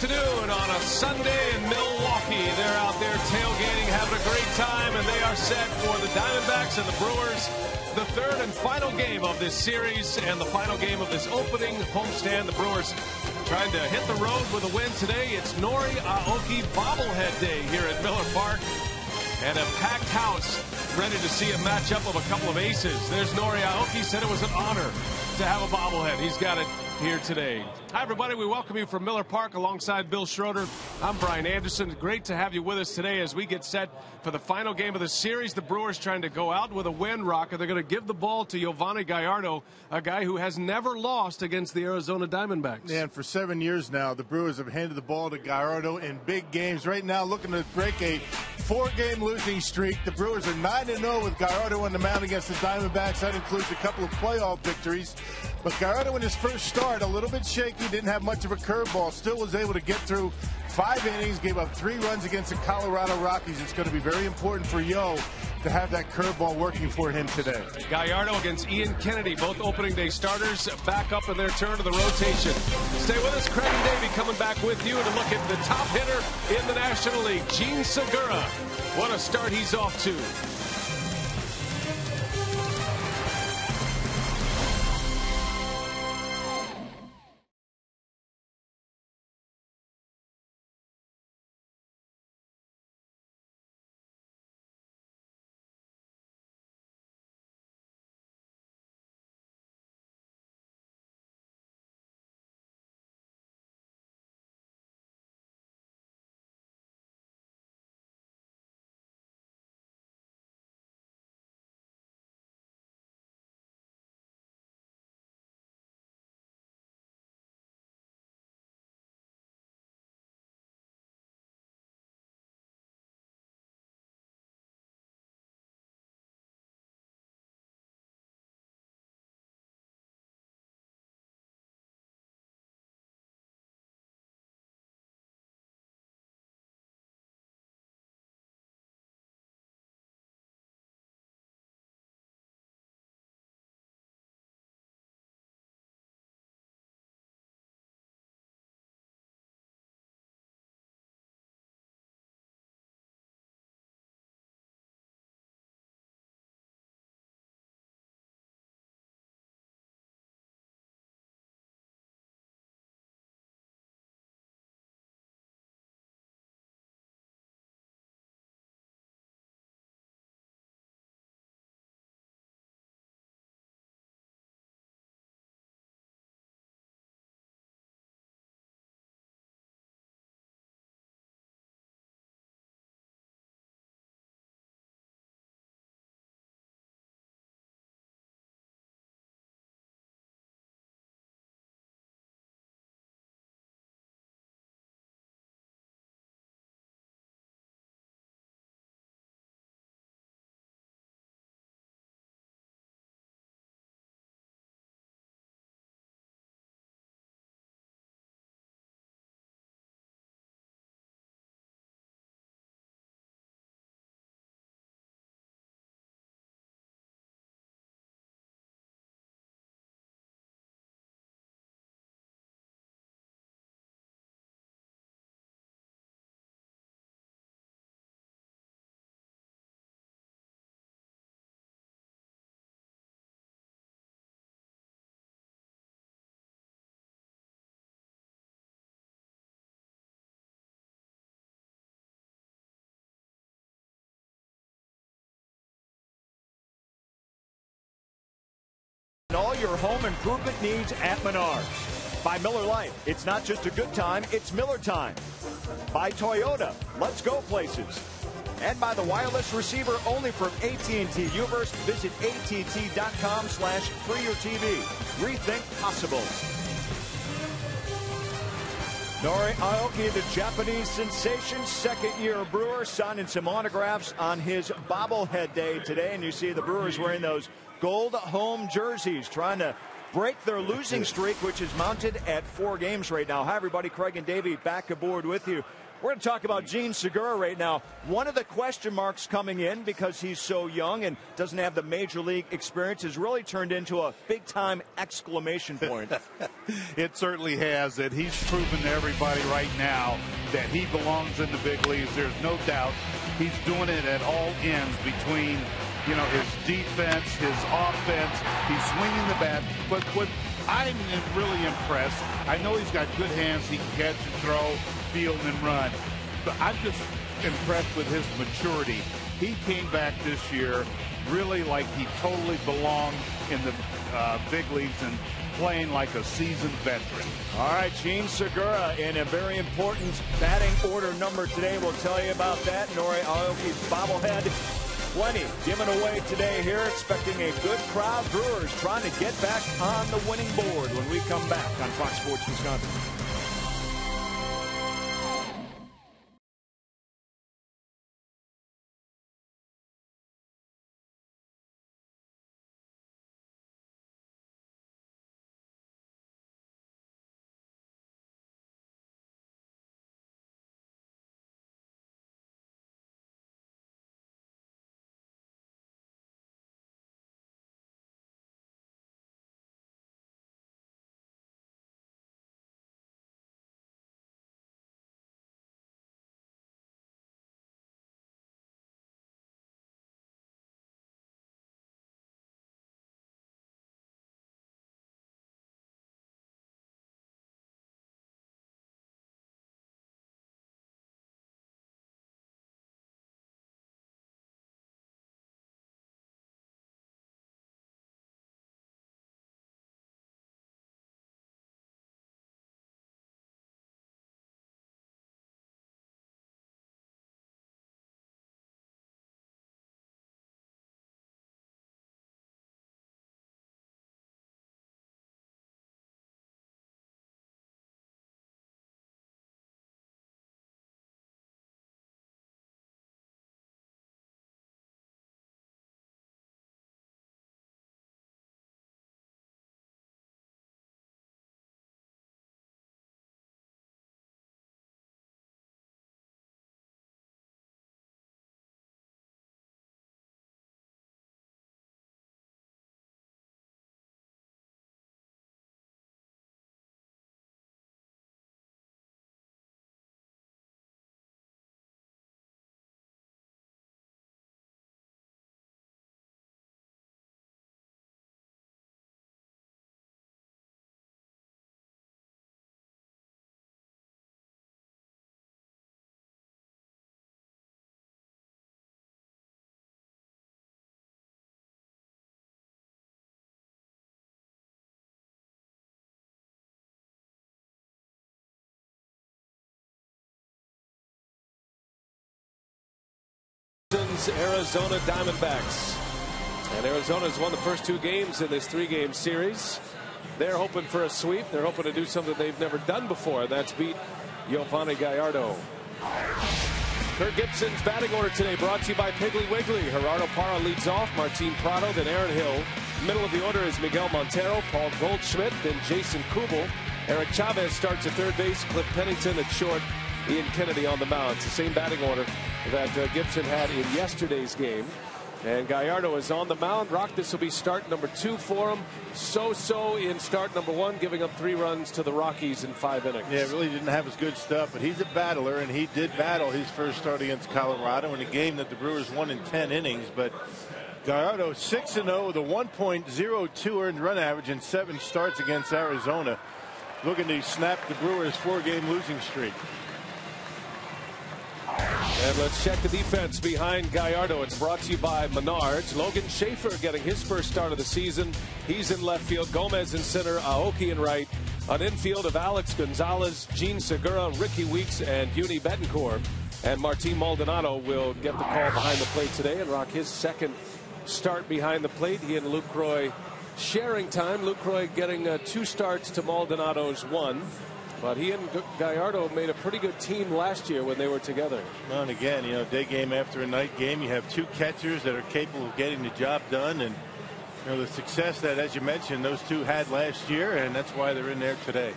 afternoon on a Sunday in Milwaukee. They're out there tailgating, having a great time, and they are set for the Diamondbacks and the Brewers. The third and final game of this series and the final game of this opening homestand. The Brewers trying to hit the road with a win today. It's Nori Aoki bobblehead day here at Miller Park. And a packed house ready to see a matchup of a couple of aces. There's Nori Aoki. Said it was an honor to have a bobblehead. He's got it here today. Hi, everybody. We welcome you from Miller Park alongside Bill Schroeder. I'm Brian Anderson. Great to have you with us today as we get set for the final game of the series. The Brewers trying to go out with a win, Rocker. They're going to give the ball to Yovani Gallardo, a guy who has never lost against the Arizona Diamondbacks. Yeah, and for 7 years now, the Brewers have handed the ball to Gallardo in big games. Right now, looking to break a 4-game losing streak. The Brewers are 9-0 with Gallardo on the mound against the Diamondbacks. That includes a couple of playoff victories. But Gallardo in his first start, a little bit shaky, didn't have much of a curveball, still was able to get through 5 innings, gave up 3 runs against the Colorado Rockies. It's going to be very important for Yo to have that curveball working for him today. Gallardo against Ian Kennedy, both opening day starters, back up in their turn to the rotation. Stay with us. Craig and Davey coming back with you to look at the top hitter in the National League, Gene Segura. What a start he's off to. All your home improvement needs at Menards. By Miller Lite, it's not just a good time, it's Miller time. By Toyota, let's go places. And by the wireless receiver only from AT&T Uverse. Visit att.com/freeyourtv. Rethink possibles. Nori Aoki, the Japanese sensation, second-year Brewer, signing some autographs on his bobblehead day today. And you see the Brewers wearing those gold home jerseys, trying to break their losing streak, which is mounted at 4 games right now. Hi, everybody. Craig and Davey back aboard with you. We're going to talk about Gene Segura right now. One of the question marks coming in because he's so young and doesn't have the major league experience has really turned into a big-time exclamation point. It certainly has. That he's proven to everybody right now that he belongs in the big leagues. There's no doubt he's doing it at all ends between, you know, his defense, his offense. He's swinging the bat. But what I'm really impressed, I know he's got good hands. He can catch and throw, field and run. But I'm just impressed with his maturity. He came back this year really like he totally belonged in the big leagues and playing like a seasoned veteran. All right, Gene Segura in a very important batting order number today. We'll tell you about that. Nori Aoki's bobblehead. Plenty given away today here. Expecting a good crowd. Brewers trying to get back on the winning board when we come back on Fox Sports Wisconsin. Arizona Diamondbacks. And Arizona's won the first two games in this three-game series. They're hoping for a sweep. They're hoping to do something they've never done before. That's beat Giovanni Gallardo. Kirk Gibson's batting order today brought to you by Piggly Wiggly. Gerardo Parra leads off. Martin Prado, then Aaron Hill. Middle of the order is Miguel Montero, Paul Goldschmidt, then Jason Kubel. Eric Chavez starts at third base. Cliff Pennington at short. Ian Kennedy on the mound. It's the same batting order that Gibson had in yesterday's game. And Gallardo is on the mound. Rock, this will be start number 2 for him. So-so in start number 1, giving up 3 runs to the Rockies in 5 innings. Yeah, really didn't have his good stuff, but he's a battler, and he did battle his first start against Colorado in a game that the Brewers won in 10 innings. But Gallardo 6-0 with a 1.02 earned run average in 7 starts against Arizona, looking to snap the Brewers' 4-game losing streak. And let's check the defense behind Gallardo. It's brought to you by Menards. Logan Schaefer getting his first start of the season. He's in left field. Gomez in center. Aoki in right. An infield of Alex Gonzalez, Gene Segura, Ricky Weeks, and Yuni Betancourt. And Martin Maldonado will get the call behind the plate today and rock his second start behind the plate. He and Lucroy sharing time. Lucroy getting 2 starts to Maldonado's 1. But he and Gallardo made a pretty good team last year when they were together. Well, and again, you know, day game after a night game, you have 2 catchers that are capable of getting the job done. And, you know, the success that, as you mentioned, those 2 had last year, and that's why they're in there today.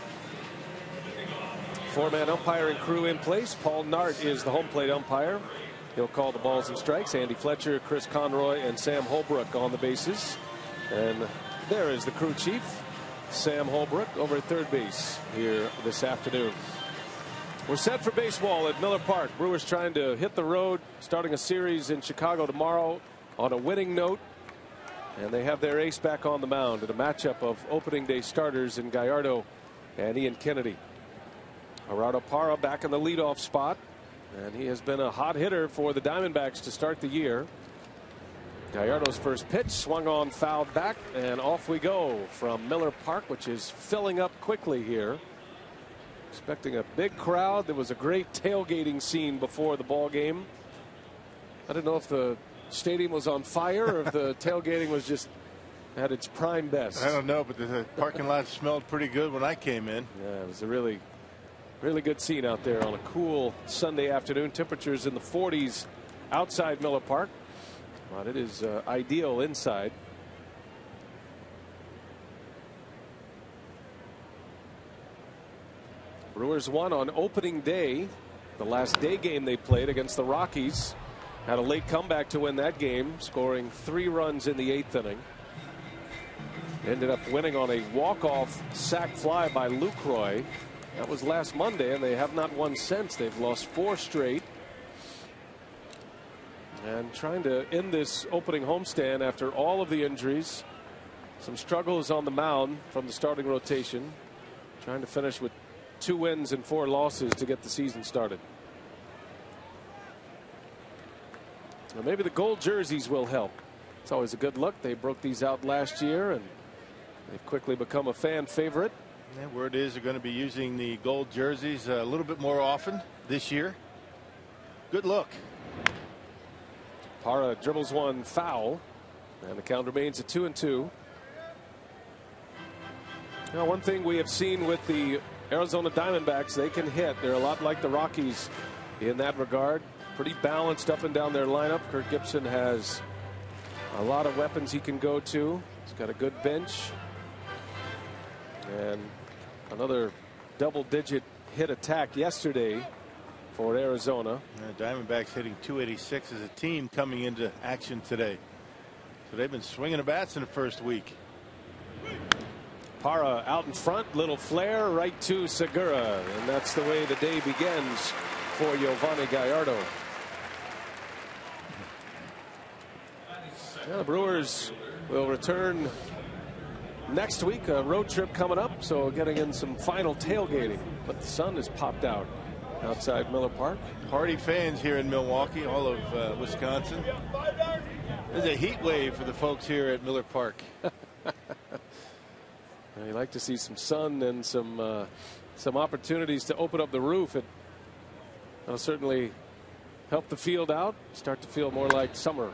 4-man umpiring crew in place. Paul Nart is the home plate umpire. He'll call the balls and strikes. Andy Fletcher, Chris Conroy, and Sam Holbrook on the bases. And there is the crew chief, Sam Holbrook, over at third base here this afternoon. We're set for baseball at Miller Park. Brewers trying to hit the road, starting a series in Chicago tomorrow on a winning note. And they have their ace back on the mound in a matchup of opening day starters in Gallardo and Ian Kennedy. Gerardo Parra back in the leadoff spot, and he has been a hot hitter for the Diamondbacks to start the year. Gallardo's first pitch swung on, fouled back, and off we go from Miller Park, which is filling up quickly here. Expecting a big crowd. There was a great tailgating scene before the ball game. I don't know if the stadium was on fire or if the tailgating was just at its prime best. I don't know, but the parking lot smelled pretty good when I came in. Yeah, it was a really good scene out there on a cool Sunday afternoon. Temperatures in the 40s outside Miller Park, but it is ideal inside. Brewers won on opening day, the last day game they played against the Rockies. Had a late comeback to win that game, scoring 3 runs in the 8th inning. Ended up winning on a walk-off sac fly by Lucroy. That was last Monday, and they have not won since. They've lost 4 straight. And trying to end this opening homestand after all of the injuries. Some struggles on the mound from the starting rotation. Trying to finish with 2 wins and 4 losses to get the season started. Well, maybe the gold jerseys will help. It's always a good look. They broke these out last year, and they've quickly become a fan favorite. Yeah, word is they're going to be using the gold jerseys a little bit more often this year. Good look. Parra dribbles one foul, and the count remains at 2-2. Now, one thing we have seen with the Arizona Diamondbacks, they can hit. They're a lot like the Rockies in that regard. Pretty balanced up and down their lineup. Kirk Gibson has a lot of weapons he can go to. He's got a good bench. And another double-digit hit attack yesterday for Arizona. The Diamondbacks hitting 286 as a team coming into action today. So they've been swinging the bats in the first week. Parra out in front, little flare right to Segura, and that's the way the day begins for Yovani Gallardo. Yeah, the Brewers will return next week. A road trip coming up, so getting in some final tailgating. But the sun has popped out outside Miller Park. Hardy fans here in Milwaukee, all of Wisconsin. There's a heat wave for the folks here at Miller Park. You like to see some sun and some opportunities to open up the roof. That'll certainly help the field out. Start to feel more like summer.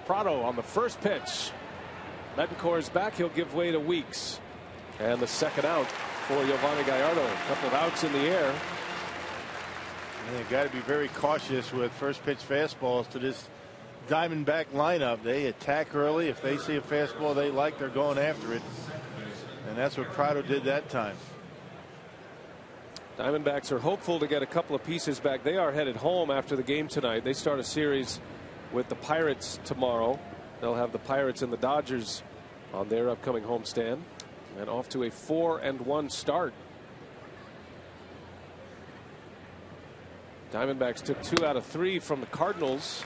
Prado on the first pitch. Betancourt is back. He'll give way to Weeks. And the second out for Yovani Gallardo. A couple of outs in the air. They've got to be very cautious with first pitch fastballs to this Diamondback lineup. They attack early. If they see a fastball they like, they're going after it. And that's what Prado did that time. Diamondbacks are hopeful to get a couple of pieces back. They are headed home after the game tonight. They start a series with the Pirates tomorrow. They'll have the Pirates and the Dodgers on their upcoming homestand, and off to a 4-1 start. Diamondbacks took 2 out of 3 from the Cardinals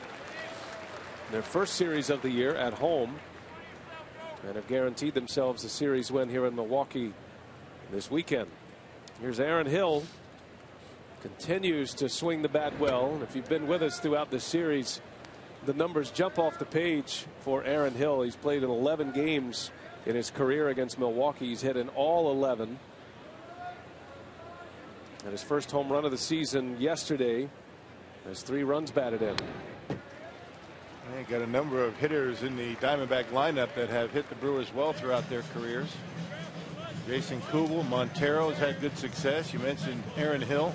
in their first series of the year at home, and have guaranteed themselves a series win here in Milwaukee this weekend. Here's Aaron Hill. Continues to swing the bat well. And if you've been with us throughout this series, the numbers jump off the page for Aaron Hill. He's played in 11 games in his career against Milwaukee. He's hit in all 11. And his first home run of the season yesterday has 3 runs batted in. They got a number of hitters in the Diamondback lineup that have hit the Brewers well throughout their careers. Jason Kubel, Montero has had good success. You mentioned Aaron Hill.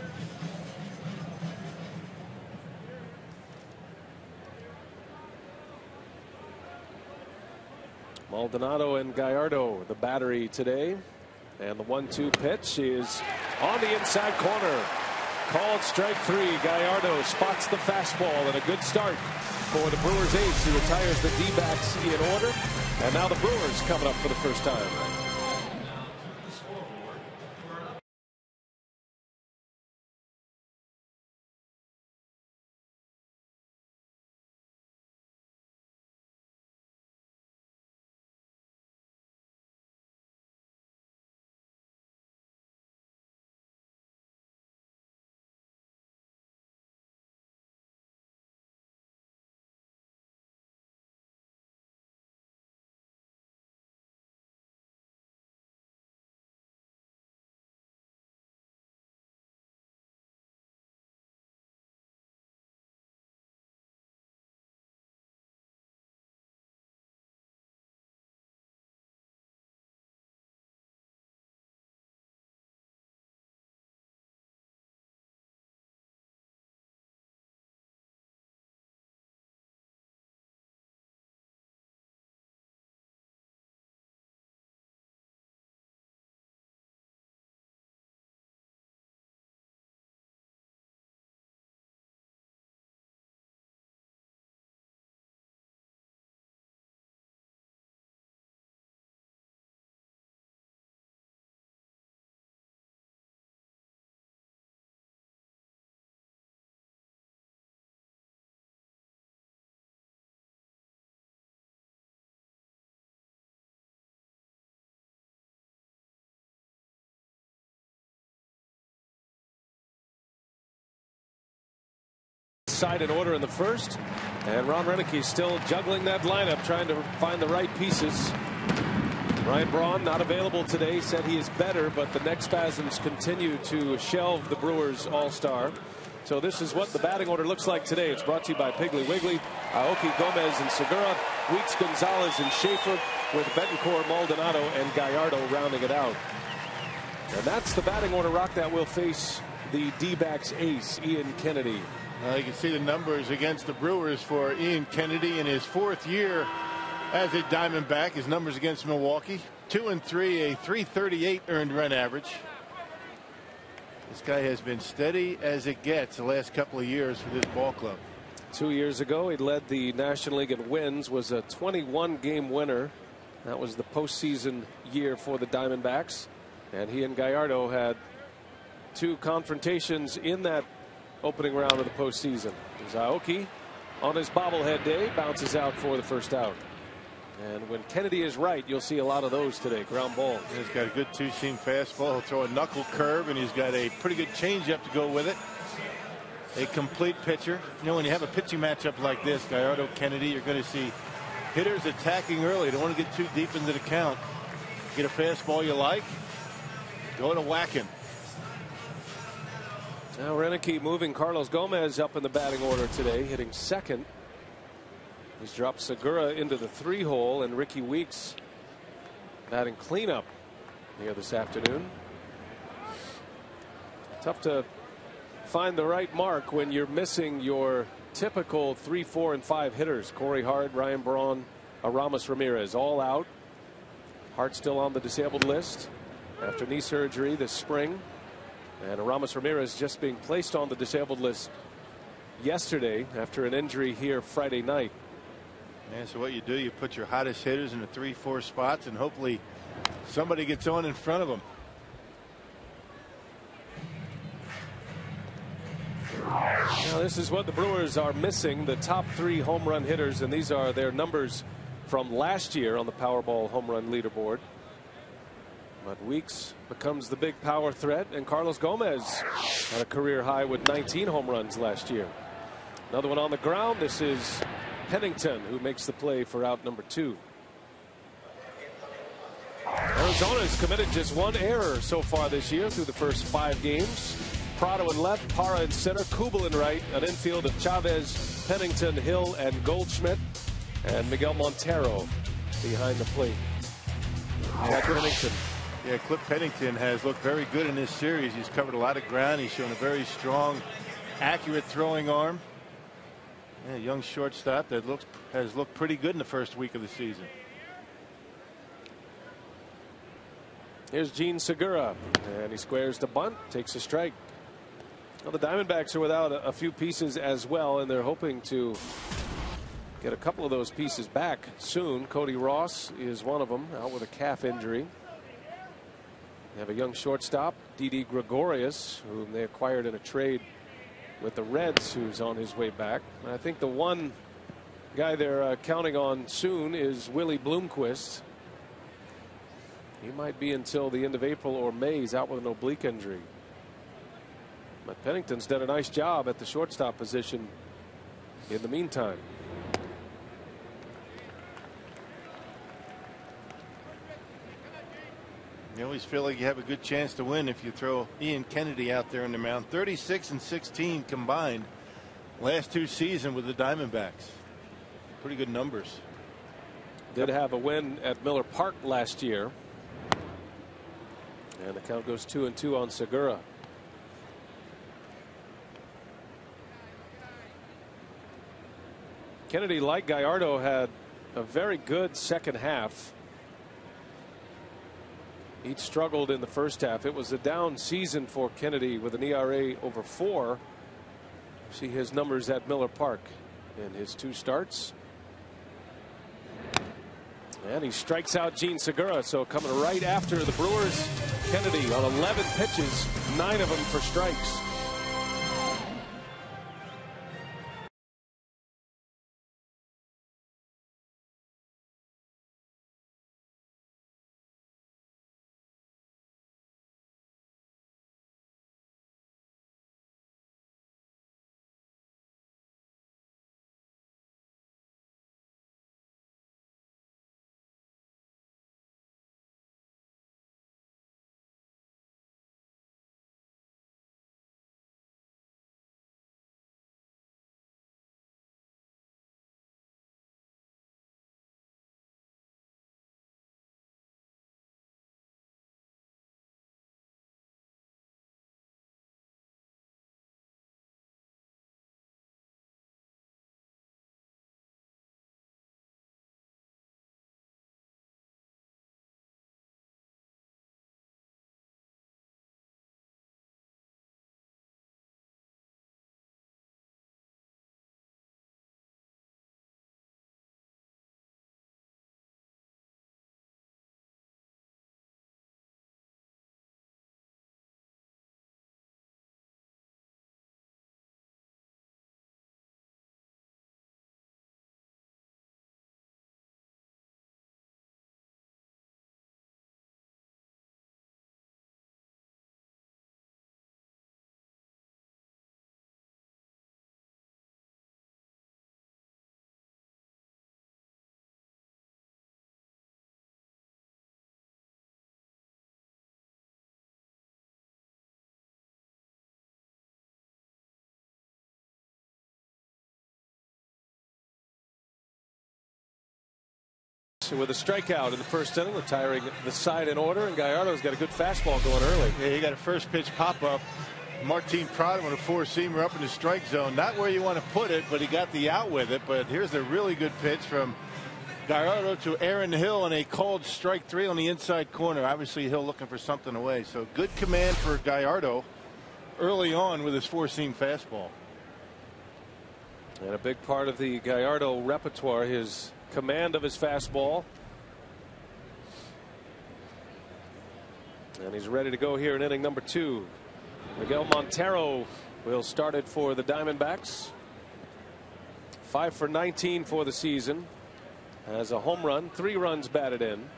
Maldonado and Gallardo, the battery today. And the 1-2 pitch is on the inside corner. Called strike 3. Gallardo spots the fastball, and a good start for the Brewers ace, who retires the D-backs in order. And now the Brewers coming up for the first time. Side in order in the first, and Ron Renicky still juggling that lineup, trying to find the right pieces. Ryan Braun not available today, said he is better, but the neck spasms continue to shelve the Brewers all-star. So this is what the batting order looks like today. It's brought to you by Piggly Wiggly, Aoki, Gomez, and Segura, Weeks, Gonzalez, and Schaefer, with Betancourt, Maldonado, and Gallardo rounding it out. And that's the batting order, Rock, that will face the D-backs ace, Ian Kennedy. You can see the numbers against the Brewers for Ian Kennedy in his 4th year as a Diamondback. His numbers against Milwaukee: 2-3, a .338 earned run average. This guy has been steady as it gets the last couple of years for this ball club. 2 years ago, he led the National League in wins, was a 21-game winner. That was the postseason year for the Diamondbacks, and he and Gallardo had 2 confrontations in that opening round of the postseason. Aoki, on his bobblehead day, bounces out for the first out. And when Kennedy is right, you'll see a lot of those today. Ground balls. He's got a good 2-seam fastball. He'll throw a knuckle curve, and he's got a pretty good changeup to go with it. A complete pitcher. You know, when you have a pitching matchup like this, Gallardo, Kennedy, you're going to see hitters attacking early. Don't want to get too deep into the count. Get a fastball you like, go to whacking. Now Renicky moving Carlos Gomez up in the batting order today, hitting second. He's dropped Segura into the 3-hole, and Ricky Weeks batting cleanup here this afternoon. Tough to find the right mark when you're missing your typical 3, 4, and 5 hitters. Corey Hart, Ryan Braun, Aramis Ramirez all out. Hart still on the disabled list after knee surgery this spring. And Aramis Ramirez just being placed on the disabled list yesterday after an injury here Friday night. And so what you do, you put your hottest hitters in the 3, 4 spots, and hopefully somebody gets on in front of them. Now this is what the Brewers are missing, the top 3 home run hitters, and these are their numbers from last year on the Powerball home run leaderboard. But Weeks becomes the big power threat, and Carlos Gomez had a career high with 19 home runs last year. Another one on the ground. This is Pennington, who makes the play for out number 2. Arizona has committed just 1 error so far this year through the first 5 games. Prado in left, Parra in center, Kubel in right, an infield of Chavez, Pennington, Hill, and Goldschmidt, and Miguel Montero behind the plate. Jack Pennington. Yeah, Cliff Pennington has looked very good in this series. He's covered a lot of ground. He's shown a very strong, accurate throwing arm. Yeah, young shortstop that has looked pretty good in the first week of the season. Here's Gene Segura, and he squares the bunt, takes a strike. Well, the Diamondbacks are without a few pieces as well, and they're hoping to get a couple of those pieces back soon. Cody Ross is one of them, out with a calf injury. They have a young shortstop, Didi Gregorius, whom they acquired in a trade with the Reds, who's on his way back. And I think the one guy they're counting on soon is Willie Bloomquist. He might be until the end of April or May. He's out with an oblique injury. But Pennington's done a nice job at the shortstop position in the meantime. You always feel like you have a good chance to win if you throw Ian Kennedy out there on the mound. 36 and 16 combined last two seasons with the Diamondbacks. Pretty good numbers. Did have a win at Miller Park last year. And the count goes 2-2 on Segura. Kennedy, like Gallardo, had a very good second half. Each struggled in the first half. It was a down season for Kennedy with an ERA over 4. See his numbers at Miller Park in his 2 starts. And he strikes out Gene Segura. So coming right after the Brewers, Kennedy on 11 pitches, 9 of them for strikes. With a strikeout in the first inning, retiring the side in order, and Gallardo's got a good fastball going early. Yeah, he got a first pitch pop up. Martin Prado with a 4-seamer up in the strike zone. Not where you want to put it, but he got the out with it. But here's a really good pitch from Gallardo to Aaron Hill, and a called strike 3 on the inside corner. Obviously Hill looking for something away. So good command for Gallardo early on with his 4-seam fastball. And a big part of the Gallardo repertoire, his command of his fastball. And he's ready to go here in inning number 2. Miguel Montero will start it for the Diamondbacks. 5 for 19 for the season. Has a home run, 3 runs batted in.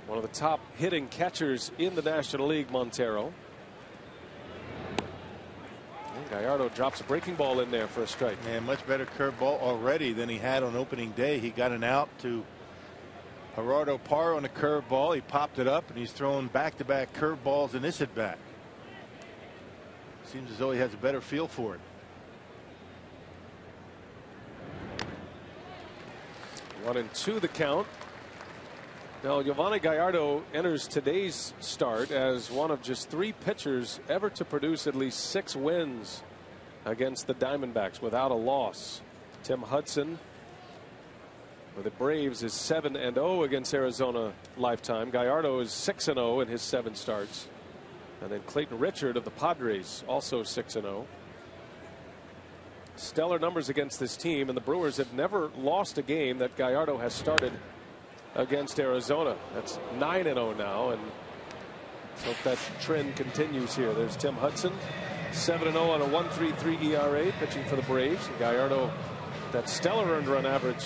One of the top hitting catchers in the National League, Montero. And Gallardo drops a breaking ball in there for a strike. And much better curveball already than he had on opening day. He got an out to Gerardo Parra on a curveball. He popped it up, and he's throwing back-to-back curveballs in this at bat. Seems as though he has a better feel for it. 1-2 the count. Now Giovanni Gallardo enters today's start as one of just 3 pitchers ever to produce at least 6 wins against the Diamondbacks without a loss. Tim Hudson for the Braves is 7-0 against Arizona lifetime. Gallardo is 6-0 in his 7 starts. And then Clayton Richard of the Padres also 6-0. Stellar numbers against this team, and the Brewers have never lost a game that Gallardo has started against Arizona. That's 9-0 now, and hope that trend continues here. There's Tim Hudson, 7-0 on a 1.33 ERA, pitching for the Braves. And Gallardo, that stellar earned run average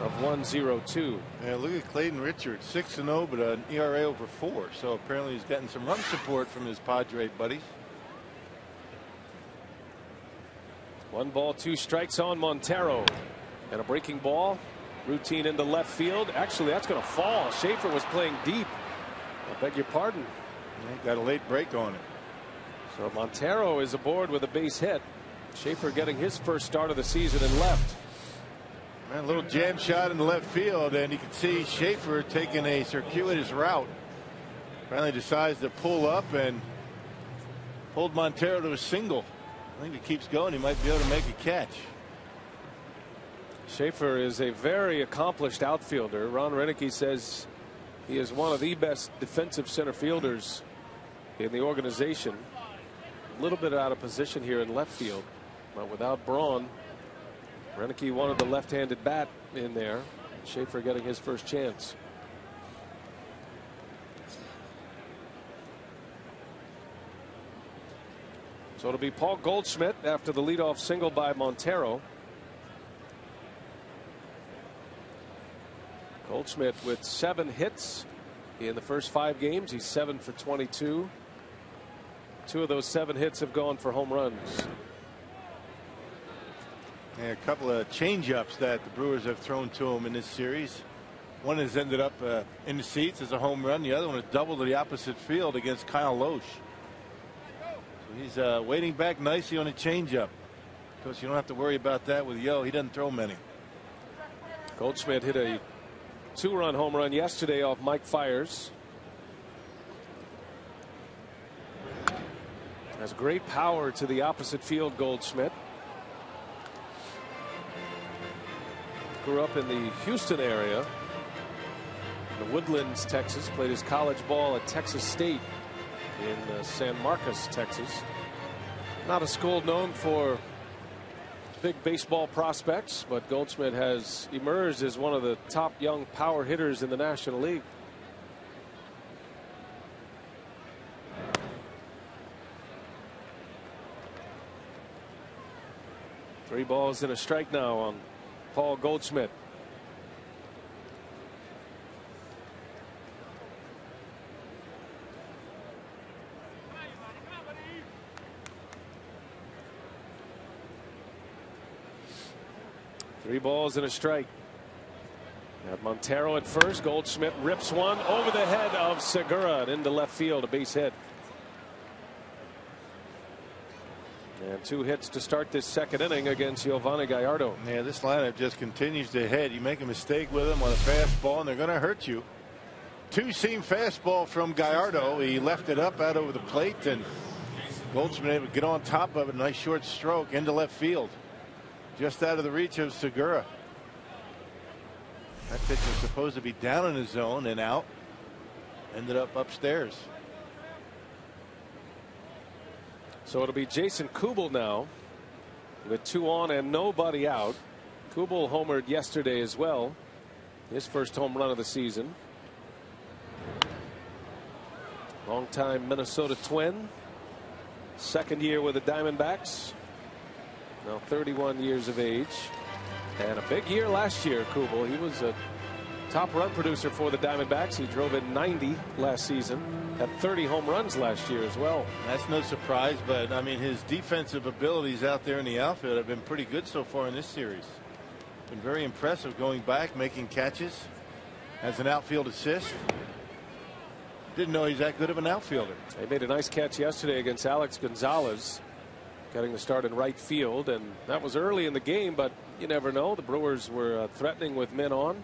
of 1.02. Yeah, look at Clayton Richard, 6-0, but an ERA over 4. So apparently he's getting some run support from his Padre buddies. 1 ball, 2 strikes on Montero, and a breaking ball, routine into left field. Actually, that's going to fall. Schaefer was playing deep. I beg your pardon. He got a late break on it. So Montero is aboard with a base hit. Schaefer getting his first start of the season in left. Man, a little jam shot in the left field, and you can see Schaefer taking a circuitous route. Finally decides to pull up and pulled Montero to a single. I think he keeps going, he might be able to make a catch. Schaefer is a very accomplished outfielder. Ron Renicky says he is one of the best defensive center fielders in the organization. A little bit out of position here in left field, but without Braun, Renicky wanted the left-handed bat in there. Schaefer getting his first chance. So it'll be Paul Goldschmidt after the leadoff single by Montero. Goldschmidt with 7 hits in the first 5 games. He's 7 for 22. 2 of those 7 hits have gone for home runs. And a couple of change-ups that the Brewers have thrown to him in this series. One has ended up in the seats as a home run. The other one has doubled to the opposite field against Kyle Loesch. So he's waiting back nicely on a changeup. Of course, you don't have to worry about that with Yo. He doesn't throw many. Goldschmidt hit a 2-run home run yesterday off Mike Fiers. Has great power to the opposite field, Goldschmidt. Grew up in the Houston area, in the Woodlands, Texas. Played his college ball at Texas State in San Marcos, Texas. Not a school known for big baseball prospects, but Goldschmidt has emerged as one of the top young power hitters in the National League. Three balls and a strike now on Paul Goldschmidt. Three balls and a strike. Got Montero at first. Goldschmidt rips one over the head of Segura and into left field, a base hit. And 2 hits to start this second inning against Giovanni Gallardo. Yeah, this lineup just continues to hit. You make a mistake with them on a fastball, and they're going to hurt you. 2-seam fastball from Gallardo. He left it up out over the plate, and Goldschmidt would get on top of it. Nice short stroke into left field. Just out of the reach of Segura. That pitch was supposed to be down in the zone and out. Ended up upstairs. So it'll be Jason Kubel now with 2 on and nobody out. Kubel homered yesterday as well. His first home run of the season. Longtime Minnesota Twin. Second year with the Diamondbacks. Now 31 years of age. And a big year last year, Kubel. He was a top run producer for the Diamondbacks. He drove in 90 last season. Had 30 home runs last year as well. That's no surprise, but I mean, his defensive abilities out there in the outfield have been pretty good so far in this series. Been very impressive going back, making catches. Has an outfield assist. Didn't know he's that good of an outfielder. They made a nice catch yesterday against Alex Gonzalez, getting the start in right field, and that was early in the game, but you never know. The Brewers were threatening with men on.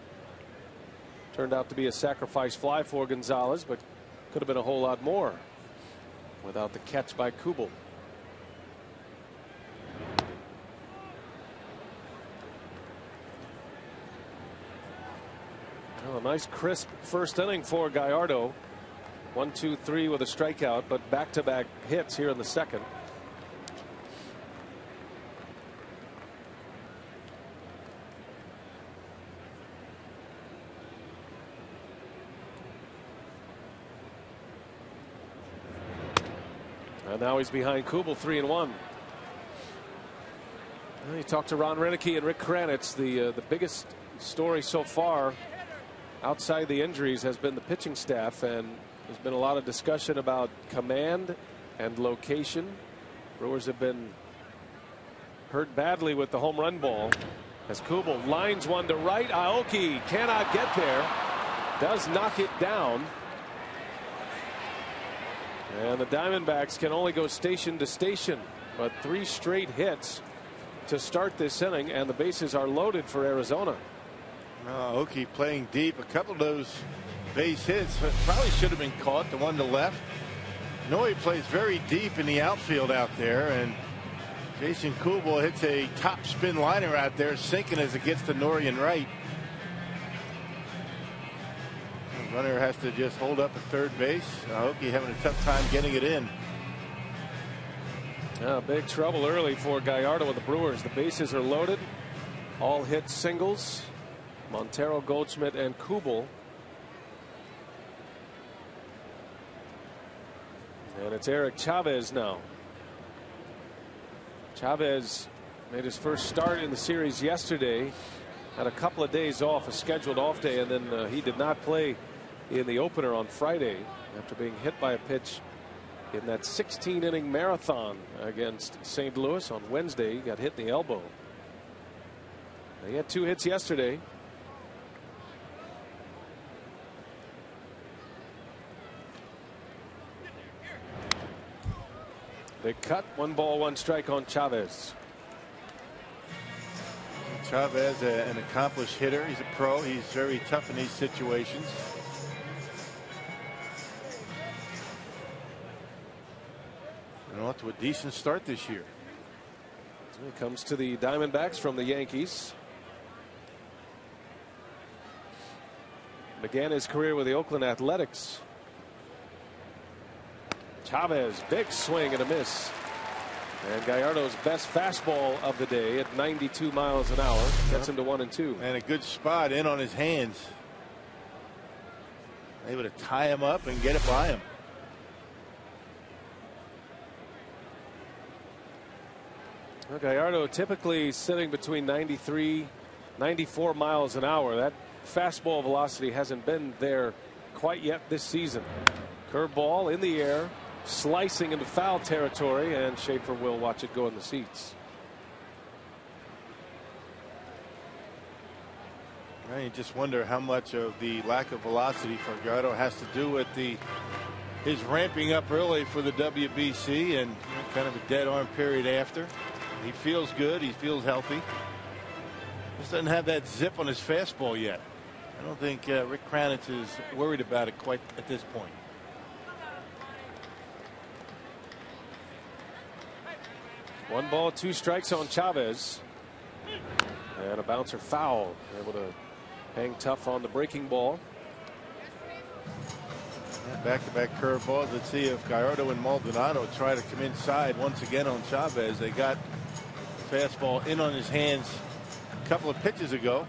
Turned out to be a sacrifice fly for Gonzalez, but could have been a whole lot more without the catch by Kubel. Well, a nice crisp first inning for Gallardo. 1, 2, 3 with a strikeout, but back-to-back hits here in the second. And now he's behind Kubel, 3-1. He talked to Ron Renicky and Rick Kranitz. The biggest story so far outside the injuries has been the pitching staff, and there's been a lot of discussion about command and location. Brewers have been hurt badly with the home run ball as Kubel lines one to right. Aoki cannot get there, does knock it down. And the Diamondbacks can only go station to station, but 3 straight hits to start this inning, and the bases are loaded for Arizona. Aoki playing deep. A couple of those base hits probably should have been caught. The one to left. Noe plays very deep in the outfield out there, and Jason Kubel hits a top spin liner out there, sinking as it gets to Norian right. The runner has to just hold up at third base. Aoki having a tough time getting it in. Big trouble early for Gallardo with the Brewers. The bases are loaded. All hit singles. Montero, Goldschmidt, and Kubel. And it's Eric Chavez now. Chavez made his first start in the series yesterday. Had a couple of days off, a scheduled off day, and then he did not play in the opener on Friday after being hit by a pitch in that 16-inning marathon against St. Louis on Wednesday. He got hit in the elbow. He had 2 hits yesterday. Big cut, 1 ball, 1 strike on Chavez. Chavez, an accomplished hitter. He's a pro. He's very tough in these situations. And off to a decent start this year. He comes to the Diamondbacks from the Yankees. Began his career with the Oakland Athletics. Chavez, big swing and a miss. And Gallardo's best fastball of the day at 92 miles an hour gets him to 1-2. And a good spot in on his hands. Able to tie him up and get it by him. Well, Gallardo typically sitting between 93, 94 miles an hour. That fastball velocity hasn't been there quite yet this season. Curveball in the air, slicing into foul territory, and Schaefer will watch it go in the seats. You just wonder how much of the lack of velocity for Gallardo has to do with his ramping up early for the WBC and kind of a dead arm period after. He feels good. He feels healthy. Just doesn't have that zip on his fastball yet. I don't think Rick Kranitz is worried about it quite at this point. One ball, 2 strikes on Chavez. And a bouncer foul. Able to hang tough on the breaking ball. Back-to-back curveballs. Let's see if Gallardo and Maldonado try to come inside once again on Chavez. They got the fastball in on his hands a couple of pitches ago.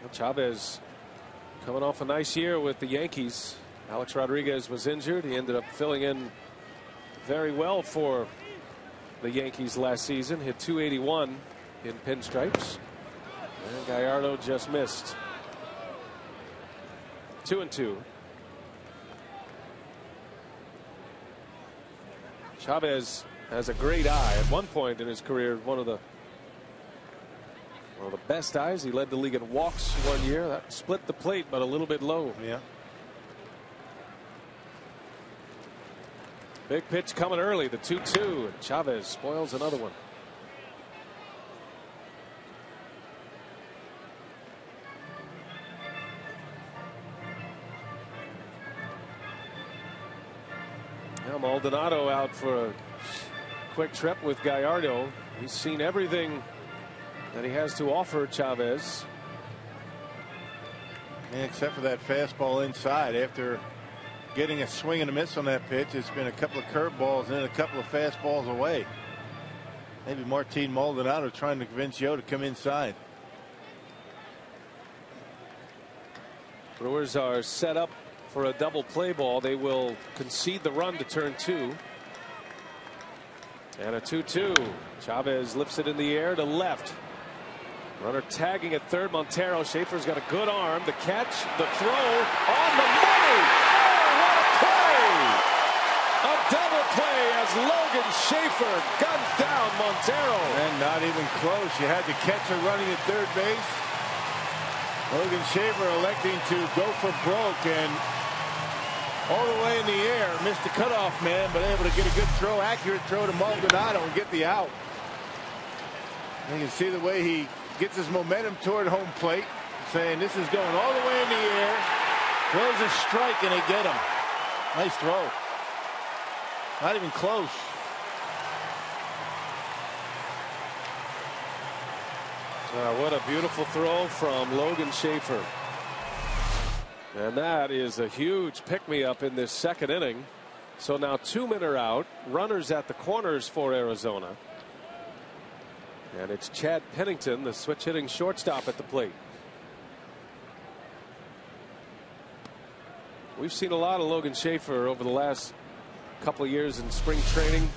Well, Chavez coming off a nice year with the Yankees. Alex Rodriguez was injured. He ended up filling in very well for the Yankees last season. Hit .281 in pinstripes. And Gallardo just missed. 2-2. Chavez has a great eye. At one point in his career, one of the best eyes. He led the league in walks one year. That split the plate, but a little bit low. Yeah. Big pitch coming early, the 2-2, and Chavez spoils another one. Now Maldonado out for a quick trip with Gallardo. He's seen everything that he has to offer Chavez. And except for that fastball inside, after getting a swing and a miss on that pitch, it's been a couple of curveballs and then a couple of fastballs away. Maybe Martin Maldonado trying to convince Yo to come inside. Brewers are set up for a double play ball. They will concede the run to turn 2. And a 2-2. Chavez lifts it in the air to left. Runner tagging at third. Montero. Schaefer's got a good arm. The catch, the throw on the money. Oh, what a play! A double play as Logan Schaefer gunned down Montero. And not even close. You had the catcher running at third base. Logan Schaefer electing to go for broke and all the way in the air. Missed the cutoff man, but able to get a good throw, accurate throw to Maldonado and get the out. You can see the way he gets his momentum toward home plate, saying this is going all the way in the air. Throws a strike and they get him. Nice throw. Not even close. What a beautiful throw from Logan Schaefer. And that is a huge pick-me-up in this second inning. So now 2 men are out. Runners at the corners for Arizona. And it's Chad Pennington, the switch-hitting shortstop, at the plate. We've seen a lot of Logan Schaefer over the last couple of years in spring training.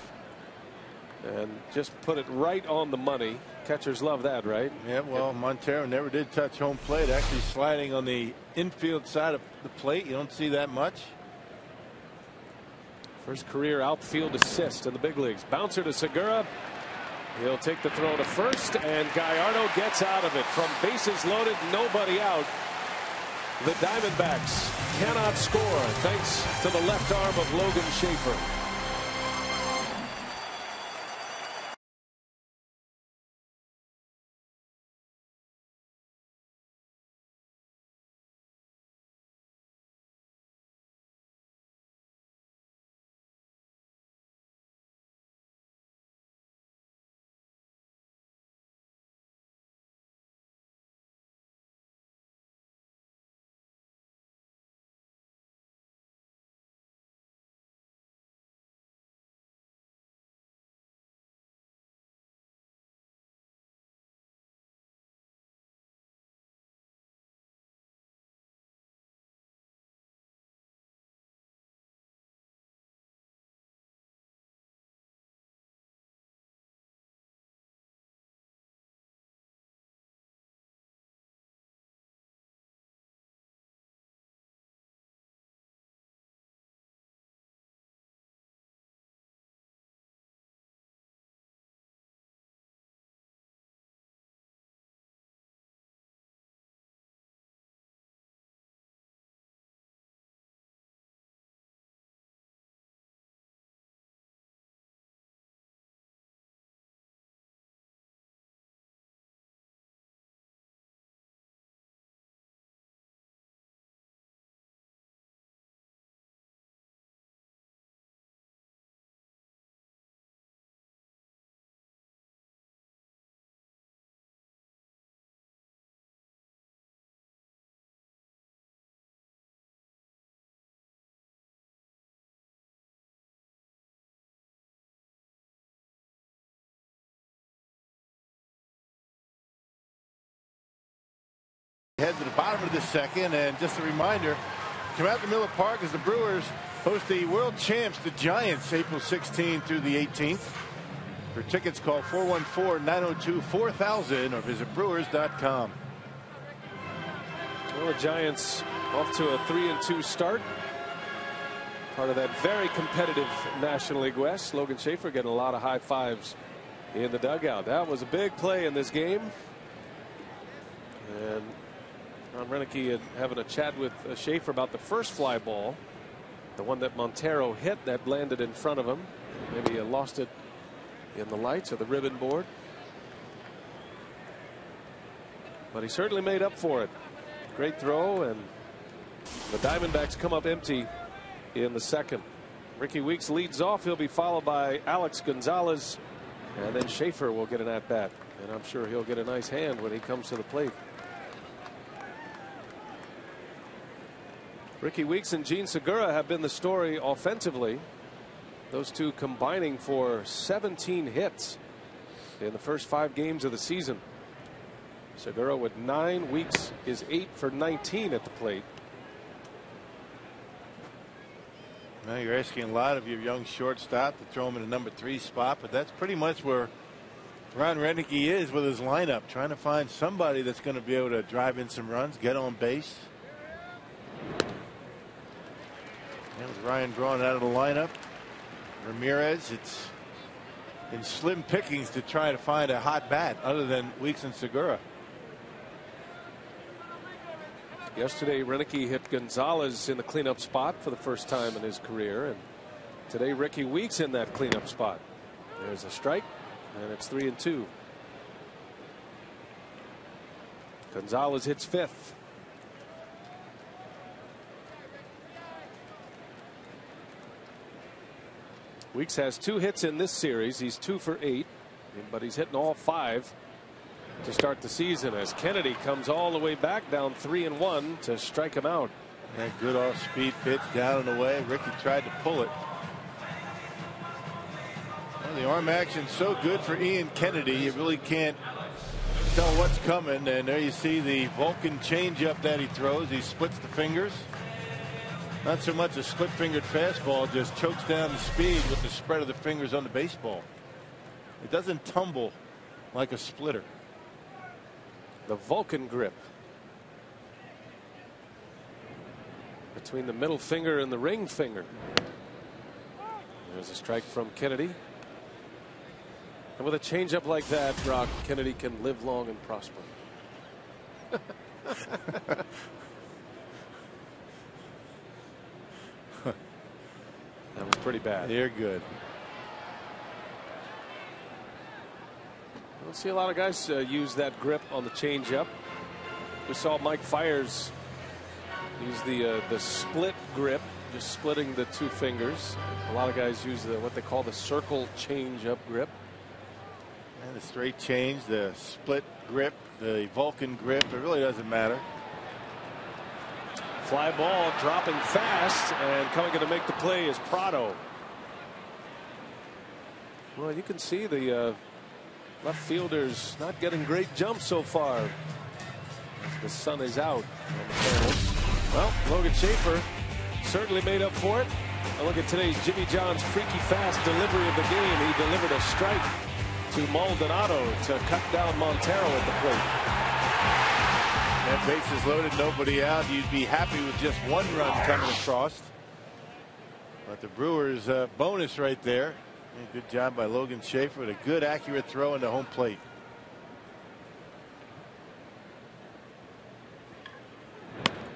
And just put it right on the money. Catchers love that, right? Yeah, well, Montero never did touch home plate. Actually sliding on the infield side of the plate. You don't see that much. First career outfield assist in the big leagues. Bouncer to Segura. He'll take the throw to first, and Gallardo gets out of it. From bases loaded, nobody out. The Diamondbacks cannot score thanks to the left arm of Logan Schaefer. Head to the bottom of the second, and just a reminder, come out to Miller Park as the Brewers host the world champs, the Giants, April 16th through the 18th. For tickets, call 414-902-4000 or visit brewers.com. Well, the Giants off to a 3-2 start. Part of that very competitive National League West. Logan Schaefer getting a lot of high fives in the dugout. That was a big play in this game. And Ron Renicky having a chat with Schaefer about the first fly ball, the one that Montero hit that landed in front of him. Maybe he lost it in the lights or the ribbon board, but he certainly made up for it. Great throw, and the Diamondbacks come up empty in the second. Ricky Weeks leads off. He'll be followed by Alex Gonzalez, and then Schaefer will get an at bat. And I'm sure he'll get a nice hand when he comes to the plate. Ricky Weeks and Gene Segura have been the story offensively. Those two combining for 17 hits in the first 5 games of the season. Segura with 9, Weeks is 8 for 19 at the plate. Now you're asking a lot of your young shortstop to throw him in the number 3 spot, but that's pretty much where Ron Renicky is with his lineup, trying to find somebody that's going to be able to drive in some runs, get on base. And with Ryan drawn out of the lineup, Ramirez, it's in slim pickings to try to find a hot bat other than Weeks and Segura. Yesterday, Renicky hit Gonzalez in the cleanup spot for the first time in his career, and today Ricky Weeks in that cleanup spot. There's a strike, and it's 3-2. Gonzalez hits 5th. Weeks has 2 hits in this series. He's 2 for 8, but he's hitting all 5 to start the season as Kennedy comes all the way back down 3-1 to strike him out. That good off-speed pitch down and away. Ricky tried to pull it. Well, the arm action's so good for Ian Kennedy, you really can't tell what's coming. And there you see the Vulcan changeup that he throws. He splits the fingers. Not so much a split-fingered fastball, just chokes down the speed with the spread of the fingers on the baseball. It doesn't tumble like a splitter. The Vulcan grip between the middle finger and the ring finger. There's a strike from Kennedy. And with a changeup like that, Brock, Kennedy can live long and prosper. That was pretty bad. They're good. I don't see a lot of guys use that grip on the changeup. We saw Mike Fiers use the split grip, just splitting the 2 fingers. A lot of guys use what they call the circle changeup grip. And the straight change, the split grip, the Vulcan grip, it really doesn't matter. Fly ball dropping fast, and coming in to make the play is Prado. Well, you can see the left fielders not getting great jumps so far. The sun is out on the panels. Well, Logan Schaefer certainly made up for it. And look at today's Jimmy John's freaky fast delivery of the game. He delivered a strike to Maldonado to cut down Montero at the plate. That bases loaded, nobody out. You'd be happy with just 1 run coming across. But the Brewers bonus right there. Good job by Logan Schaefer with a good accurate throw into home plate.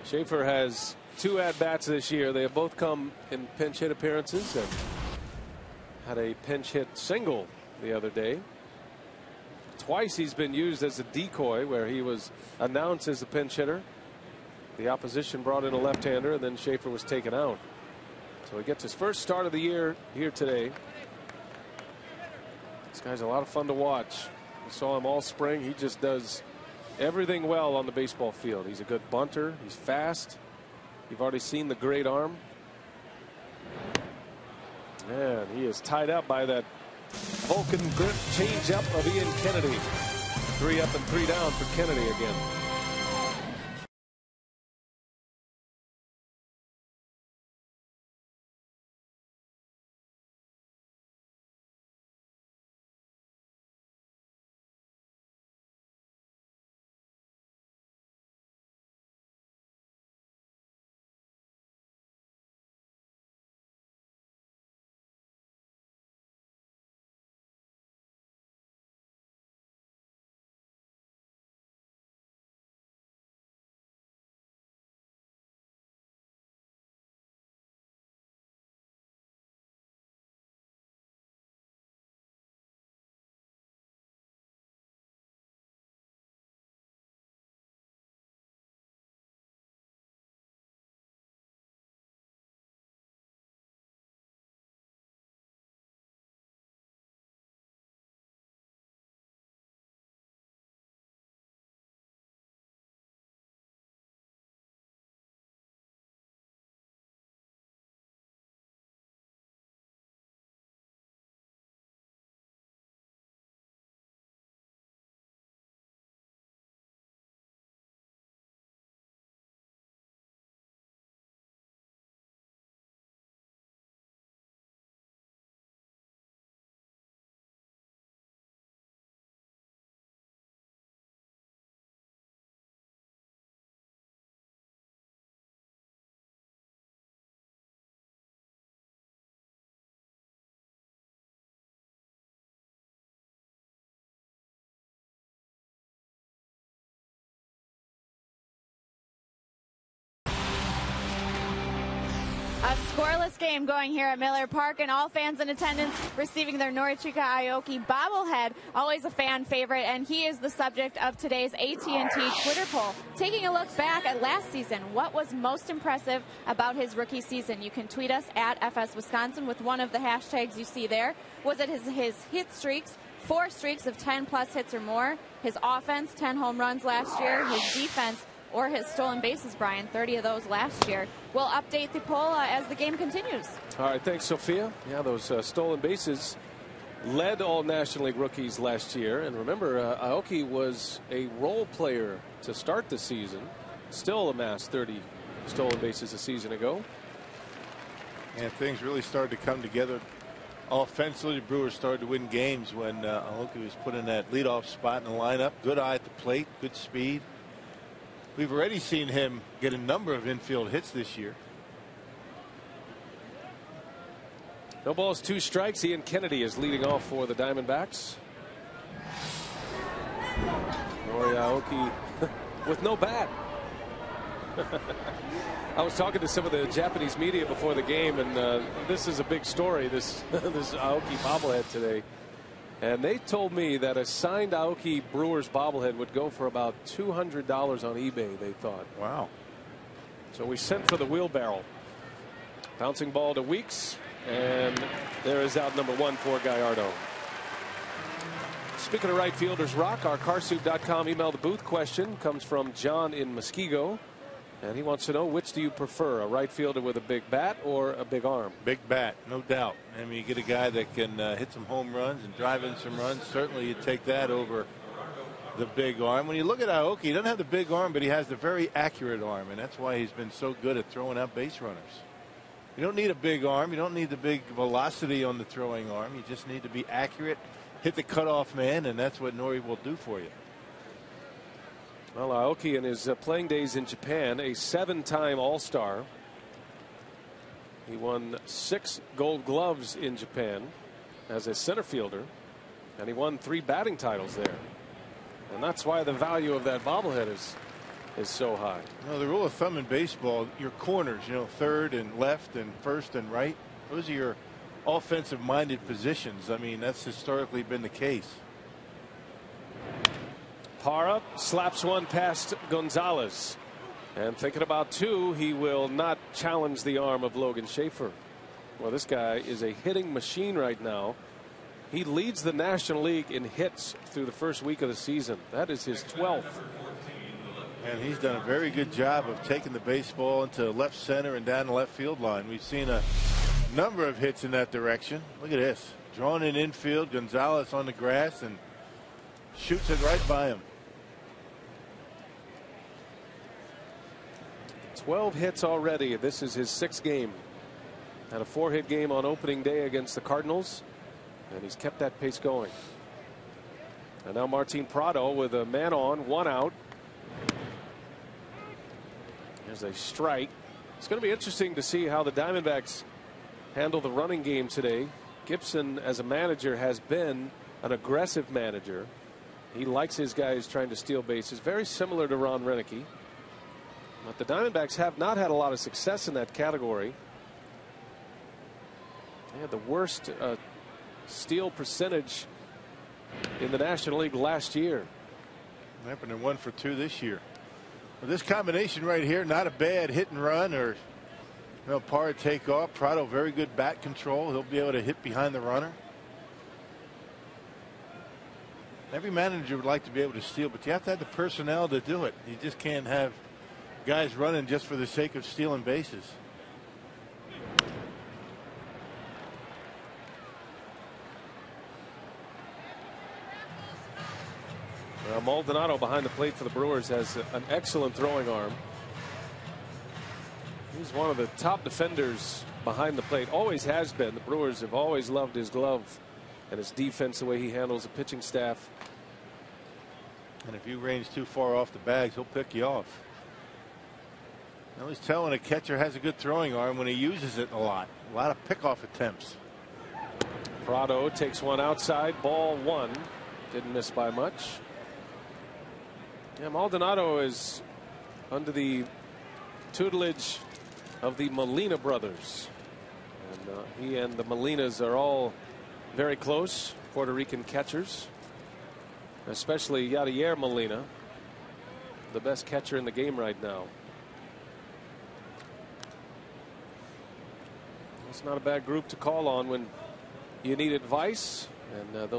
Schaefer has 2 at-bats this year. They have both come in pinch hit appearances and had a pinch hit single the other day. Twice he's been used as a decoy, where he was announced as a pinch hitter. The opposition brought in a left-hander, and then Schaefer was taken out. So he gets his first start of the year here today. This guy's a lot of fun to watch. We saw him all spring. He just does everything well on the baseball field. He's a good bunter. He's fast. You've already seen the great arm. And he is tied up by that Vulcan grip changeup of Ian Kennedy. 3 up and 3 down for Kennedy again. scoreless game going here at Miller Park, and all fans in attendance receiving their Norichika Aoki bobblehead. Always a fan favorite, and he is the subject of today's AT&T Twitter poll. Taking a look back at last season, what was most impressive about his rookie season? You can tweet us at FS Wisconsin with one of the hashtags you see there. Was it his hit streaks, 4 streaks of 10-plus hits or more, his offense, 10 home runs last year, his defense, or his stolen bases, Brian, 30 of those last year? We'll update the poll as the game continues. All right, thanks, Sophia. Yeah, those stolen bases led all National League rookies last year. And remember, Aoki was a role player to start the season. Still amassed 30 stolen bases a season ago. And things really started to come together offensively. The Brewers started to win games when Aoki was put in that leadoff spot in the lineup. Good eye at the plate, good speed. We've already seen him get a number of infield hits this year. No balls, 2 strikes. Ian Kennedy is leading off for the Diamondbacks. Nori Aoki with no bat. I was talking to some of the Japanese media before the game, and this is a big story, this Aoki bobblehead today. And they told me that a signed Aoki Brewers bobblehead would go for about $200 on eBay, they thought. Wow. So we sent for the wheelbarrow. Bouncing ball to Weeks, and there is out number 1 for Gallardo. Speaking of right fielders, Rock, our carsoup.com email the booth question comes from John in Muskego. And he wants to know, which do you prefer, a right fielder with a big bat or a big arm? Big bat, no doubt. I mean, you get a guy that can hit some home runs and drive in some runs. Certainly you take that over the big arm. When you look at Aoki, he doesn't have the big arm, but he has the very accurate arm, and that's why he's been so good at throwing out base runners. You don't need a big arm. You don't need the big velocity on the throwing arm. You just need to be accurate, hit the cutoff man, and that's what Nori will do for you. Well, Aoki in his playing days in Japan, a 7-time All-Star. He won 6 Gold Gloves in Japan as a center fielder, and he won 3 batting titles there. And that's why the value of that bobblehead is so high. You know, the rule of thumb in baseball, your corners, you know, third and left and first and right, those are your offensive-minded positions. I mean, that's historically been the case. Parra slaps one past Gonzalez, and thinking about 2, he will not challenge the arm of Logan Schaefer. Well, this guy is a hitting machine right now. He leads the National League in hits through the first week of the season. That is his 12th. And he's done a very good job of taking the baseball into left center and down the left field line. We've seen a number of hits in that direction. Look at this, drawn in infield, Gonzalez on the grass and shoots it right by him. 12 hits already. This is his 6th game. Had a 4-hit game on opening day against the Cardinals, and he's kept that pace going. And now Martin Prado with a man on, 1 out. There's a strike. It's going to be interesting to see how the Diamondbacks handle the running game today. Gibson, as a manager, has been an aggressive manager. He likes his guys trying to steal bases, very similar to Ron Renicky. But the Diamondbacks have not had a lot of success in that category. They had the worst steal percentage in the National League last year. Happened in 1 for 2 this year. Well, this combination right here, not a bad hit and run or Parra take off. Prado, very good bat control. He'll be able to hit behind the runner. Every manager would like to be able to steal, but you have to have the personnel to do it. You just can't have guys running just for the sake of stealing bases. Maldonado behind the plate for the Brewers has an excellent throwing arm. He's one of the top defenders behind the plate. Always has been. The Brewers have always loved his glove and his defense, the way he handles the pitching staff. And if you range too far off the bags, he'll pick you off. I always tell when a catcher has a good throwing arm when he uses it a lot of pickoff attempts. Prado takes one outside, ball 1. Didn't miss by much. Yeah, Maldonado is under the tutelage of the Molina brothers. And he and the Molinas are all very close Puerto Rican catchers, especially Yadier Molina, the best catcher in the game right now. It's not a bad group to call on when you need advice. And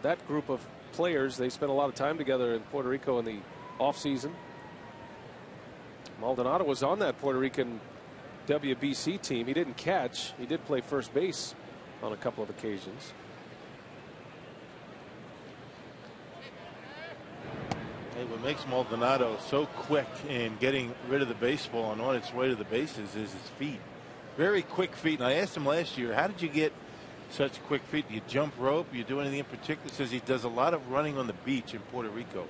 that group of players, they spent a lot of time together in Puerto Rico in the offseason. Maldonado was on that Puerto Rican WBC team. He didn't catch. He did play first base on a couple of occasions. Hey, what makes Maldonado so quick in getting rid of the baseball and on its way to the bases is his feet. Very quick feet. And I asked him last year, how did you get such quick feet? Do you jump rope? Do you do anything in particular? He says he does a lot of running on the beach in Puerto Rico.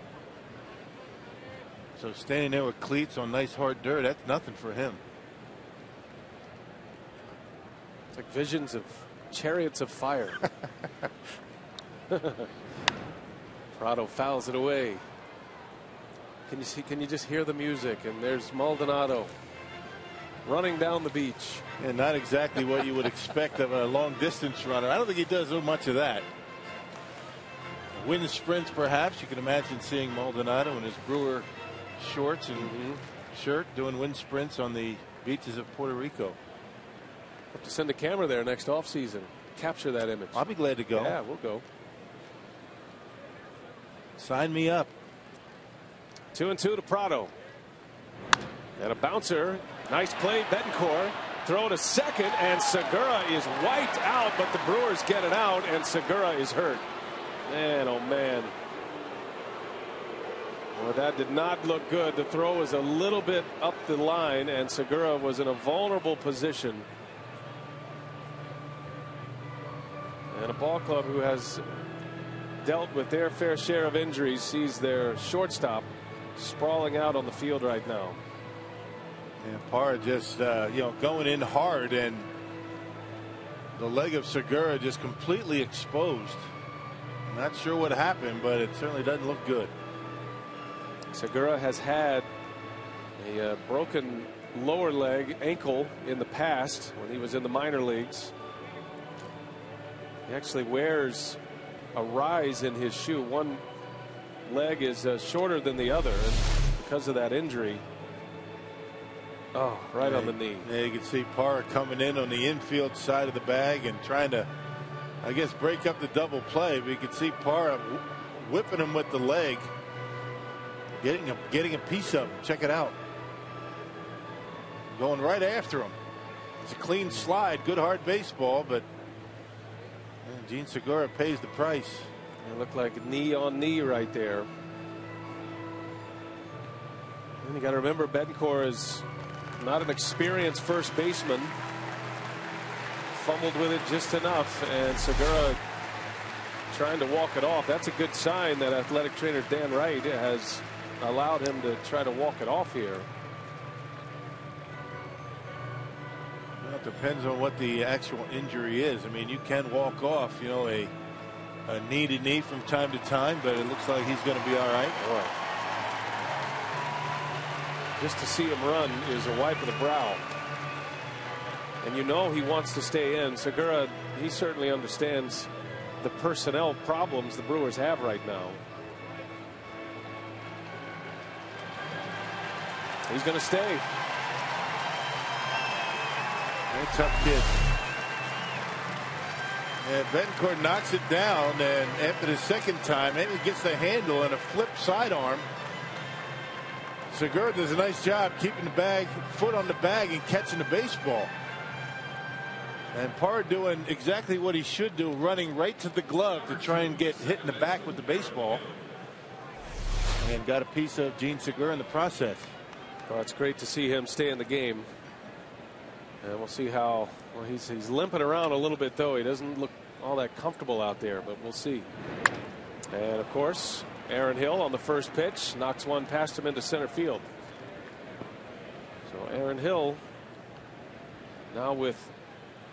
So standing there with cleats on nice hard dirt, that's nothing for him. It's like visions of chariots of fire. Prado fouls it away. Can you just hear the music? And there's Maldonado running down the beach. And not exactly what you would expect of a long distance runner. I don't think he does so much of that. Wind sprints, perhaps. You can imagine seeing Maldonado in his Brewer shorts and shirt doing wind sprints on the beaches of Puerto Rico. Have to send a camera there next offseason. Capture that image. I'll be glad to go. Yeah, we'll go. Sign me up. 2-2 to Prado. And a bouncer. Nice play, Betancourt. Throw to second, and Segura is wiped out, but the Brewers get it out, and Segura is hurt. Man, oh man. Well, that did not look good. The throw was a little bit up the line, and Segura was in a vulnerable position. And a ball club who has dealt with their fair share of injuries sees their shortstop sprawling out on the field right now. And Parra just going in hard, and the leg of Segura just completely exposed. Not sure what happened, but it certainly doesn't look good. Segura has had a broken lower leg ankle in the past when he was in the minor leagues. He actually wears a rise in his shoe. One leg is shorter than the other, and because of that injury. Oh, right on the knee. Yeah, you can see Parra coming in on the infield side of the bag and trying to, I guess, break up the double play. But you can see Parra whipping him with the leg, getting a piece of him. Check it out. Going right after him. It's a clean slide, good hard baseball, but Gene Segura pays the price. It looked like knee on knee right there. And you got to remember, Betancourt is not an experienced first baseman. Fumbled with it just enough, and Segura trying to walk it off. That's a good sign that athletic trainer Dan Wright has allowed him to try to walk it off here. Well, it depends on what the actual injury is. I mean, you can walk off, a knee to knee from time to time, but it looks like he's going to be all right. Boy. Just to see him run is a wipe of the brow. And he wants to stay in. Segura, he certainly understands the personnel problems the Brewers have right now. He's going to stay. A tough kid. And Betancourt knocks it down, and after the second time, maybe gets the handle and a flip sidearm. Segura does a nice job keeping the foot on the bag and catching the baseball. And Parra doing exactly what he should do, running right to the glove to try and get hit in the back with the baseball. And got a piece of Gene Segura in the process. Well, it's great to see him stay in the game. And we'll see how, well, he's limping around a little bit, though. He doesn't look all that comfortable out there, but we'll see. And, of course, Aaron Hill on the first pitch knocks one past him into center field. So Aaron Hill now with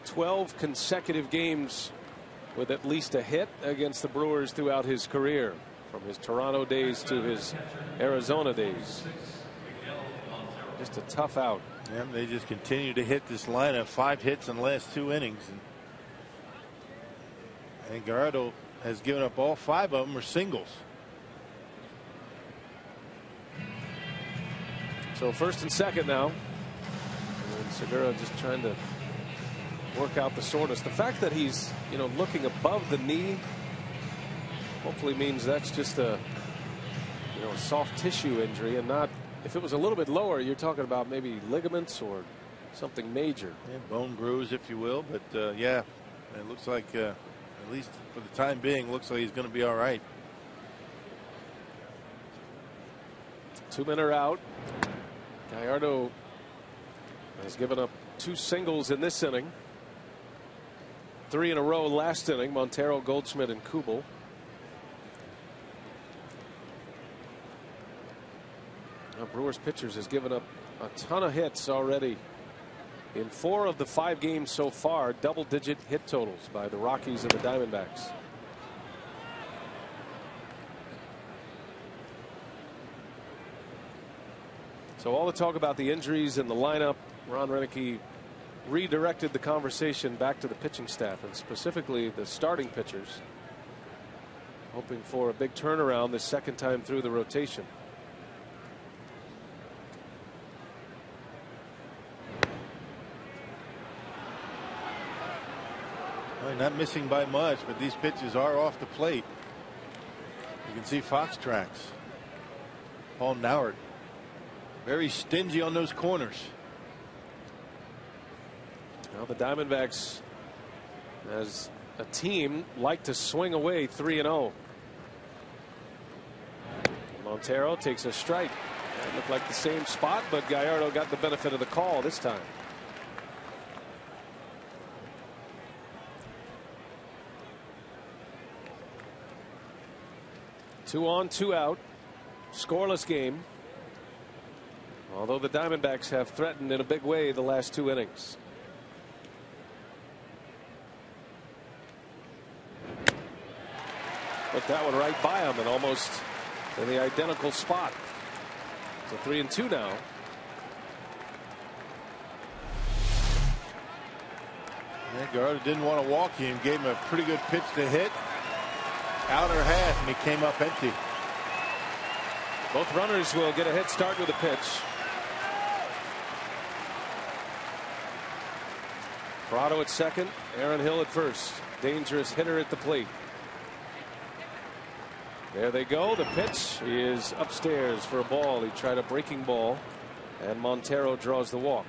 12 consecutive games with at least a hit against the Brewers throughout his career, from his Toronto days to his Arizona days. Just a tough out. Yeah, they just continue to hit this lineup. 5 hits in the last 2 innings. And Gallardo has given up all 5 of them are singles. So first and second now. And Segura just trying to work out the soreness. The fact that he's, looking above the knee hopefully means that's just a soft tissue injury, and not, if it was a little bit lower, you're talking about maybe ligaments or something major. Yeah, bone bruise, if you will. But yeah, it looks like at least for the time being, looks like he's going to be all right. 2 men are out. Gallardo has given up 2 singles in this inning. 3 in a row last inning. Montero, Goldschmidt, and Kubel. Now Brewers pitchers has given up a ton of hits already. In 4 of the 5 games so far, double-digit hit totals by the Rockies and the Diamondbacks. So all the talk about the injuries in the lineup, Ron Renicky redirected the conversation back to the pitching staff, and specifically the starting pitchers, hoping for a big turnaround the second time through the rotation. Well, not missing by much, but these pitches are off the plate. You can see Fox tracks. Paul Nauert very stingy on those corners. Now the Diamondbacks, as a team, like to swing away 3-0. Montero takes a strike. It looked like the same spot, but Gallardo got the benefit of the call this time. Two on, 2 out. Scoreless game. Although the Diamondbacks have threatened in a big way the last 2 innings. Put that one right by him and almost in the identical spot. So 3-2 now. Yeah, Gallardo didn't want to walk him. Gave him a pretty good pitch to hit. Outer half, and he came up empty. Both runners will get a head start with a pitch. Prado at second, Aaron Hill at first. Dangerous hitter at the plate. There they go. The pitch is upstairs for a ball. He tried a breaking ball, and Montero draws the walk.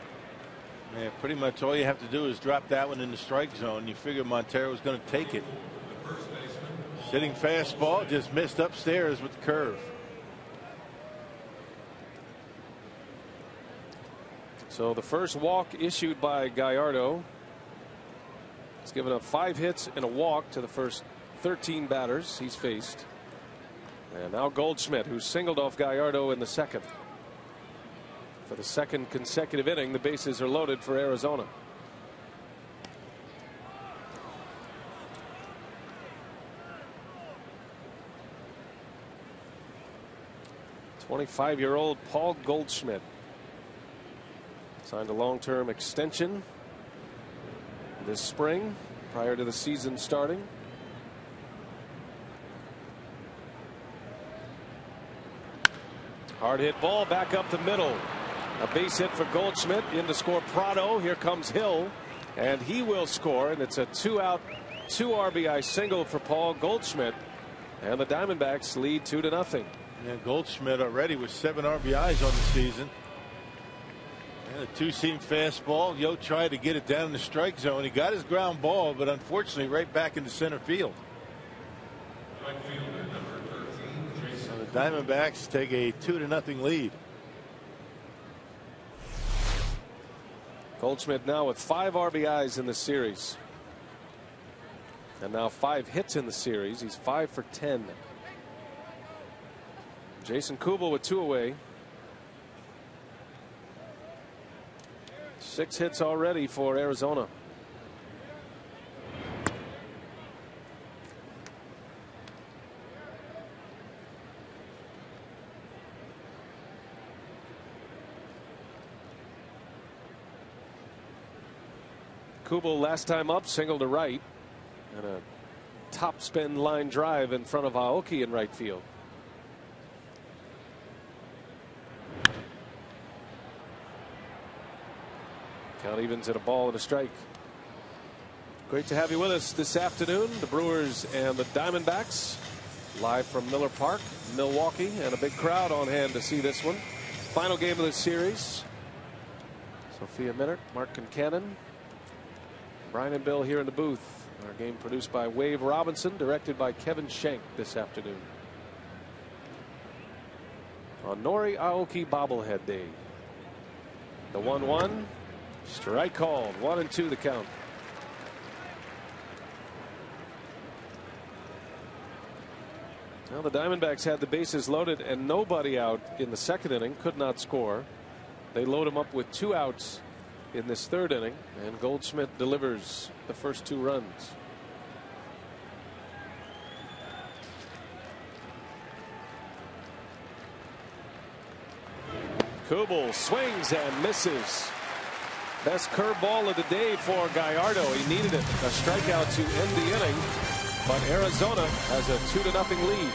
Yeah, pretty much all you have to do is drop that one in the strike zone. You figure Montero was going to take it. Sitting fastball, just missed upstairs with the curve. So the first walk issued by Gallardo. He's given up 5 hits and a walk to the first 13 batters he's faced. And now Goldschmidt, who singled off Gallardo in the second. For the second consecutive inning, the bases are loaded for Arizona. '25-year-old Paul Goldschmidt signed a long-term extension this spring prior to the season starting. Hard hit ball back up the middle. A base hit for Goldschmidt. In to score Prado. Here comes Hill, and he will score, and it's a 2-out 2 RBI single for Paul Goldschmidt, and the Diamondbacks lead 2-0. Yeah, Goldschmidt already with 7 RBIs on the season. And a 2-seam fastball. Yo tried to get it down in the strike zone. He got his ground ball, but unfortunately right back into center field. So the Diamondbacks take a 2-0 lead. Goldschmidt now with 5 RBIs in the series. And now 5 hits in the series. He's 5 for 10. Jason Kubel with 2 away. 6 hits already for Arizona. Kubel last time up single to right, and a top spin line drive in front of Aoki in right field. Count evens at a ball and a strike. Great to have you with us this afternoon. The Brewers and the Diamondbacks live from Miller Park, Milwaukee, and a big crowd on hand to see this one. Final game of the series. Sophia Minnaert, Mark Concannon, Brian and Bill here in the booth. Our game produced by Wave Robinson, directed by Kevin Schenk this afternoon. On Nori Aoki bobblehead day. The 1-1. Strike called. 1-2 the count. Well, the Diamondbacks had the bases loaded and nobody out in the second inning, could not score. They load him up with 2 outs in this third inning, and Goldschmidt delivers the first 2 runs. Kubel swings and misses. Best curveball of the day for Gallardo. He needed it. A strikeout to end the inning, but Arizona has a 2-0 lead.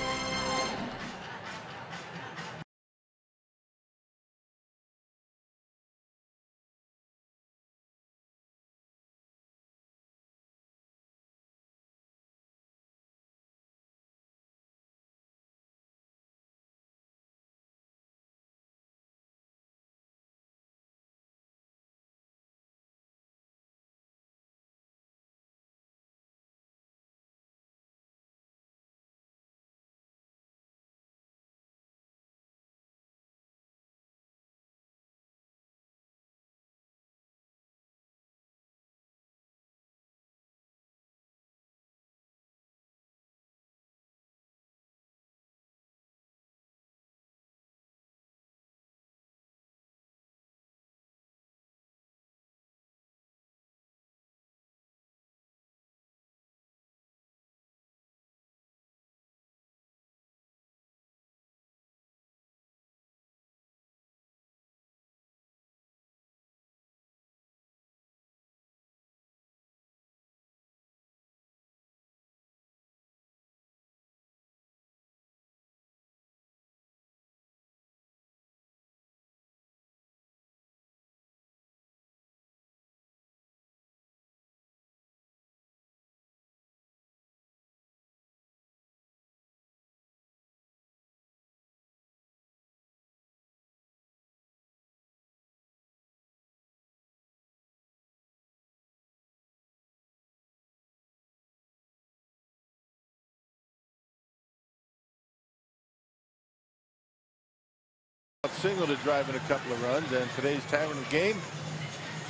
Single to drive in a couple of runs, and today's Tavern game,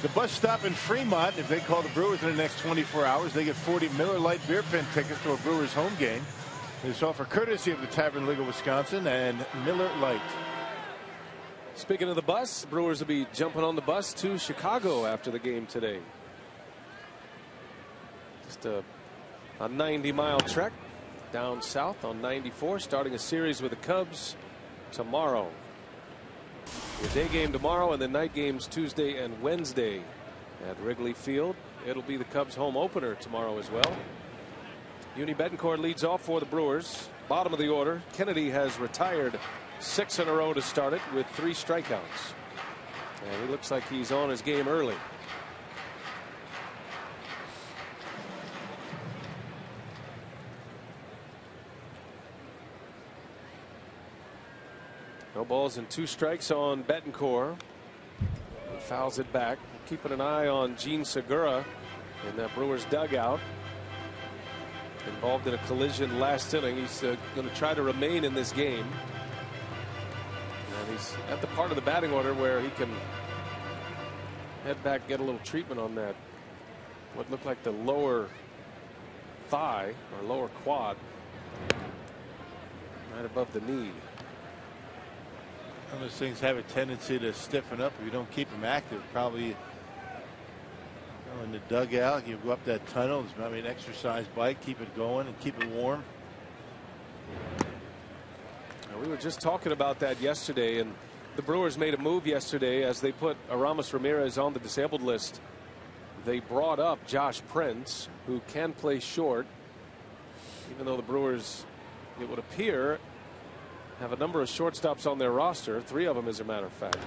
the bus stop in Fremont. If they call the Brewers in the next 24 hours, they get 40 Miller Lite beer pen tickets to a Brewers home game. It's offer courtesy of the Tavern League of Wisconsin and Miller Lite. Speaking of the bus, the Brewers will be jumping on the bus to Chicago after the game today. Just a 90-mile trek down south on 94, starting a series with the Cubs tomorrow. The day game tomorrow and the night games Tuesday and Wednesday at Wrigley Field. It'll be the Cubs home opener tomorrow as well. Uni Betancourt leads off for the Brewers. Bottom of the order. Kennedy has retired 6 in a row to start it with 3 strikeouts. And he looks like he's on his game early. No balls and 2 strikes on Betancourt. He fouls it back. Keeping an eye on Gene Segura in that Brewers dugout. Involved in a collision last inning. He's going to try to remain in this game. And he's at the part of the batting order where he can head back, get a little treatment on that. What looked like the lower thigh or lower quad. Right above the knee. Those things have a tendency to stiffen up if you don't keep them active. Probably in the dugout, you go up that tunnel. There's probably an exercise bike. Keep it going and keep it warm. Now, we were just talking about that yesterday, and the Brewers made a move yesterday as they put Aramis Ramirez on the disabled list they brought up Josh Prince, who can play short, even though the Brewers, it would appear, have a number of shortstops on their roster. 3 of them, as a matter of fact.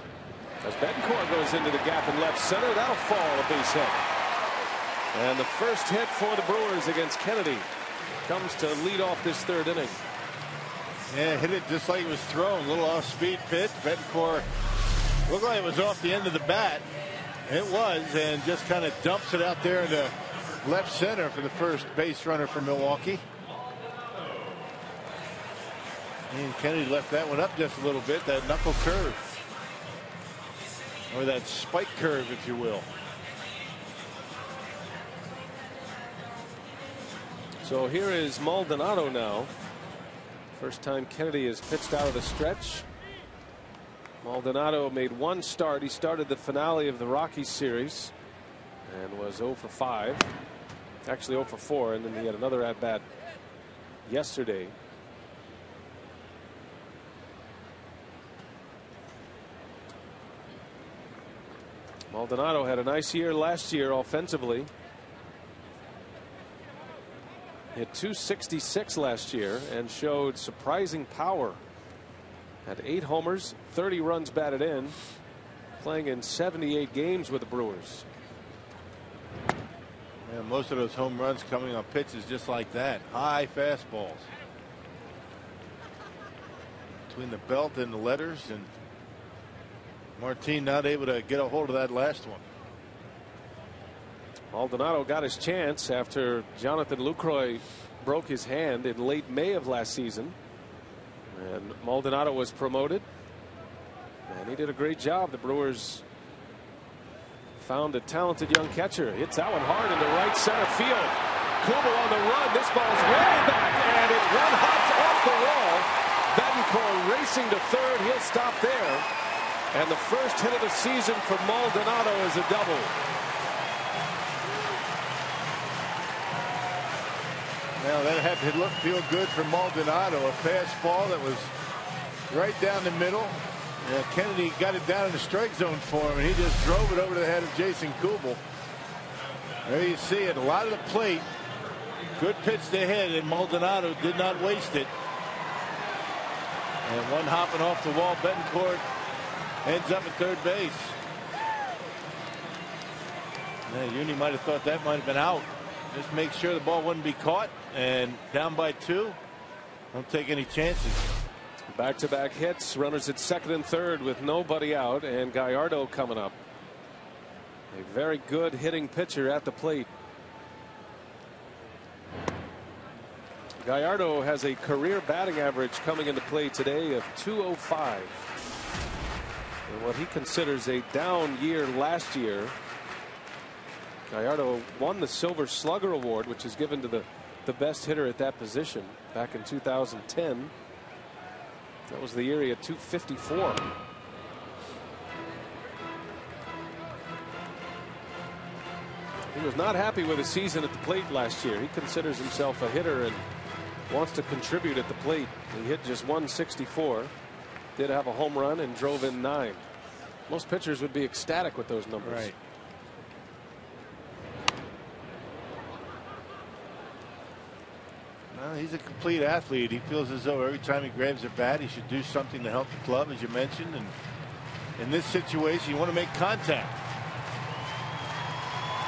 As Betancourt goes into the gap in left center, that'll fall, a base hit. And the first hit for the Brewers against Kennedy comes to lead off this 3rd inning. Yeah, hit it just like it was thrown. A little off-speed pitch. Betancourt looked like it was off the end of the bat. It was, and just kind of dumps it out there into left center for the first base runner for Milwaukee. And Kennedy left that one up just a little bit, that knuckle curve. Or that spike curve, if you will. So here is Maldonado now. First time Kennedy has pitched out of the stretch. Maldonado made 1 start. He started the finale of the Rockies series and was 0 for 5. Actually 0 for 4, and then he had another at bat yesterday. Maldonado had a nice year last year offensively. Hit .266 last year and showed surprising power. Had 8 homers, 30 runs batted in, playing in 78 games with the Brewers. Yeah, most of those home runs coming on pitches just like that. High fastballs. Between the belt and the letters, and Martin not able to get a hold of that last one. Maldonado got his chance after Jonathan Lucroy broke his hand in late May of last season. And Maldonado was promoted. And he did a great job. The Brewers found a talented young catcher. Hits that one hard into right center field. Kubel on the run. This ball's way back. And it one hops off the wall. Betancourt racing to third. He'll stop there. And the first hit of the season for Maldonado is a double. Now that had to feel good for Maldonado. A fastball that was right down the middle. Kennedy got it down in the strike zone for him, and he just drove it over to the head of Jason Kubel. There you see it. A lot of the plate. Good pitch to hit, and Maldonado did not waste it. And one hopping off the wall. Betancourt ends up at third base. Uni might have thought that might have been out. Just make sure the ball wouldn't be caught, and down by 2. Don't take any chances. Back-to-back hits. Runners at second and third with nobody out, and Gallardo coming up. A very good hitting pitcher at the plate. Gallardo has a career batting average coming into play today of .205. And what he considers a down year last year. Gallardo won the Silver Slugger Award, which is given to the best hitter at that position back in 2010. That was the year he had .254. He was not happy with his season at the plate last year. He considers himself a hitter and wants to contribute at the plate. He hit just .164. Did have a home run and drove in 9. Most pitchers would be ecstatic with those numbers. Right. Well, he's a complete athlete. He feels as though every time he grabs a bat, he should do something to help the club, as you mentioned. And in this situation, you want to make contact.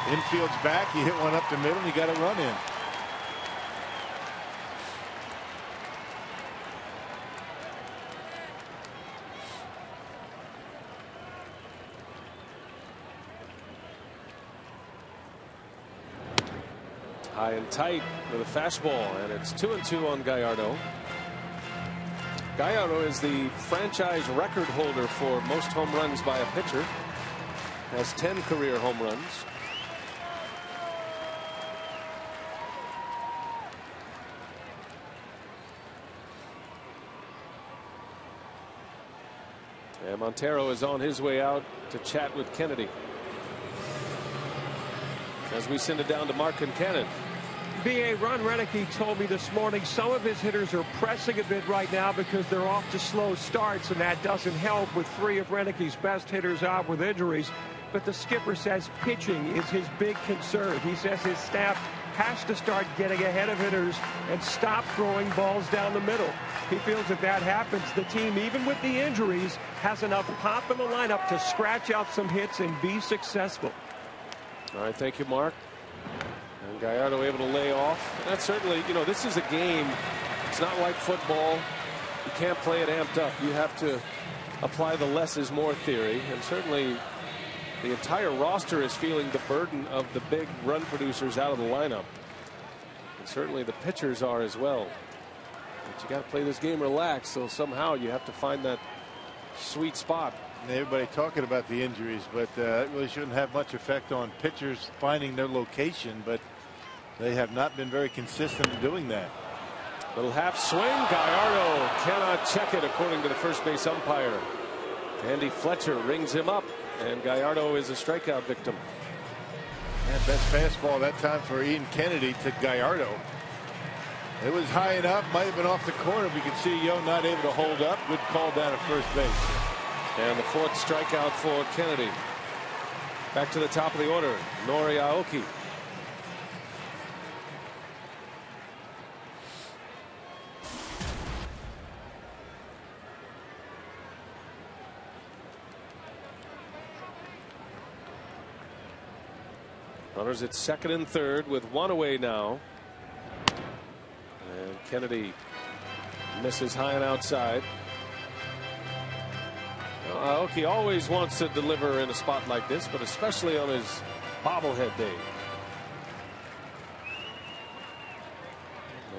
Infield's back. You hit one up the middle, and you got to run in. High and tight with a fastball, and it's 2-2 on Gallardo. Gallardo is the franchise record holder for most home runs by a pitcher. Has 10 career home runs. And Montero is on his way out to chat with Kennedy. As we send it down to Mark Concannon. B.A. Ron Renicky told me this morning some of his hitters are pressing a bit right now because they're off to slow starts, and that doesn't help with 3 of Renicky's best hitters out with injuries. But the skipper says pitching is his big concern. He says his staff has to start getting ahead of hitters and stop throwing balls down the middle. He feels if that happens, the team, even with the injuries, has enough pop in the lineup to scratch out some hits and be successful. All right, thank you, Mark. And Gallardo able to lay off. That's certainly, you know, this is a game. It's not like football. You can't play it amped up. You have to apply the less is more theory. And certainly the entire roster is feeling the burden of the big run producers out of the lineup. And certainly the pitchers are as well. But you got to play this game relaxed. So somehow you have to find that sweet spot. Everybody talking about the injuries, but it really shouldn't have much effect on pitchers finding their location, but they have not been very consistent in doing that. Little half swing. Gallardo cannot check it according to the first base umpire. Andy Fletcher rings him up, and Gallardo is a strikeout victim. And best fastball that time for Ian Kennedy to Gallardo. It was high enough, might have been off the corner. We could see Yo not able to hold up. Good call down at first base. And the 4th strikeout for Kennedy. Back to the top of the order, Nori Aoki. Runners at second and third with 1 away now. And Kennedy misses high and outside. Aoki always wants to deliver in a spot like this, but especially on his bobblehead day.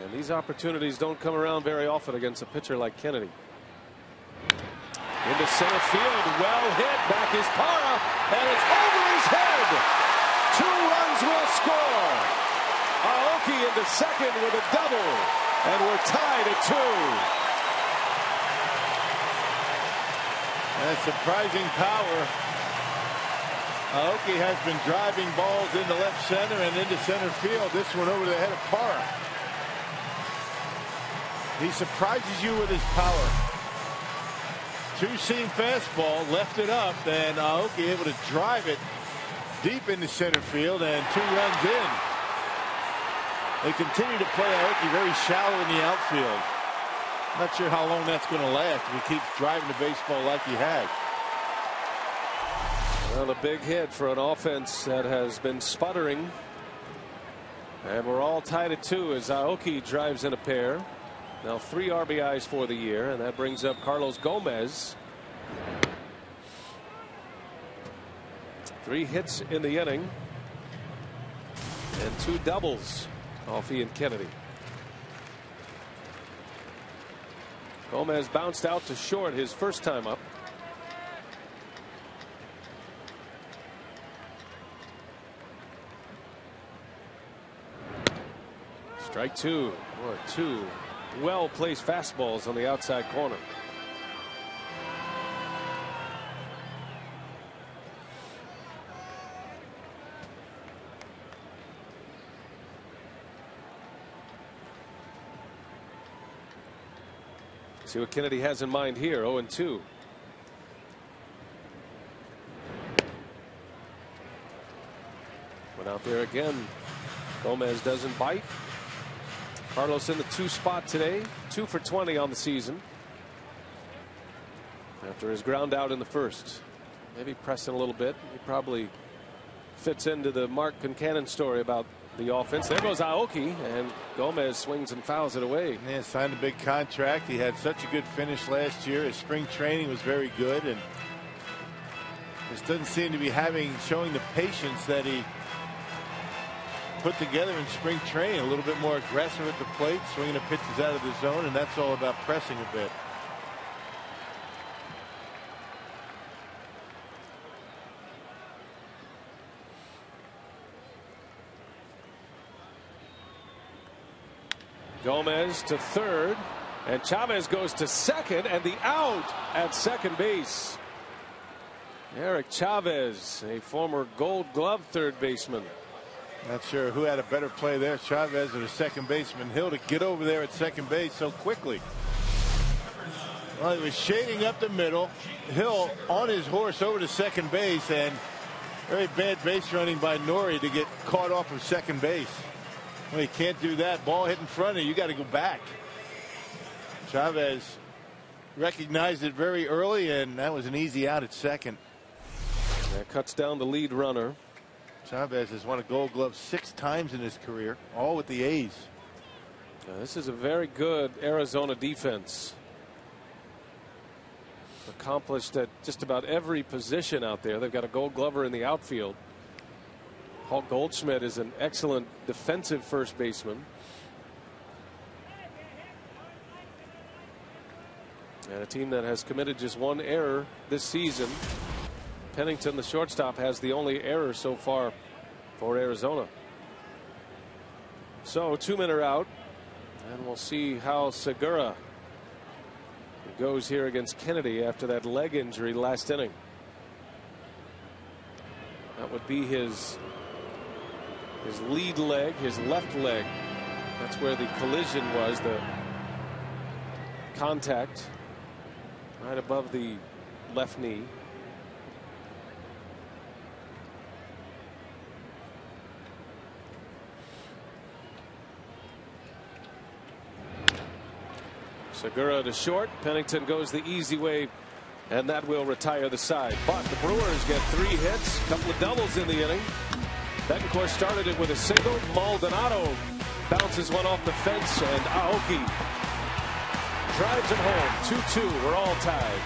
And these opportunities don't come around very often against a pitcher like Kennedy. Into center field, well hit, back is Parra, and it's over his head. 2 runs will score. Aoki into second with a double, and we're tied at 2. And surprising power. Aoki has been driving balls into left center and into center field. This one over the head of Parra. He surprises you with his power. 2-seam fastball, left it up, and Aoki able to drive it deep into center field, and 2 runs in. They continue to play Aoki very shallow in the outfield. Not sure how long that's going to last if he keeps driving the baseball like he has. Well, a big hit for an offense that has been sputtering. And we're all tied at 2 as Aoki drives in a pair. Now 3 RBIs for the year, and that brings up Carlos Gomez. 3 hits in the inning. And 2 doubles off Ian Kennedy. Gomez bounced out to short his first time up. Strike 2. Boy, 2 well-placed fastballs on the outside corner. See what Kennedy has in mind here. 0-2. Went out there again. Gomez doesn't bite. Carlos in the 2 spot today. 2 for 20 on the season. After his ground out in the first. Maybe pressing a little bit. He probably fits into the Mark Concannon story about the offense. There goes Aoki, and Gomez swings and fouls it away. Yeah, signed a big contract. He had such a good finish last year. His spring training was very good, and just doesn't seem to be showing the patience that he put together in spring training. A little bit more aggressive at the plate, swinging the pitches out of the zone, and that's all about pressing a bit. Gomez to third, and Chavez goes to second, and the out at second base. Eric Chavez, a former Gold Glove third baseman. Not sure who had a better play there, Chavez or the second baseman Hill, to get over there at second base so quickly. Well, he was shading up the middle. Hill on his horse over to second base, and very bad base running by Norrie to get caught off of second base. Well, you can't do that. Ball hit in front of you. You got to go back. Chavez recognized it very early, and that was an easy out at second. That cuts down the lead runner. Chavez has won a Gold Glove 6 times in his career, all with the A's. Now, this is a very good Arizona defense. Accomplished at just about every position out there. They've got a Gold Glover in the outfield. Paul Goldschmidt is an excellent defensive first baseman. And a team that has committed just 1 error this season. Pennington, the shortstop, has the only error so far for Arizona. So 2 men are out, and we'll see how Segura goes here against Kennedy after that leg injury last inning. That would be his lead leg, his left leg. That's where the collision was, the contact right above the left knee. Segura to short. Pennington goes the easy way, and that will retire the side. But the Brewers get 3 hits, a couple of doubles in the inning. Betancourt started it with a single. Maldonado bounces one off the fence, and Aoki drives it home. 2-2. We're all tied.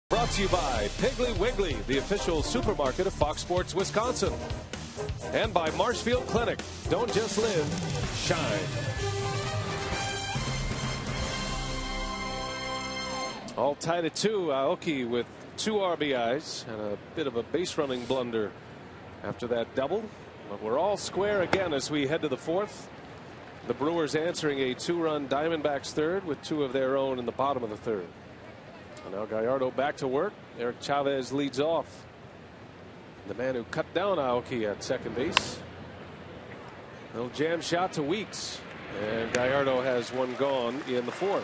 Brought to you by Piggly Wiggly, the official supermarket of Fox Sports Wisconsin. And by Marshfield Clinic. Don't just live, shine. All tied at 2. Aoki with 2 RBIs and a bit of a base running blunder after that double. But we're all square again as we head to the 4th. The Brewers answering a 2-run Diamondbacks third with 2 of their own in the bottom of the 3rd. And now Gallardo back to work. Eric Chavez leads off. The man who cut down Aoki at second base. Little jam shot to Weeks. And Gallardo has one gone in the 4th.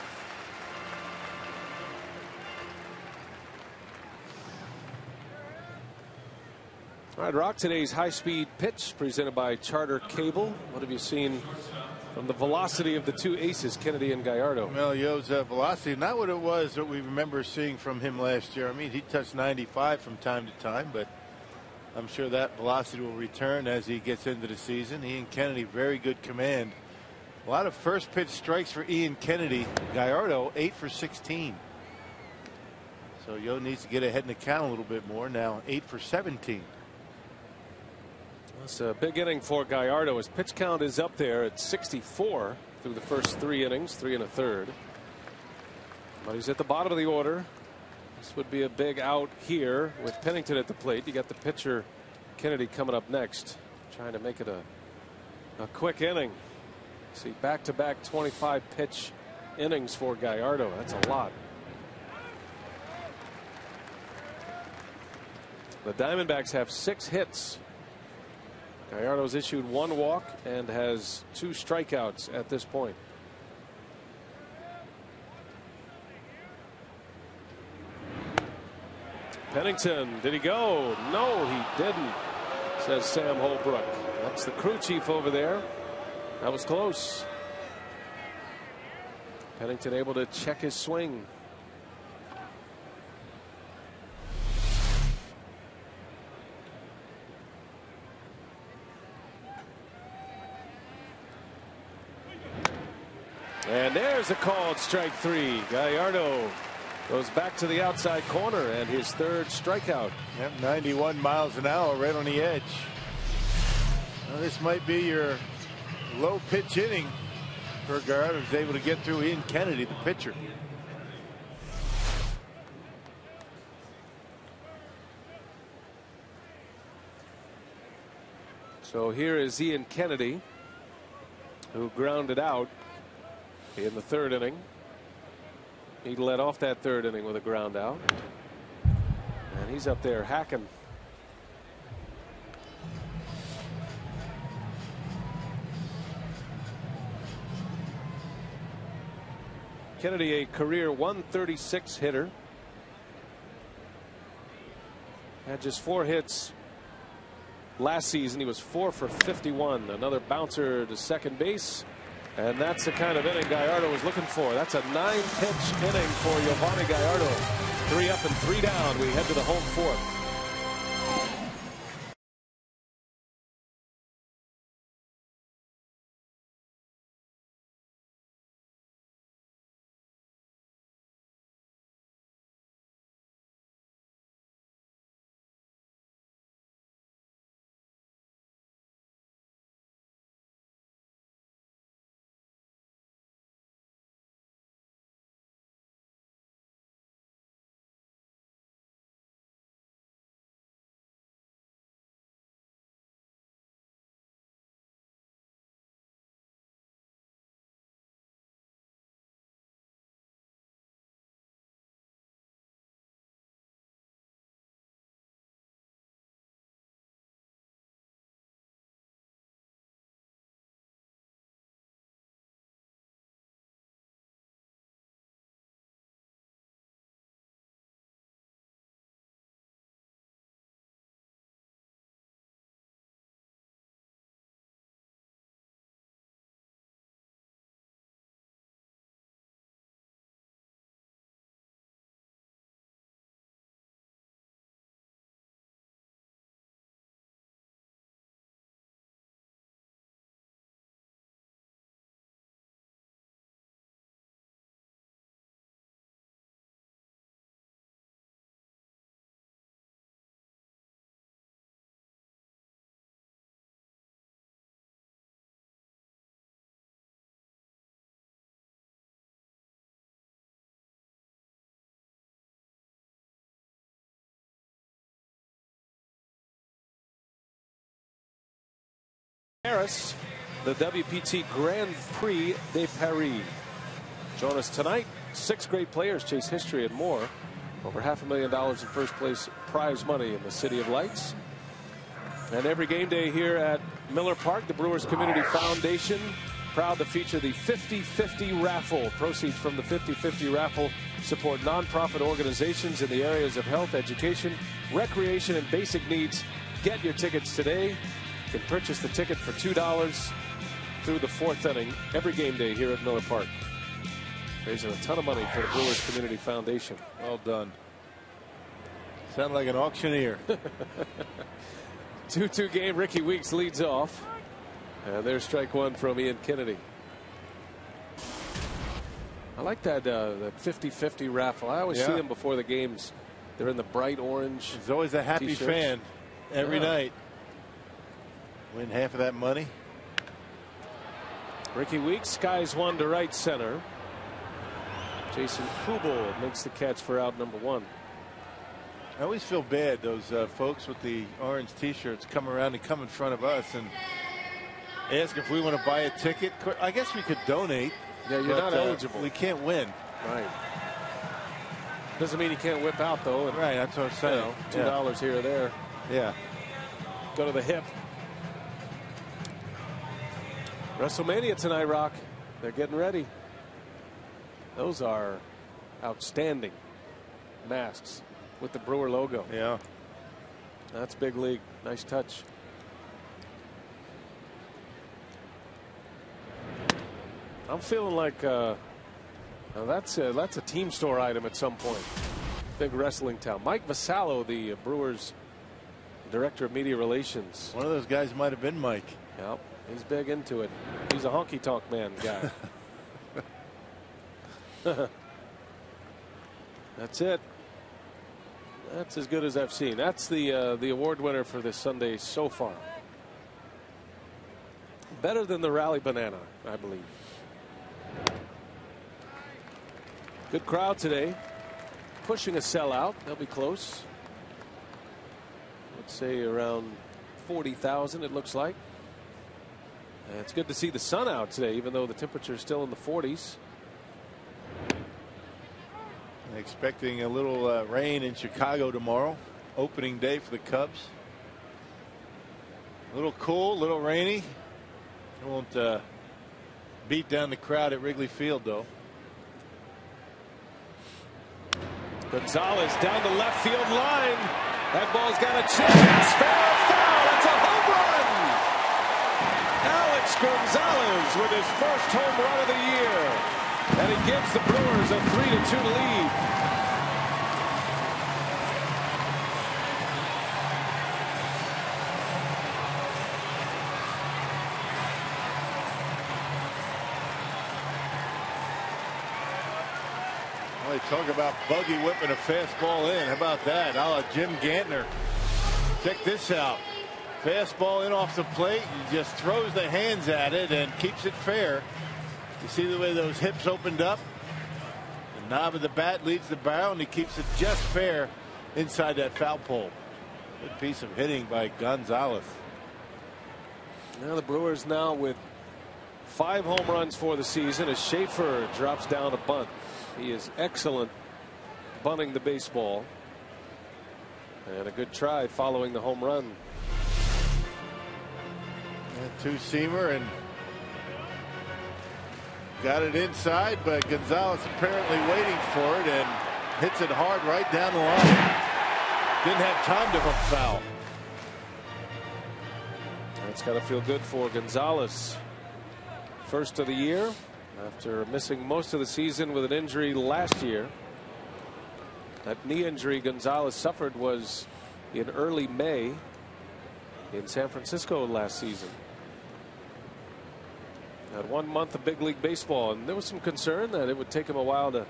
All right, Rock, today's high-speed pitch presented by Charter Cable. What have you seen from the velocity of the 2 aces, Kennedy and Gallardo? Well, Yo's velocity, not what it was that we remember seeing from him last year. I mean, he touched 95 from time to time, but I'm sure that velocity will return as he gets into the season. Ian Kennedy, very good command. A lot of first pitch strikes for Ian Kennedy. Gallardo, 8 for 16. So Yo needs to get ahead in the count a little bit more. Now 8 for 17. It's a big inning for Gallardo. His pitch count is up there at 64 through the first 3 innings, 3 1/3. But he's at the bottom of the order. This would be a big out here with Pennington at the plate. You got the pitcher Kennedy coming up next, trying to make it a quick inning. See, back-to-back 25 pitch innings for Gallardo. That's a lot. The Diamondbacks have 6 hits. Gallardo's issued 1 walk and has 2 strikeouts at this point. Pennington, did he go? No, he didn't, says Sam Holbrook. That's the crew chief over there. That was close. Pennington able to check his swing. And there's a called strike 3. Gallardo goes back to the outside corner and his 3rd strikeout. Yep, 91 miles an hour right on the edge. Well, this might be your low pitch inning for Gallardo. Was able to get through Ian Kennedy, the pitcher. So here is Ian Kennedy, who grounded out in the 3rd inning. He led off that 3rd inning with a ground out. And he's up there hacking. Kennedy, a career 136 hitter. Had just 4 hits last season. He was 4 for 51. Another bouncer to second base. And that's the kind of inning Gallardo was looking for. That's a 9-pitch inning for Giovanni Gallardo. 3 up and 3 down. We head to the home 4th. Harris, the WPT Grand Prix de Paris. Join us tonight. 6 great players chase history and more. Over $500,000 in first place prize money in the City of Lights. And every game day here at Miller Park, the Brewers Community Foundation proud to feature the 50-50 raffle. Proceeds from the 50-50 raffle support nonprofit organizations in the areas of health, education, recreation, and basic needs. Get your tickets today. You can purchase the ticket for $2 through the 4th inning every game day here at Miller Park. Raising a ton of money for the Brewers Community Foundation. Well done. Sound like an auctioneer. 2-2 game. Ricky Weeks leads off. And there's strike 1 from Ian Kennedy. I like that 50-50 raffle. I always see them before the games. They're in the bright orange. There's always a happy fan every night. Win half of that money. Ricky Weeks skies one to right center. Jason Kubel makes the catch for out number 1. I always feel bad, those folks with the orange T-shirts come around and come in front of us and ask if we want to buy a ticket. I guess we could donate. Yeah, you're not eligible. We can't win. Right. Doesn't mean you can't whip out, though. And, right, that's what I'm saying. $2 here or there. Yeah. Go to the hip. WrestleMania tonight, Rock. They're getting ready. Those are outstanding masks with the Brewer logo. Yeah. That's big league. Nice touch. I'm feeling like that's a team store item at some point. Big wrestling town. Mike Vasallo, the Brewers director of media relations. One of those guys might have been Mike. Yep, he's big into it. He's a honky tonk man guy. That's it. That's as good as I've seen. That's the award winner for this Sunday so far. Better than the Rally Banana, I believe. Good crowd today. Pushing a sellout. They'll be close. Let's say around 40,000 it looks like. And it's good to see the sun out today, even though the temperature is still in the 40s. Expecting a little rain in Chicago tomorrow. Opening day for the Cubs. A little cool, a little rainy. It won't beat down the crowd at Wrigley Field, though. Gonzalez down the left field line. That ball's got a chance. Fair foul. It's a home run. Alex Gonzalez with his first home run of the year. And he gives the Brewers a 3-2 lead. Well, they talk about buggy whipping a fastball in. How about that? A la Jim Gantner. Check this out. Fastball in off the plate. He just throws the hands at it and keeps it fair. You see the way those hips opened up? The knob of the bat leads the barrel, and he keeps it just fair inside that foul pole. Good piece of hitting by Gonzalez. Now the Brewers now with 5 home runs for the season as Schaefer drops down a bunt. He is excellent bunting the baseball. And a good try following the home run. And two-seamer and got it inside, but Gonzalez apparently waiting for it and hits it hard right down the line. Didn't have time to hook foul. That's got to feel good for Gonzalez. First of the year after missing most of the season with an injury last year. That knee injury Gonzalez suffered was in early May in San Francisco last season. Had 1 month of big league baseball, and there was some concern that it would take him a while to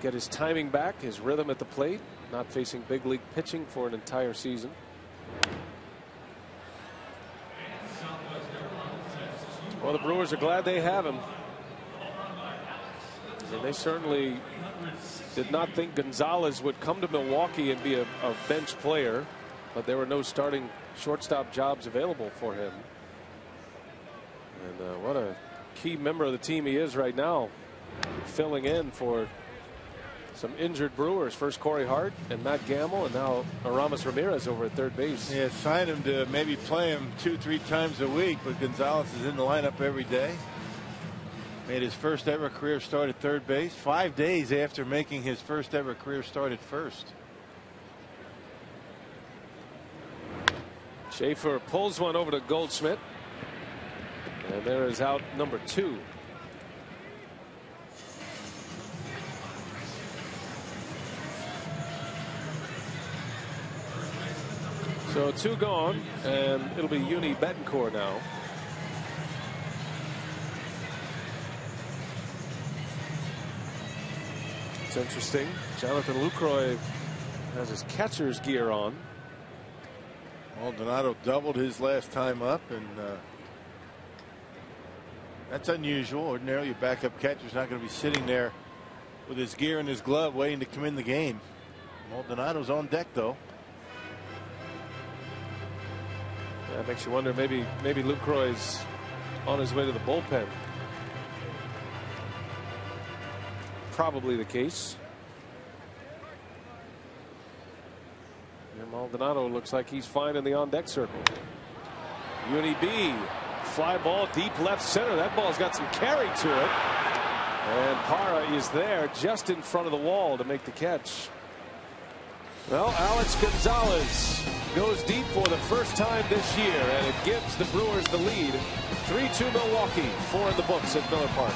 get his timing back, his rhythm at the plate, not facing big league pitching for an entire season. Well, the Brewers are glad they have him. And they certainly did not think Gonzalez would come to Milwaukee and be a bench player, but there were no starting shortstop jobs available for him. And what a key member of the team he is right now, filling in for some injured Brewers. First Corey Hart and Matt Gamble, and now Aramis Ramirez over at third base. Yeah, sign him to maybe play him 2-3 times a week, but Gonzalez is in the lineup every day. Made his first ever career start at third base 5 days after making his first ever career start at first. Schaefer pulls one over to Goldschmidt. And there is out number 2. So 2 gone, and it'll be Uni Betancourt now. That's interesting. Jonathan Lucroy has his catcher's gear on. Maldonado doubled his last time up, and that's unusual. Ordinarily, your backup catcher's not going to be sitting there with his gear and his glove waiting to come in the game. Maldonado's on deck, though. That makes you wonder, maybe Lucroy's on his way to the bullpen. Probably the case. And Maldonado looks like he's fine in the on-deck circle. UNEB, fly ball deep left center. That ball's got some carry to it. And Parra is there just in front of the wall to make the catch. Well, Alex Gonzalez goes deep for the first time this year, and it gives the Brewers the lead. 3-2 Milwaukee, 4 in the books at Miller Park.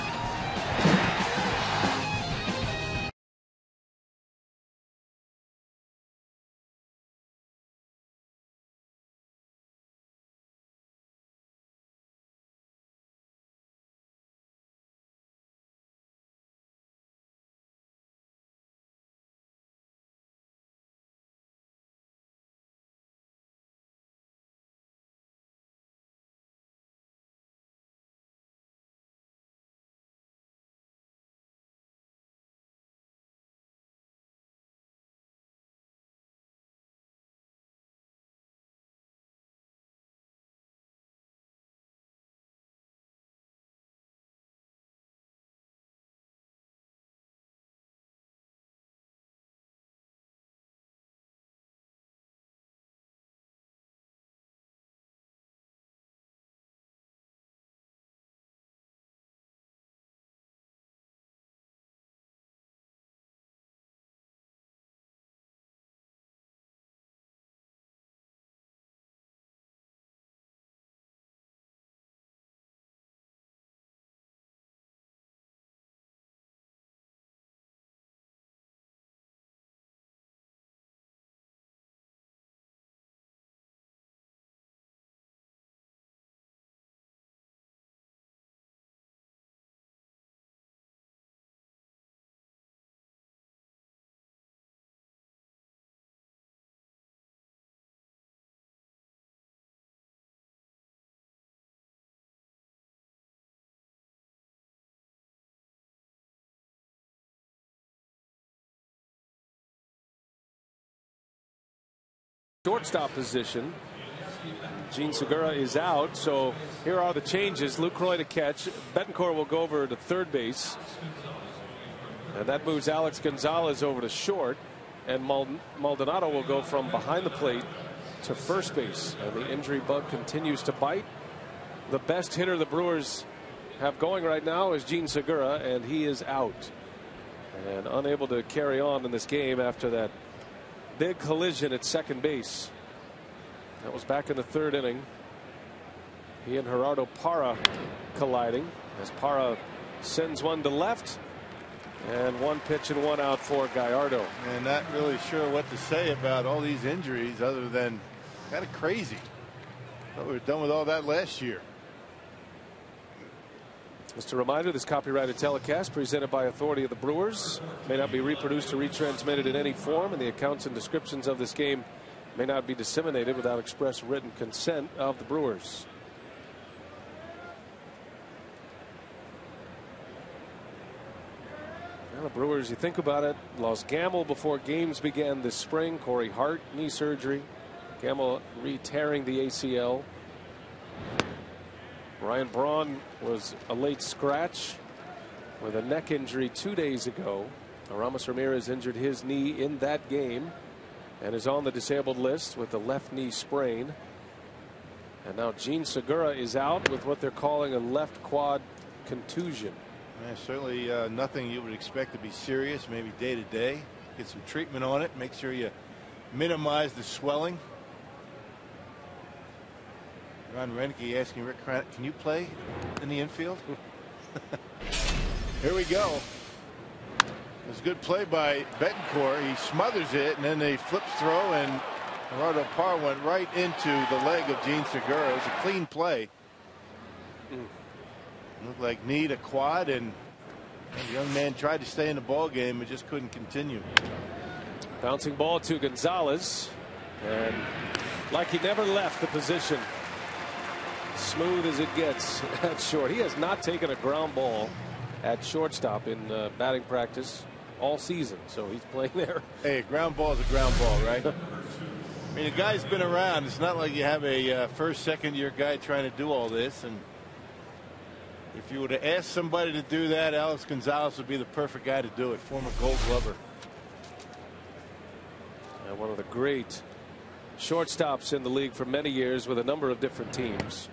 Shortstop position. Gene Segura is out, so here are the changes. Lucroy to catch. Betancourt will go over to third base, and that moves Alex Gonzalez over to short, and Maldonado will go from behind the plate to first base, and the injury bug continues to bite. The best hitter the Brewers have going right now is Gene Segura, and he is out and unable to carry on in this game after that big collision at second base. That was back in the third inning. He and Gerardo Parra colliding as Parra sends one to left, and one pitch and one out for Gallardo. And not really sure what to say about all these injuries other than kind of crazy. Thought we were done with all that last year. Just a reminder, this copyrighted telecast presented by authority of the Brewers may not be reproduced or retransmitted in any form, and the accounts and descriptions of this game may not be disseminated without express written consent of the Brewers. Well, the Brewers, you think about it, lost Gamble before games began this spring. Corey Hart, knee surgery. Gamble re-tearing the ACL. Ryan Braun was a late scratch with a neck injury 2 days ago. Aramis Ramirez injured his knee in that game and is on the disabled list with a left knee sprain. And now Gene Segura is out with what they're calling a left quad contusion. Yeah, certainly nothing you would expect to be serious, maybe day to day. Get some treatment on it, make sure you minimize the swelling. Ron Renneke asking Rick Krant, can you play in the infield? Here we go. It was a good play by Betancourt. He smothers it, and then a flips throw, and Gerardo Parra went right into the leg of Gene Segura. It was a clean play. Looked like knee to quad, and The young man tried to stay in the ball game, but just couldn't continue. Bouncing ball to Gonzalez, and like he never left the position. Smooth as it gets at short. He has not taken a ground ball at shortstop in batting practice all season, so he's playing there. Hey, a ground ball is a ground ball, right? I mean, the guy's been around. It's not like you have a first, second year guy trying to do all this. And if you were to ask somebody to do that, Alex Gonzalez would be the perfect guy to do it. Former Gold Glover. And one of the great shortstops in the league for many years with a number of different teams.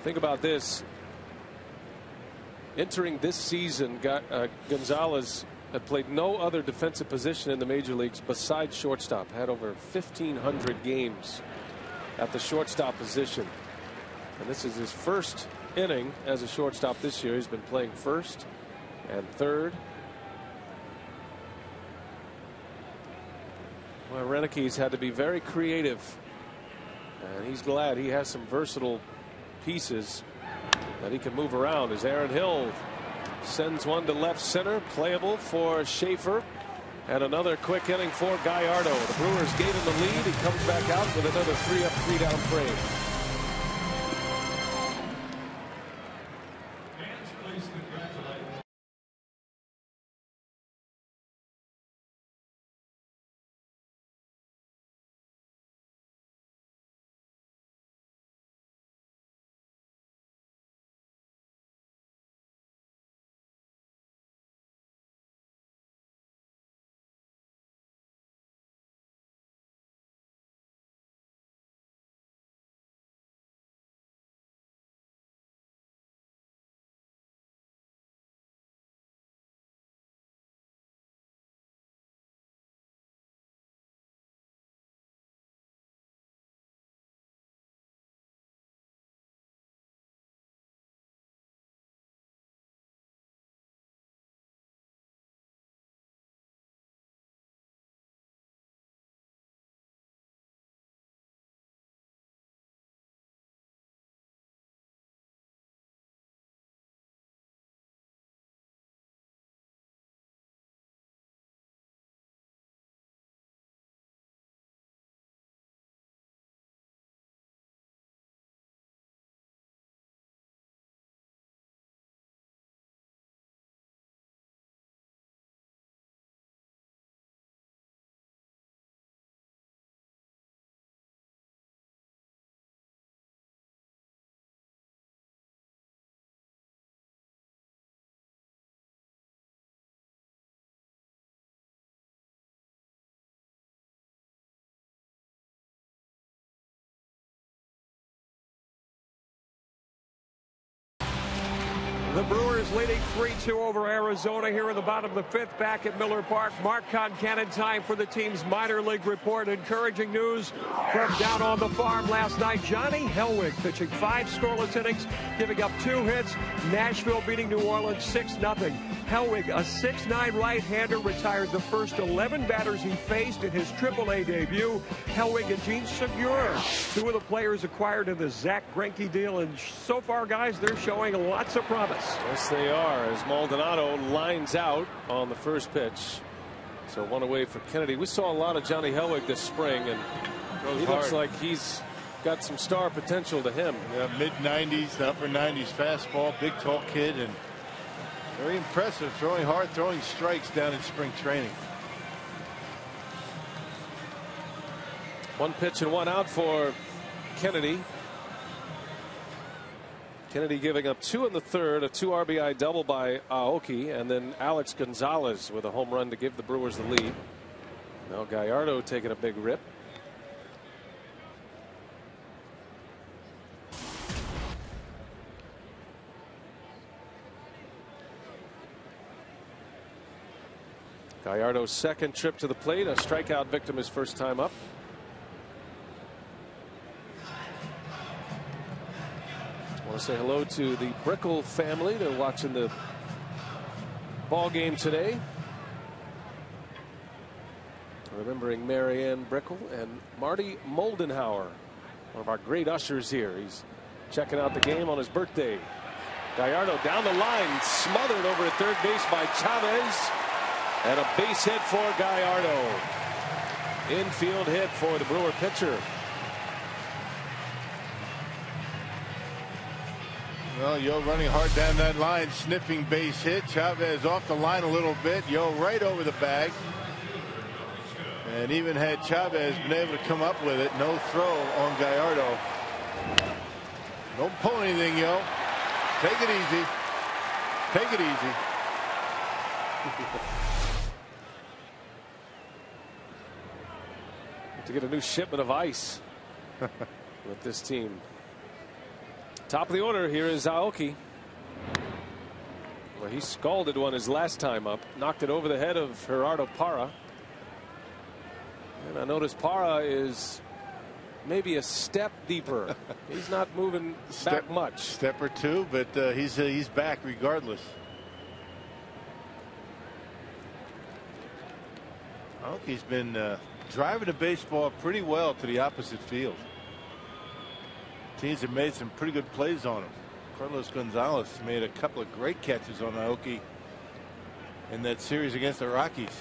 Think about this. Entering this season, Gonzalez had played no other defensive position in the major leagues besides shortstop. Had over 1,500 games at the shortstop position. And this is his first inning as a shortstop this year. He's been playing first and third. Well, Renick's had to be very creative. And he's glad he has some versatile pieces that he can move around as Aaron Hill sends one to left center, playable for Schaefer, and another quick inning for Gallardo. The Brewers gave him the lead. He comes back out with another 3-up, 3-down frame. The Brewers leading 3-2 over Arizona here in the bottom of the fifth back at Miller Park. Mark Concannon, time for the team's minor league report. Encouraging news from down on the farm last night. Johnny Hellwig pitching 5 scoreless innings, giving up 2 hits. Nashville beating New Orleans 6-0. Hellwig, a 6'9" right-hander, retired the first 11 batters he faced in his AAA debut. Hellwig and Gene Segura, 2 of the players acquired in the Zach Greinke deal. And so far, guys, they're showing lots of promise. Yes, they are, as Maldonado lines out on the first pitch. So 1 away for Kennedy. We saw a lot of Johnny Hellwig this spring, and he looks like he's got some star potential to him. Yeah, mid-90s to upper 90s fastball, big tall kid, and very impressive, throwing hard, throwing strikes down in spring training. 1 pitch and 1 out for Kennedy. Kennedy giving up 2 in the third, a 2 RBI double by Aoki, and then Alex Gonzalez with a home run to give the Brewers the lead. Now Gallardo taking a big rip. Gallardo's second trip to the plate, a strikeout victim his first time up. I want to say hello to the Brickle family. They're watching the ball game today. Remembering Marianne Brickle and Marty Moldenhauer, one of our great ushers here. He's checking out the game on his birthday. Gallardo down the line, smothered over at third base by Chavez, and a base hit for Gallardo. Infield hit for the Brewer pitcher. Well, Yo running hard down that line, sniffing base hit. Chavez off the line a little bit. Yo right over the bag. And even had Chavez been able to come up with it, no throw on Gallardo. Don't pull anything, Yo. Take it easy. Take it easy. To get a new shipment of ice with this team. Top of the order, here is Aoki. Well, he scalded one his last time up, knocked it over the head of Gerardo Parra. And I notice Parra is maybe a step deeper. He's not moving back much. Step or two, but he's back regardless. Aoki's been driving the baseball pretty well to the opposite field. Teams have made some pretty good plays on him. Carlos Gonzalez made a couple of great catches on Aoki in that series against the Rockies.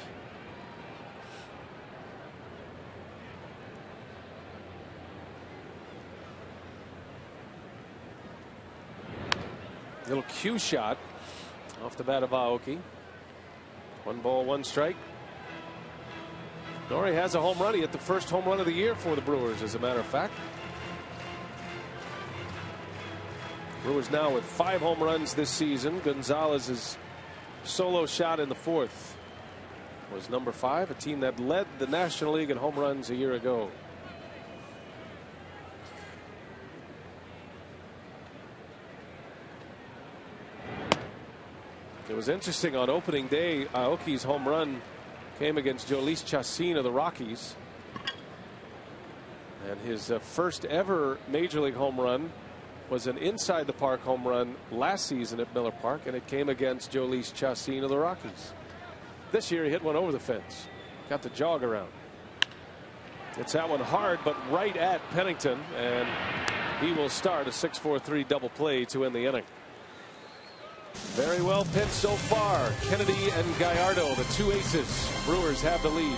Little cue shot off the bat of Aoki. 1 ball, 1 strike. Nori has a home run. He hit the first home run of the year for the Brewers, as a matter of fact. Brewers now with 5 home runs this season. Gonzalez's solo shot in the 4th was number 5, a team that led the National League in home runs a year ago. It was interesting on opening day. Aoki's home run came against Jhoulys Chacín of the Rockies. And his first ever Major League home run was an inside the park home run last season at Miller Park, and it came against Jhoulys Chacín of the Rockies. This year he hit one over the fence, got the jog around. It's that one hard, but right at Pennington, and he will start a 6-4-3 double play to end the inning. Very well pitched so far. Kennedy and Gallardo, the 2 aces. Brewers have the lead.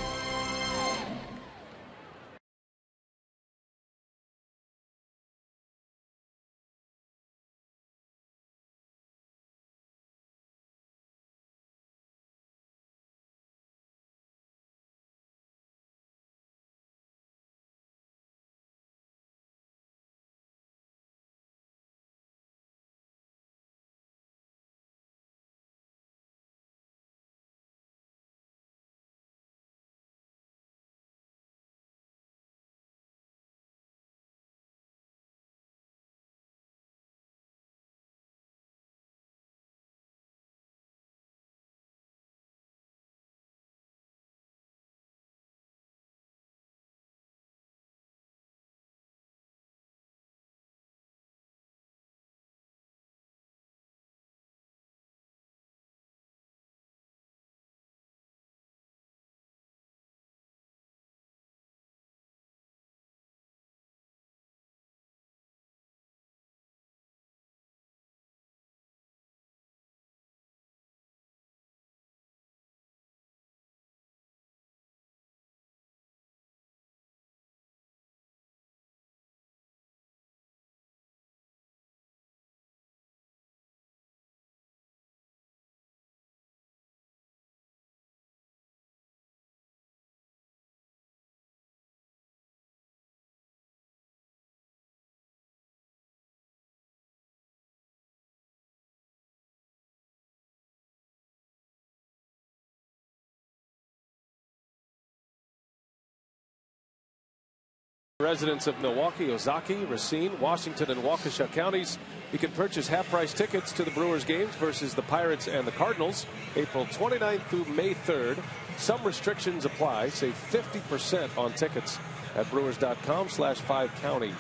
Residents of Milwaukee, Ozaki, Racine, Washington, and Waukesha counties, you can purchase half-price tickets to the Brewers games versus the Pirates and the Cardinals, April 29th through May 3rd. Some restrictions apply. Save 50% on tickets at brewers.com/5county.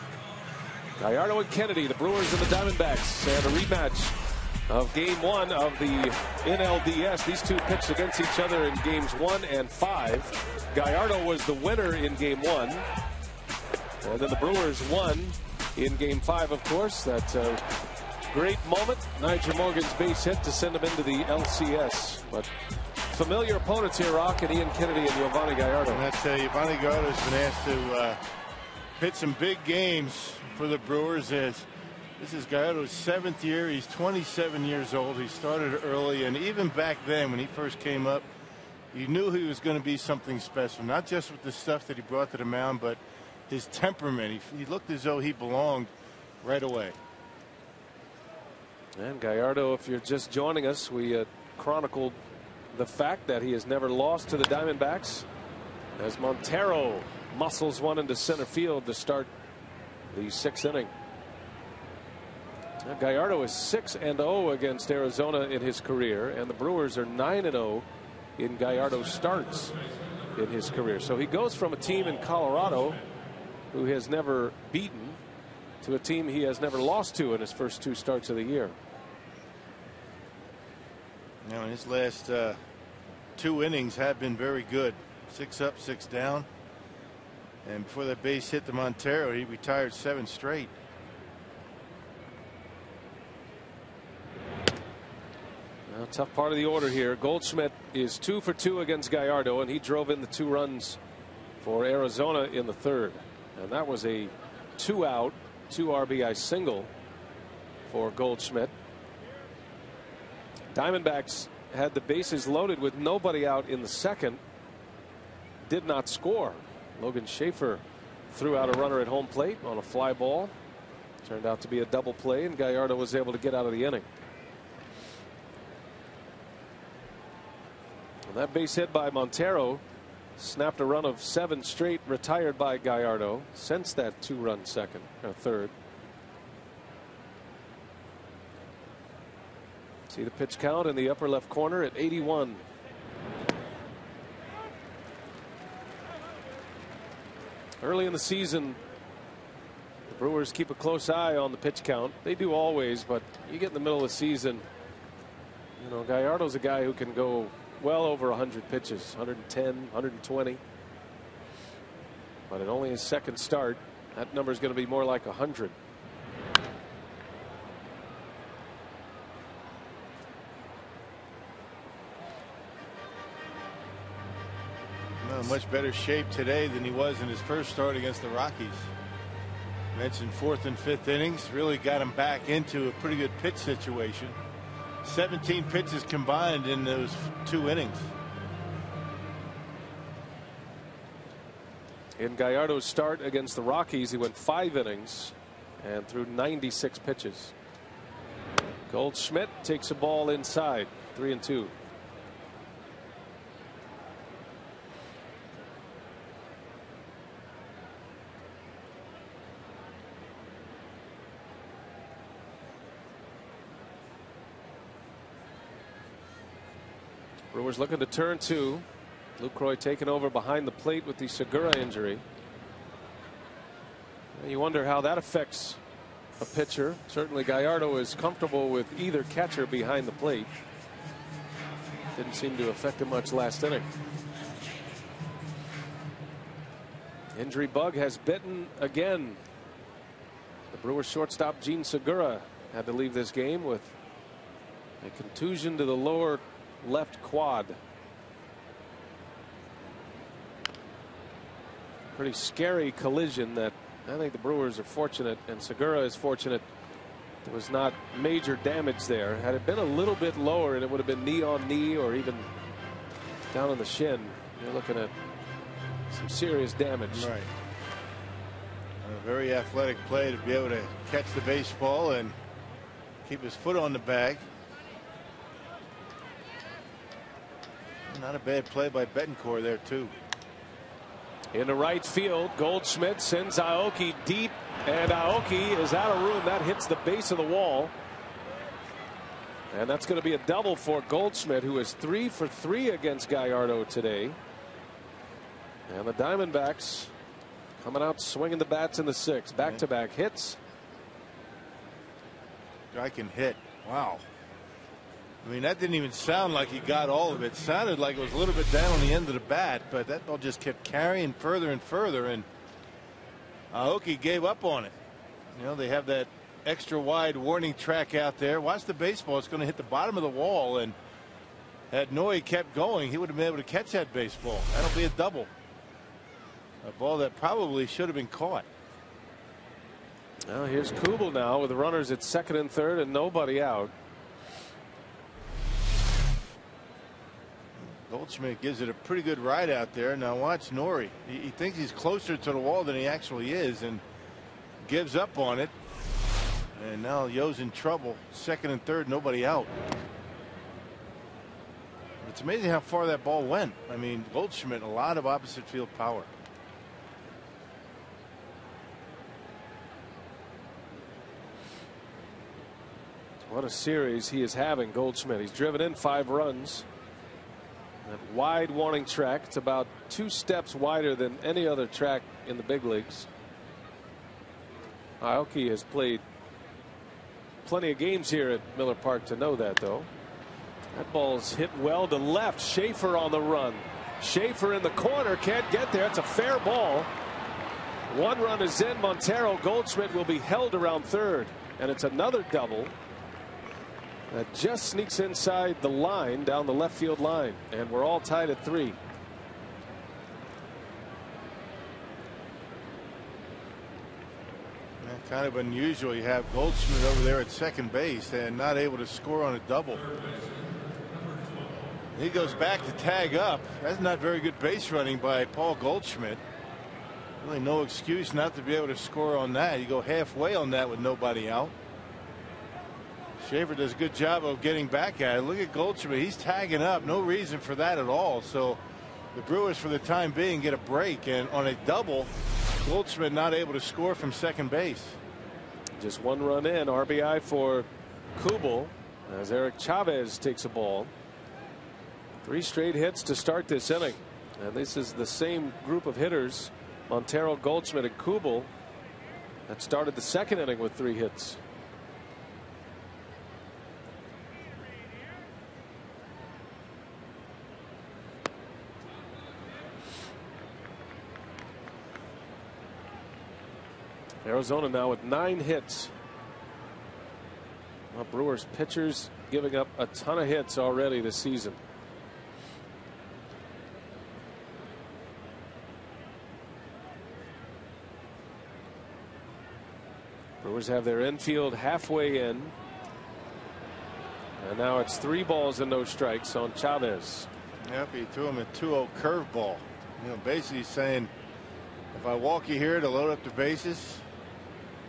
Gallardo and Kennedy, the Brewers and the Diamondbacks, and a rematch of Game 1 of the NLDS. These two pitched against each other in Games 1 and 5. Gallardo was the winner in Game 1. And then the Brewers won in Game 5, of course. That Great moment. Nigel Morgan's base hit to send him into the LCS. But familiar opponents here, Rock, and Ian Kennedy and Yovani Gallardo. And I tell you, Yovani Gallardo has been asked to hit some big games for the Brewers. This is Gallardo's 7th year. He's 27 years old. He started early, and even back then when he first came up, you knew he was going to be something special, not just with the stuff that he brought to the mound, but his temperament. He looked as though he belonged right away. And Gallardo, if you're just joining us, we chronicled the fact that he has never lost to the Diamondbacks as Montero muscles one into center field to start the 6th inning. Now, Gallardo is 6-0 against Arizona in his career, and the Brewers are 9-0 in Gallardo starts in his career. So he goes from a team in Colorado who has never beaten to a team he has never lost to in his first 2 starts of the year. Now, his last 2 innings have been very good. 6 up, 6 down. And before that base hit to Montero, he retired 7 straight. Well, tough part of the order here. Goldschmidt is 2 for 2 against Gallardo, and he drove in the 2 runs for Arizona in the 3rd. And that was a 2-out, 2 RBI single for Goldschmidt. Diamondbacks had the bases loaded with nobody out in the 2nd. Did not score. Logan Schaefer threw out a runner at home plate on a fly ball. Turned out to be a double play, and Gallardo was able to get out of the inning. And that base hit by Montero snapped a run of 7 straight retired by Gallardo since that 2-run 3rd. See the pitch count in the upper left corner at 81. Early in the season, the Brewers keep a close eye on the pitch count. They do always, but you get in the middle of the season, you know, Gallardo's a guy who can go well over 100 pitches, 110, 120. But at only his 2nd start, that number is going to be more like 100. Well, much better shape today than he was in his first start against the Rockies. Mentioned 4th and 5th innings really got him back into a pretty good pitch situation. 17 pitches combined in those 2 innings. In Gallardo's start against the Rockies, he went 5 innings and threw 96 pitches. Goldschmidt takes a ball inside, 3-2. Brewers looking to turn 2. Lucroy taking over behind the plate with the Segura injury. You wonder how that affects a pitcher. Certainly Gallardo is comfortable with either catcher behind the plate. Didn't seem to affect him much last inning. Injury bug has bitten again. The Brewers shortstop Gene Segura had to leave this game with a contusion to the lower left quad. Pretty scary collision that I think the Brewers are fortunate, and Segura is fortunate there was not major damage there. Had it been a little bit lower and it would have been knee on knee or even down on the shin, you're looking at some serious damage. Right. A very athletic play to be able to catch the baseball and keep his foot on the bag. Not a bad play by Betancourt there, too. Into right field, Goldschmidt sends Aoki deep, and Aoki is out of room. That hits the base of the wall. And that's going to be a double for Goldschmidt, who is 3 for 3 against Gallardo today. And the Diamondbacks coming out swinging the bats in the 6th. Back-to-back hits. Guy can hit. Wow. I mean, that didn't even sound like he got all of it. It sounded like it was a little bit down on the end of the bat, but that ball just kept carrying further and further, and Aoki gave up on it. You know, they have that extra wide warning track out there. Watch the baseball. It's going to hit the bottom of the wall, and had Noy kept going, he would have been able to catch that baseball. That'll be a double. A ball that probably should have been caught. Now here's Kubel now with the runners at second and third and nobody out. Goldschmidt gives it a pretty good ride out there. Now watch Nori. He thinks he's closer to the wall than he actually is and gives up on it. And now Yo's in trouble. Second and third, nobody out. It's amazing how far that ball went. I mean, Goldschmidt, a lot of opposite field power. What a series he is having, Goldschmidt. He's driven in 5 runs. That wide warning track. It's about 2 steps wider than any other track in the big leagues. Aoki has played plenty of games here at Miller Park to know that, though. That ball's hit well to left. Schaefer on the run. Schaefer in the corner, can't get there. It's a fair ball. 1 run is in. Montero. Goldschmidt will be held around third, and it's another double that just sneaks inside the line down the left field line, and we're all tied at 3. Kind of unusual. You have Goldschmidt over there at second base and not able to score on a double. He goes back to tag up. That's not very good base running by Paul Goldschmidt. Really no excuse not to be able to score on that. You go halfway on that with nobody out. Schaefer does a good job of getting back at it. Look at Goldschmidt. He's tagging up. No reason for that at all. So the Brewers, for the time being, get a break. And on a double, Goldschmidt not able to score from second base. Just 1 run in. RBI for Kubel as Eric Chavez takes a ball. 3 straight hits to start this inning. And this is the same group of hitters, Montero, Goldschmidt, and Kubel, that started the second inning with 3 hits. Arizona now with 9 hits. Well, Brewers pitchers giving up a ton of hits already this season. Brewers have their infield halfway in. And now it's 3 balls and no strikes on Chavez. Yep, he threw him a 2-0 curveball. You know, basically saying, if I walk you here to load up the bases,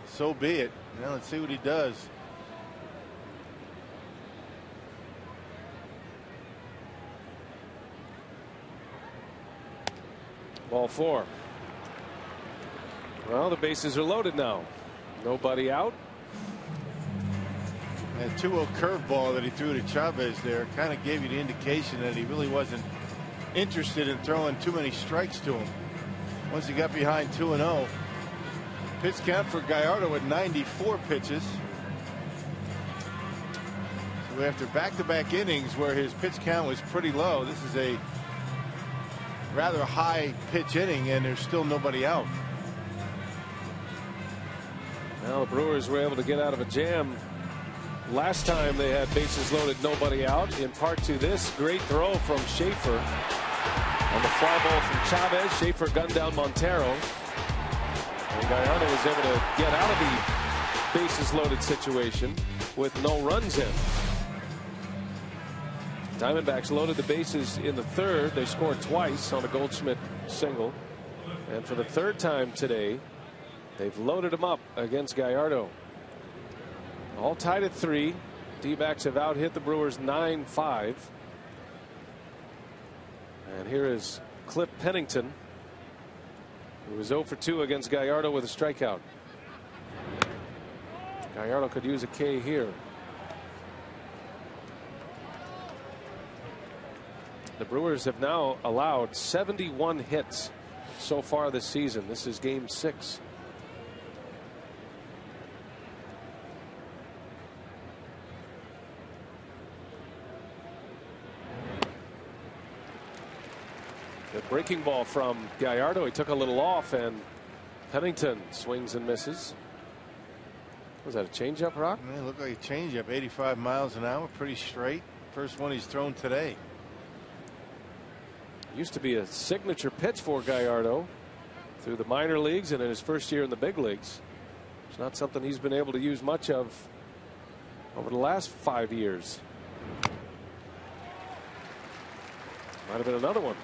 so be it. Now let's see what he does. Ball 4. Well, the bases are loaded now. Nobody out. That 2-0 curveball that he threw to Chavez there kind of gave you the indication that he really wasn't interested in throwing too many strikes to him. Once he got behind 2-0. Pitch count for Gallardo at 94 pitches. So after back-to-back innings where his pitch count was pretty low, this is a rather high pitch inning, and there's still nobody out. Now the Brewers were able to get out of a jam last time they had bases loaded, nobody out, in part to this great throw from Schaefer on the fly ball from Chavez. Schaefer gunned down Montero, and Gallardo was able to get out of the bases loaded situation with no runs in. Diamondbacks loaded the bases in the third. They scored twice on a Goldschmidt single, and for the 3rd time today they've loaded them up against Gallardo. All tied at 3. D-backs have out hit the Brewers 9-5. And here is Cliff Pennington, who was 0 for 2 against Gallardo with a strikeout. Gallardo could use a K here. The Brewers have now allowed 71 hits so far this season. This is game 6. The breaking ball from Gallardo. He took a little off, and Pennington swings and misses. Was that a changeup, Rock? It looked like a changeup. 85 miles an hour, pretty straight. First one he's thrown today. Used to be a signature pitch for Gallardo through the minor leagues and in his first year in the big leagues. It's not something he's been able to use much of over the last 5 years. Might have been another one.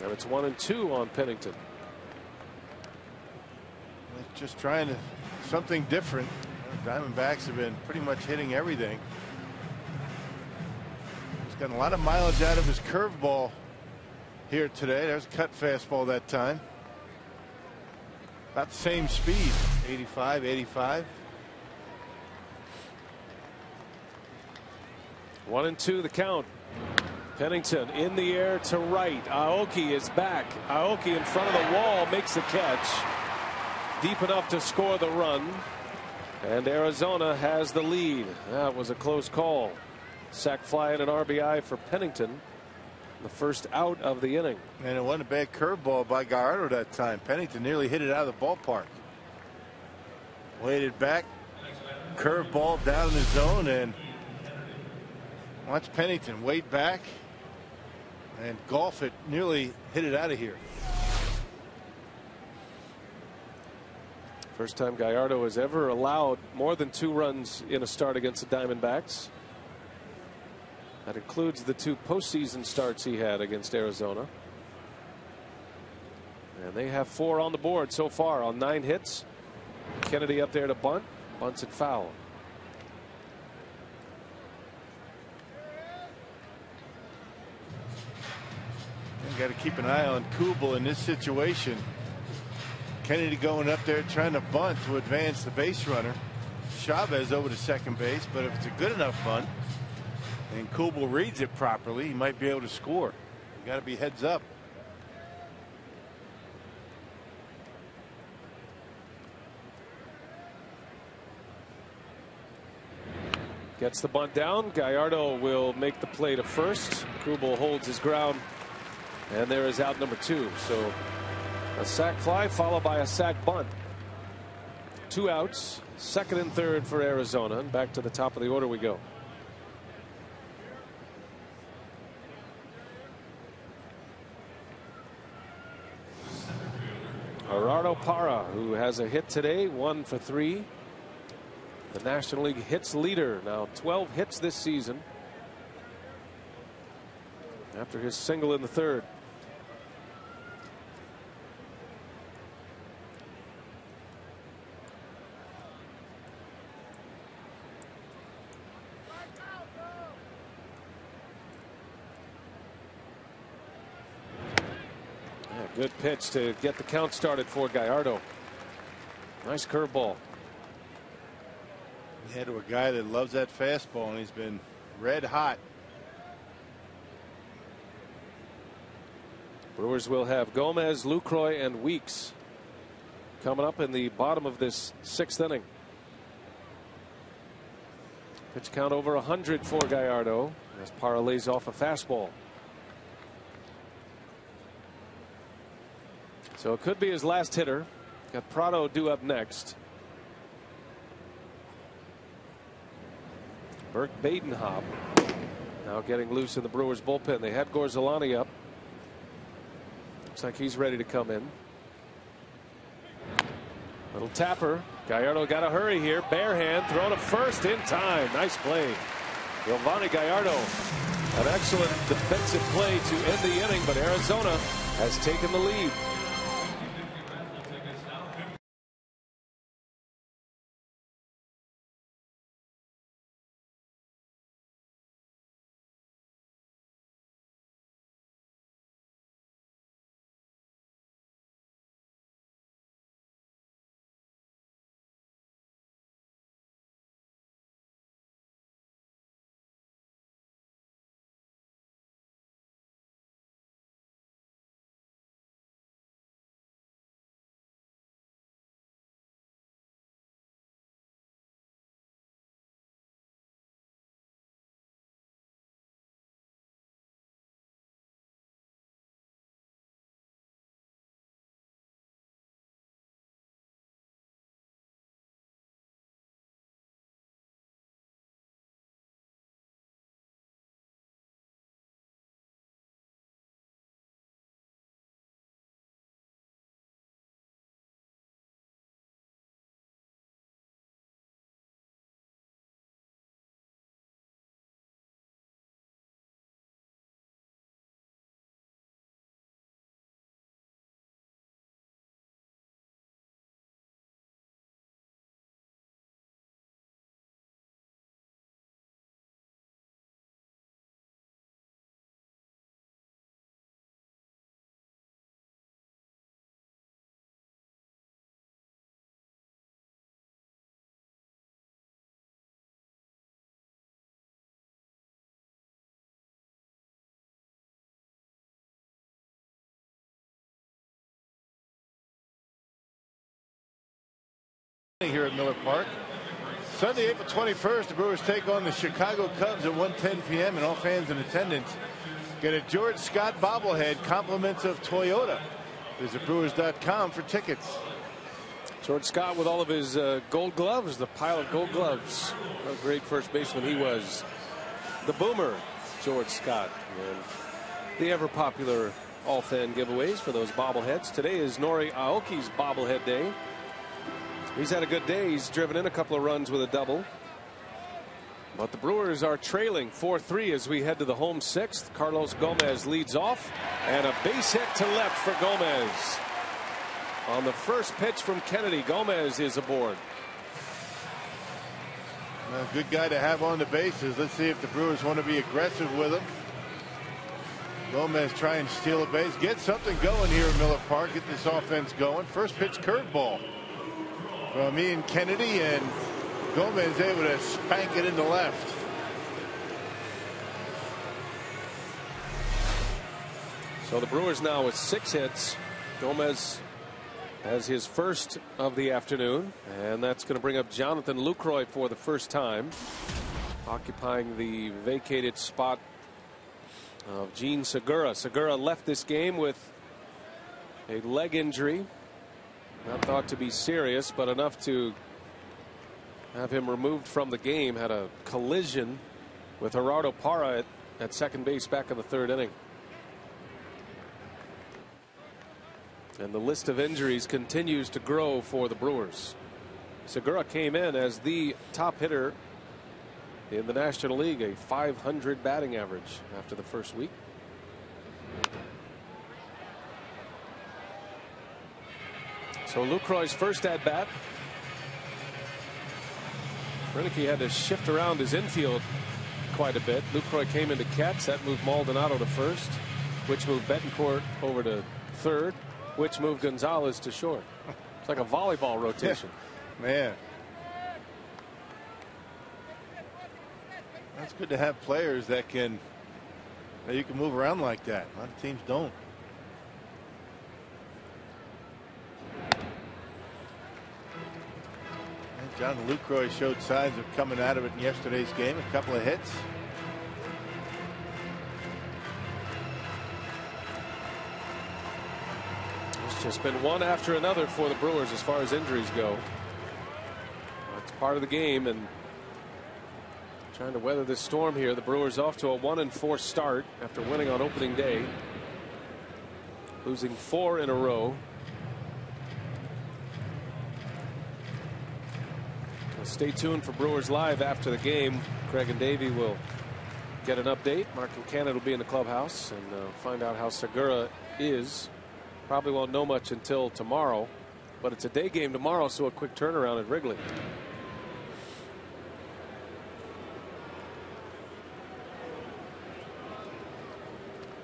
And it's 1-2 on Pennington. Just trying to something different. Diamondbacks have been pretty much hitting everything. He's gotten a lot of mileage out of his curveball here today. There's a cut fastball that time. About the same speed, 85, 85. 1-2 the count. Pennington in the air to right. Aoki is back. Aoki in front of the wall makes the catch. Deep enough to score the run. And Arizona has the lead. That was a close call. Sac fly and an RBI for Pennington. The first out of the inning. And it wasn't a bad curveball by Gallardo that time. Pennington nearly hit it out of the ballpark. Waited back. Curveball down in the zone, and watch Pennington wait back and golf it. Nearly hit it out of here. First time Gallardo has ever allowed more than 2 runs in a start against the Diamondbacks. That includes the 2 postseason starts he had against Arizona. And they have 4 on the board so far on 9 hits. Kennedy up there to bunt. Bunts it foul. You got to keep an eye on Kubel in this situation. Kennedy going up there trying to bunt to advance the base runner. Chavez over to second base, but if it's a good enough bunt and Kubel reads it properly, he might be able to score. You got to be heads up. Gets the bunt down. Gallardo will make the play to first. Kubel holds his ground, and there is out number 2. So a sac fly followed by a sac bunt. 2 outs, second and third for Arizona, and back to the top of the order we go. Gerardo Parra, who has a hit today, 1 for 3. The National League hits leader, now 12 hits this season after his single in the third. Good pitch to get the count started for Gallardo. Nice curveball. Yeah, to a guy that loves that fastball, and he's been red hot. Brewers will have Gomez, Lucroy, and Weeks coming up in the bottom of this 6th inning. Pitch count over 100 for Gallardo as Parra lays off a fastball. So it could be his last hitter. Got Prado due up next. Burke Badenhop now getting loose in the Brewers bullpen. They had Gorzolani up. Looks like he's ready to come in. Little tapper. Gallardo got to hurry here. Bare hand throw to first in time. Nice play. Giovanni Gallardo. An excellent defensive play to end the inning, but Arizona has taken the lead. here at Miller Park. Sunday, April 21st, the Brewers take on the Chicago Cubs at 1:10 p.m. and all fans in attendance get a George Scott bobblehead, compliments of Toyota. Visit Brewers.com for tickets. George Scott with all of his gold gloves, the pile of gold gloves. What a great first baseman he was. The Boomer, George Scott. And the ever popular all fan giveaways for those bobbleheads. Today is Nori Aoki's bobblehead day. He's had a good day. He's driven in a couple of runs with a double. But the Brewers are trailing 4-3 as we head to the home sixth. Carlos Gomez leads off, and a base hit to left for Gomez. On the first pitch from Kennedy, Gomez is aboard. A good guy to have on the bases. Let's see if the Brewers want to be aggressive with him. Gomez try and steal a base, get something going here in Miller Park, get this offense going. First pitch curveball from Ian Kennedy, and Gomez able to spank it into left. So the Brewers now with 6 hits. Gomez has his first of the afternoon, and that's going to bring up Jonathan Lucroy for the first time, occupying the vacated spot of Gene Segura. Segura left this game with a leg injury, not thought to be serious, but enough to have him removed from the game. Had a collision with Gerardo Parra at second base back in the 3rd inning. And the list of injuries continues to grow for the Brewers. Segura came in as the top hitter in the National League, a .500 batting average after the first week. So Lucroy's first at bat. Renicky had to shift around his infield quite a bit. Lucroy came in to catch. That moved Maldonado to first, which moved Betancourt over to third, which moved Gonzalez to short. It's like a volleyball rotation. Man, that's good to have players that you can move around like that. A lot of teams don't. And John Lucroy showed signs of coming out of it in yesterday's game. A couple of hits. It's just been one after another for the Brewers as far as injuries go. It's part of the game, and trying to weather this storm here. The Brewers off to a 1-4 start after winning on opening day, losing 4 in a row. Stay tuned for Brewers Live after the game. Craig and Davey will get an update. Mark Buchanan will be in the clubhouse and find out how Segura is. Probably won't know much until tomorrow, but it's a day game tomorrow, so a quick turnaround at Wrigley.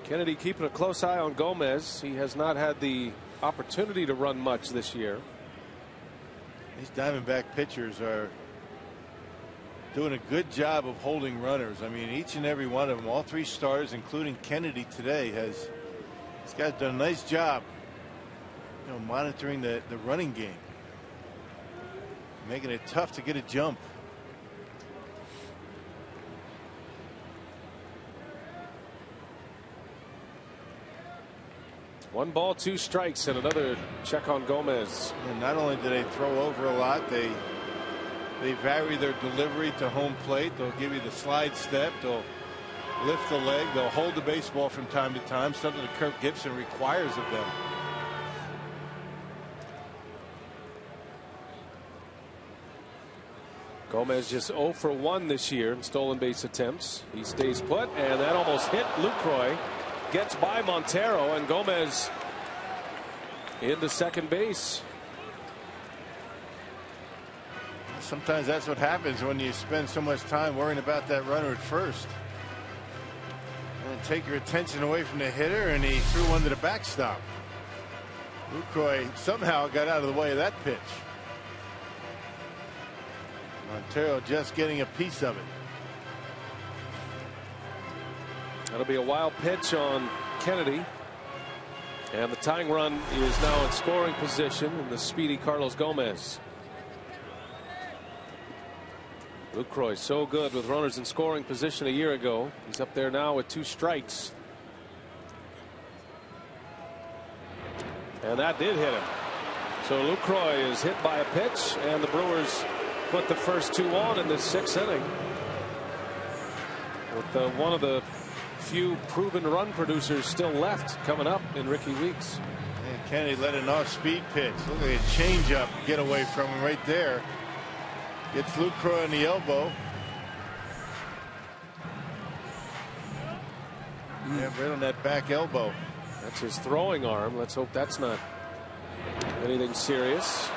Kennedy keeping a close eye on Gomez. He has not had the opportunity to run much this year. These Diamondback pitchers are doing a good job of holding runners. I mean, each and every one of them, all 3 starters, including Kennedy today, this guy's done a nice job, monitoring the running game, making it tough to get a jump. One ball, 2 strikes, and another check on Gomez. And not only do they throw over a lot, they vary their delivery to home plate. They'll give you the slide step. They'll lift the leg. They'll hold the baseball from time to time, something that Kirk Gibson requires of them. Gomez just 0 for 1 this year in stolen base attempts. He stays put, and that almost hit Lucroy. Gets by Montero, and Gomez into second base. Sometimes that's what happens when you spend so much time worrying about that runner at first. And take your attention away from the hitter, and he threw one to the backstop. Lucroy somehow got out of the way of that pitch. Montero just getting a piece of it. That'll be a wild pitch on Kennedy. And the tying run is now in scoring position in the speedy Carlos Gomez. Lucroy so good with runners in scoring position a year ago. He's up there now with 2 strikes. And that did hit him. So Lucroy is hit by a pitch, and the Brewers put the first 2 on in the 6th inning. With one of the few proven run producers still left coming up in Ricky Weeks. And Kennedy let an off-speed pitch. Look at a changeup get away from him right there. Gets Lucroy in the elbow. Yeah, right on that back elbow. That's his throwing arm. Let's hope that's not anything serious.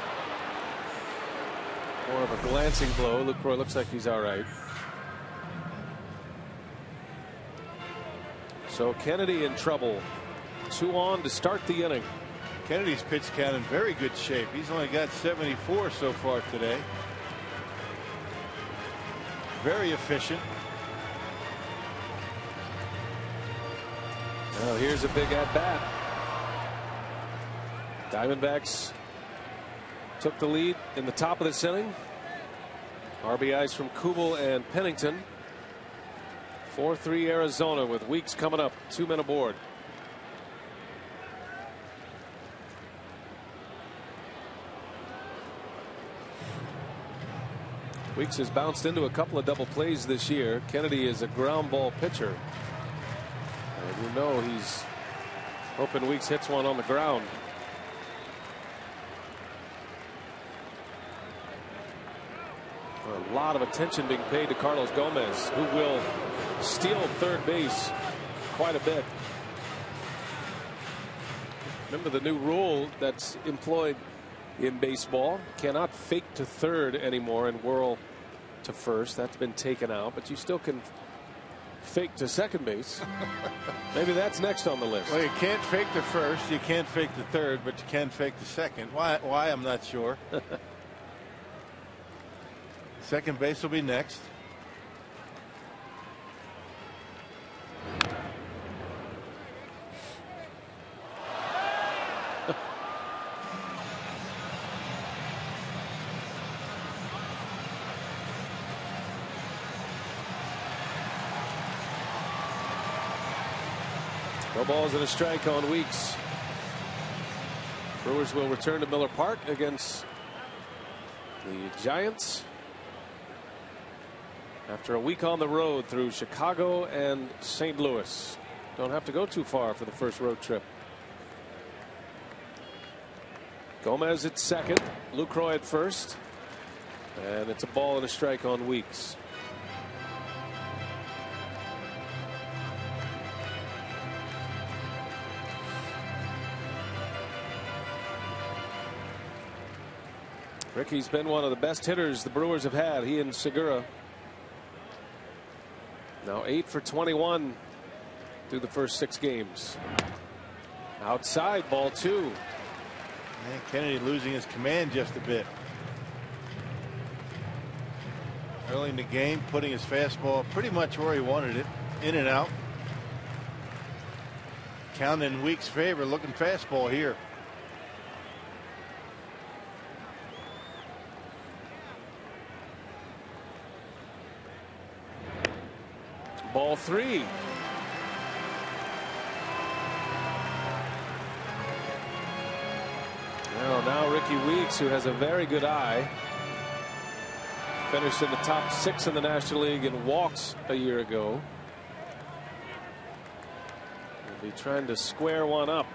More of a glancing blow. Lucroy looks like he's all right. So Kennedy in trouble. 2 on to start the inning. Kennedy's pitch count in very good shape. He's only got 74 so far today. Very efficient. Now here's a big at bat. Diamondbacks took the lead in the top of this inning. RBIs from Kubel and Pennington. 4-3 Arizona with Weeks coming up. 2 men aboard. Weeks has bounced into a couple of double plays this year. Kennedy is a ground ball pitcher. And you know he's hoping Weeks hits one on the ground. A lot of attention being paid to Carlos Gomez, who will steal third base quite a bit. Remember the new rule that's employed in baseball: cannot fake to third anymore and whirl to first. That's been taken out, but you still can fake to second base. Maybe that's next on the list. Well, you can't fake the first, you can't fake the third, but you can fake the second. Why I'm not sure. Second base will be next. No balls and a strike on Weeks. Brewers will return to Miller Park against the Giants after a week on the road through Chicago and St. Louis. Don't have to go too far for the first road trip. Gomez at second, Lucroy at first, and it's a ball and a strike on Weeks. Ricky's been one of the best hitters the Brewers have had. He and Segura. Now 8 for 21 through the first 6 games. Outside, ball 2. Man, Kennedy losing his command just a bit. Early in the game, putting his fastball pretty much where he wanted it, in and out. Count in Weeks' favor, looking fastball here. Ball 3. Now Ricky Weeks, who has a very good eye, finished in the top 6 in the National League in walks a year ago. Will be trying to square one up.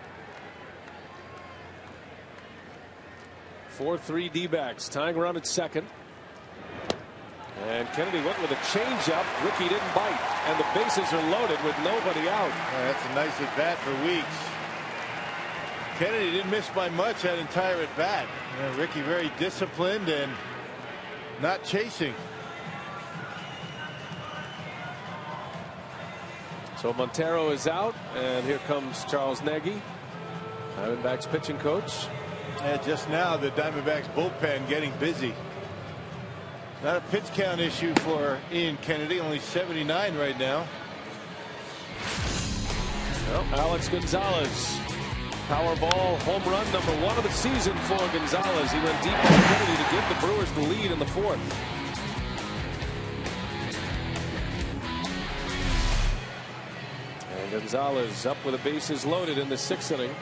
4-3 D-backs, tying run at second. And Kennedy went with a changeup. Ricky didn't bite, and the bases are loaded with nobody out. That's a nice at bat for Weeks. Kennedy didn't miss by much that entire at bat. Ricky very disciplined and not chasing. So Montero is out, and here comes Charles Nagy, Diamondbacks pitching coach. And just now the Diamondbacks bullpen getting busy. Not a pitch count issue for Ian Kennedy, only 79 right now. Well, Alex Gonzalez, Powerball home run number 1 of the season for Gonzalez. He went deep on Kennedy to give the Brewers the lead in the 4th. And Gonzalez up with the bases loaded in the 6th inning.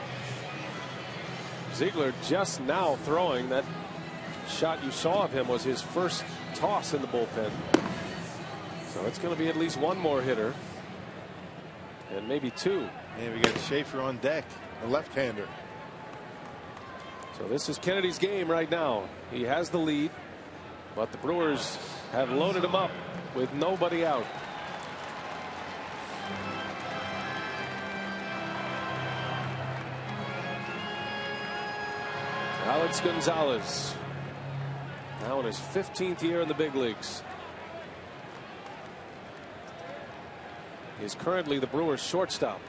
Ziegler just now throwing. That shot you saw of him was his first toss in the bullpen. So it's going to be at least one more hitter. And maybe two. And we got Schaefer on deck, a left-hander. So this is Kennedy's game right now. He has the lead, but the Brewers have loaded him up with nobody out. Alex Gonzalez, now in his 15th year in the big leagues. He's currently the Brewers shortstop.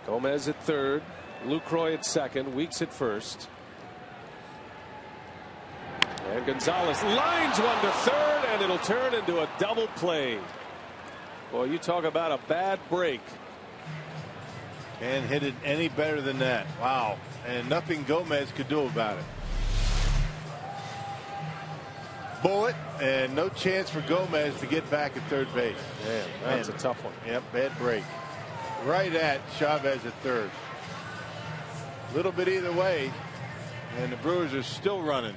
Gomez at third, Lucroy at second, Weeks at first. And Gonzalez lines one to third, and it'll turn into a double play. Boy, you talk about a bad break. And hit it any better than that. Wow. And nothing Gomez could do about it. Bullet, and no chance for Gomez to get back at third base. Man, that's a tough one. Yep, bad break. Right at Chavez at third. Little bit either way, and the Brewers are still running.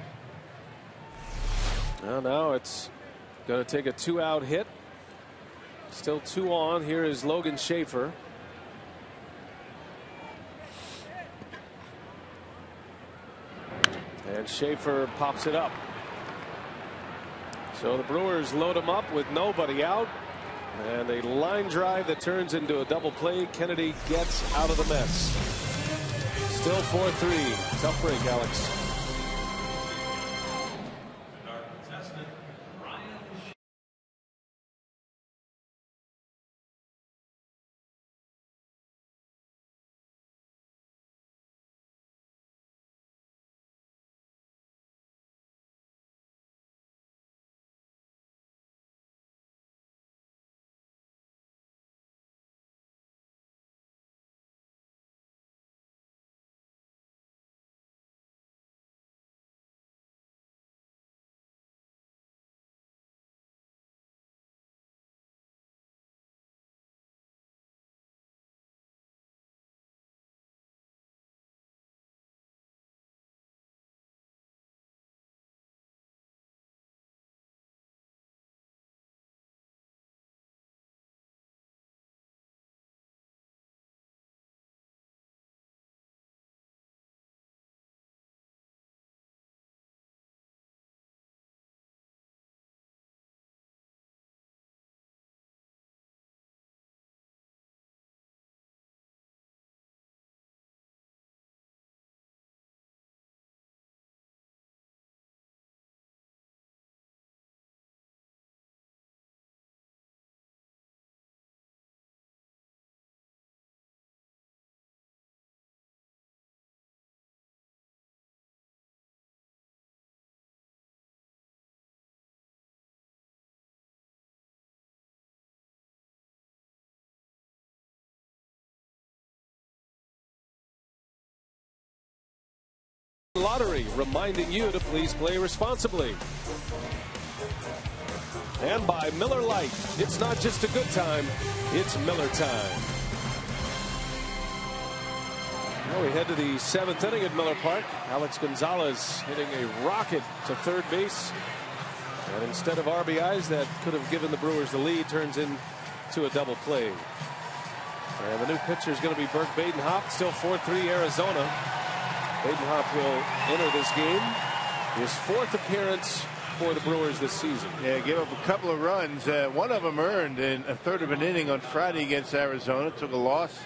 Well, now it's going to take a 2-out hit. Still 2 on. Here is Logan Schaefer. And Schaefer pops it up. So the Brewers load him up with nobody out. And a line drive that turns into a double play. Kennedy gets out of the mess. Still 4-3. Tough break, Alex. Lottery reminding you to please play responsibly. And by Miller Lite, it's not just a good time, it's Miller time. Now we head to the 7th inning at Miller Park. Alex Gonzalez hitting a rocket to third base. And instead of RBIs that could have given the Brewers the lead, turns into a double play. And the new pitcher is going to be Burke Badenhop. Still 4-3 Arizona. Badenhop will enter this game. His 4th appearance for the Brewers this season. Yeah, gave up a couple of runs. One of them earned in a third of an inning on Friday against Arizona. Took a loss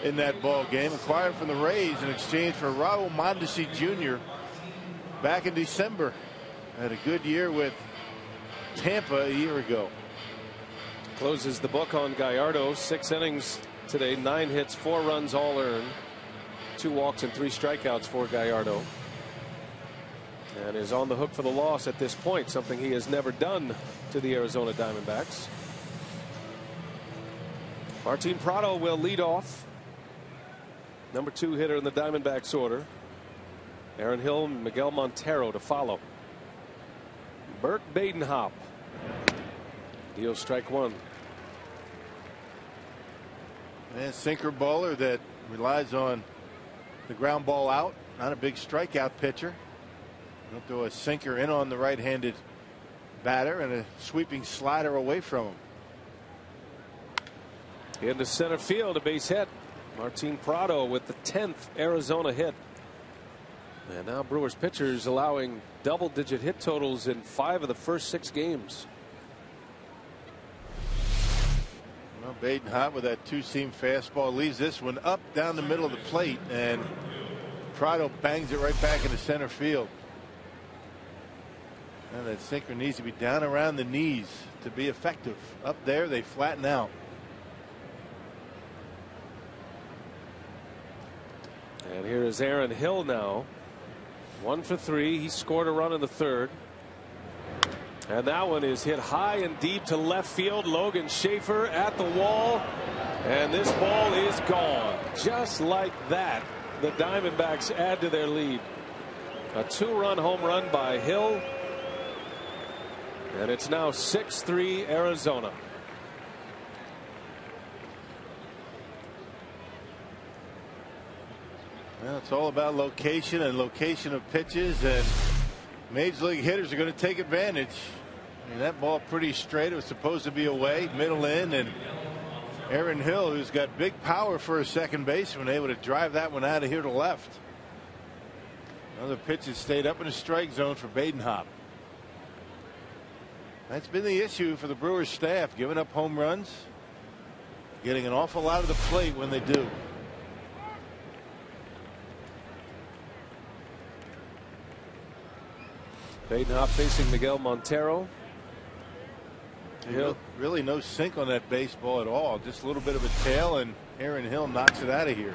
in that ball game. Acquired from the Rays in exchange for Raul Mondesi Jr. back in December. Had a good year with Tampa a year ago. Closes the book on Gallardo. 6 innings today, 9 hits, 4 runs, all earned. 2 walks and 3 strikeouts for Gallardo. And is on the hook for the loss at this point, something he has never done to the Arizona Diamondbacks. Martin Prado will lead off. Number 2 hitter in the Diamondbacks order. Aaron Hill, Miguel Montero to follow. Burt Badenhop. Deal strike 1. And sinker bowler that relies on the ground ball out. Not a big strikeout pitcher. He'll throw a sinker in on the right-handed batter and a sweeping slider away from him. Into center field, a base hit. Martin Prado with the 10th Arizona hit. And now Brewers pitchers allowing double-digit hit totals in 5 of the first 6 games. Well, Badenhop with that 2-seam fastball leaves this one up down the middle of the plate, and Prado bangs it right back into center field. And that sinker needs to be down around the knees to be effective. Up there, they flatten out. And here is Aaron Hill now. 1 for 3. He scored a run in the 3rd. And that one is hit high and deep to left field. Logan Schaefer at the wall. And this ball is gone. Just like that, the Diamondbacks add to their lead. A 2-run home run by Hill. And it's now 6-3 Arizona. Well, it's all about location and location of pitches, and major league hitters are going to take advantage. I mean, that ball pretty straight. It was supposed to be away, middle in, and Aaron Hill, who's got big power for a second baseman, able to drive that one out of here to left. Another pitch that stayed up in the strike zone for Badenhop. That's been the issue for the Brewers staff, giving up home runs, getting an awful lot of the plate when they do. Badenhop facing Miguel Montero. Hill. Really no sink on that baseball at all. Just a little bit of a tail, and Aaron Hill knocks it out of here.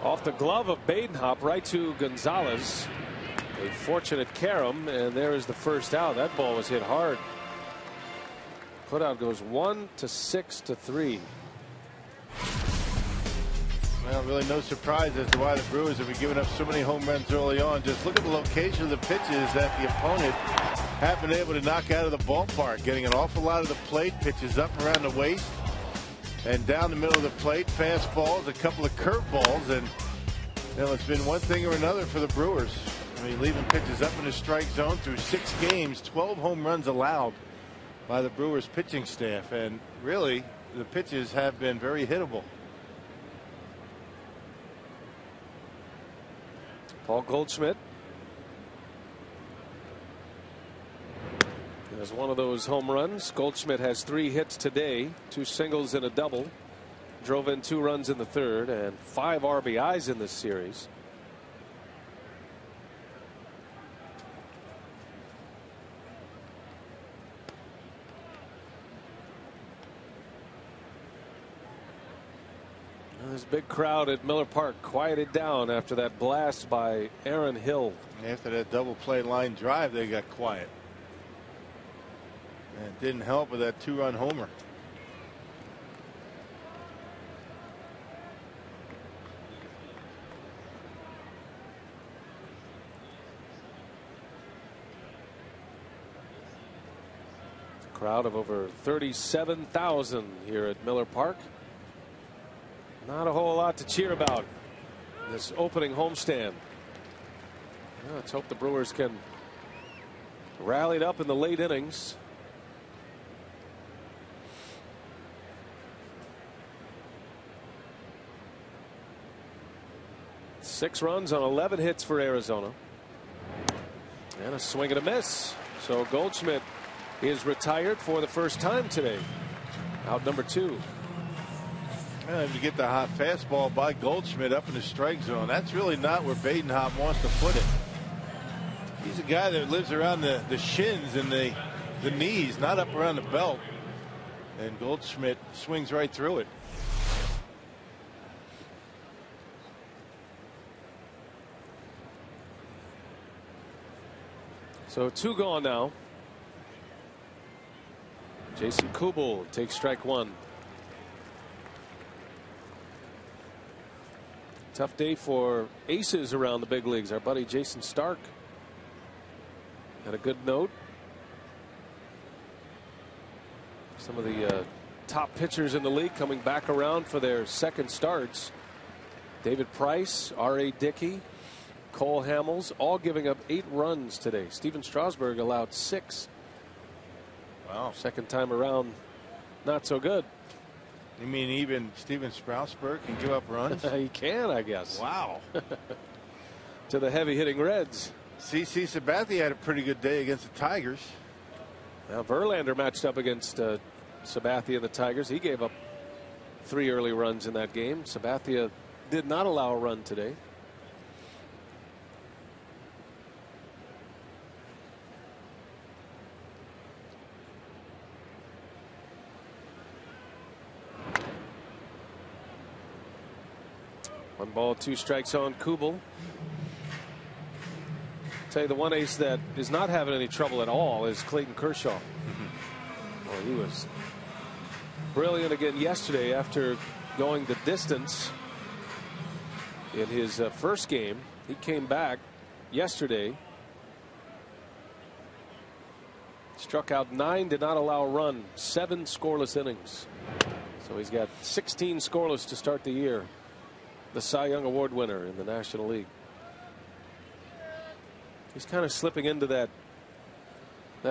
Off the glove of Badenhop right to Gonzalez. A fortunate carom, and there is the first out. That ball was hit hard. Putout goes 1-6-3. Well, really no surprise as to why the Brewers have been giving up so many home runs early on. Just look at the location of the pitches that the opponent have been able to knock out of the ballpark. Getting an awful lot of the plate, pitches up around the waist and down the middle of the plate. Fastballs, a couple of curveballs, and you know, it's been one thing or another for the Brewers. I mean, leaving pitches up in the strike zone through 6 games, 12 home runs allowed by the Brewers pitching staff, and really the pitches have been very hittable. Paul Goldschmidt has one of those home runs. Goldschmidt has 3 hits today, 2 singles and a double. Drove in 2 runs in the 3rd and 5 RBIs in this series. This big crowd at Miller Park quieted down after that blast by Aaron Hill. After that double play line drive, they got quiet. And it didn't help with that 2-run homer. A crowd of over 37,000 here at Miller Park. Not a whole lot to cheer about this opening homestand. Well, let's hope the Brewers can rally it up in the late innings. Six runs on 11 hits for Arizona. And a swing and a miss. So Goldschmidt is retired for the first time today. Out number 2. And to get the hot fastball by Goldschmidt up in the strike zone, that's really not where Badenhop wants to put it. He's a guy that lives around the shins and the knees, not up around the belt. And Goldschmidt swings right through it. So 2 gone now. Jason Kubel takes strike 1. Tough day for aces around the big leagues. Our buddy Jason Stark had a good note. Some of the top pitchers in the league coming back around for their second starts. David Price, R.A. Dickey, Cole Hamels, all giving up 8 runs today. Steven Strasburg allowed 6. Wow. Second time around, not so good. You mean even Steven Strasburg can give up runs? He can, I guess. Wow. To the heavy hitting Reds. CC Sabathia had a pretty good day against the Tigers. Now Verlander matched up against Sabathia and the Tigers. He gave up 3 early runs in that game. Sabathia did not allow a run today. One ball, 2 strikes on Kubel. Tell you the one ace that is not having any trouble at all is Clayton Kershaw. Well, he was brilliant again yesterday after going the distance in his first game. He came back yesterday, struck out 9, did not allow a run, 7 scoreless innings. So he's got 16 scoreless to start the year. The Cy Young Award winner in the National League. He's kind of slipping into that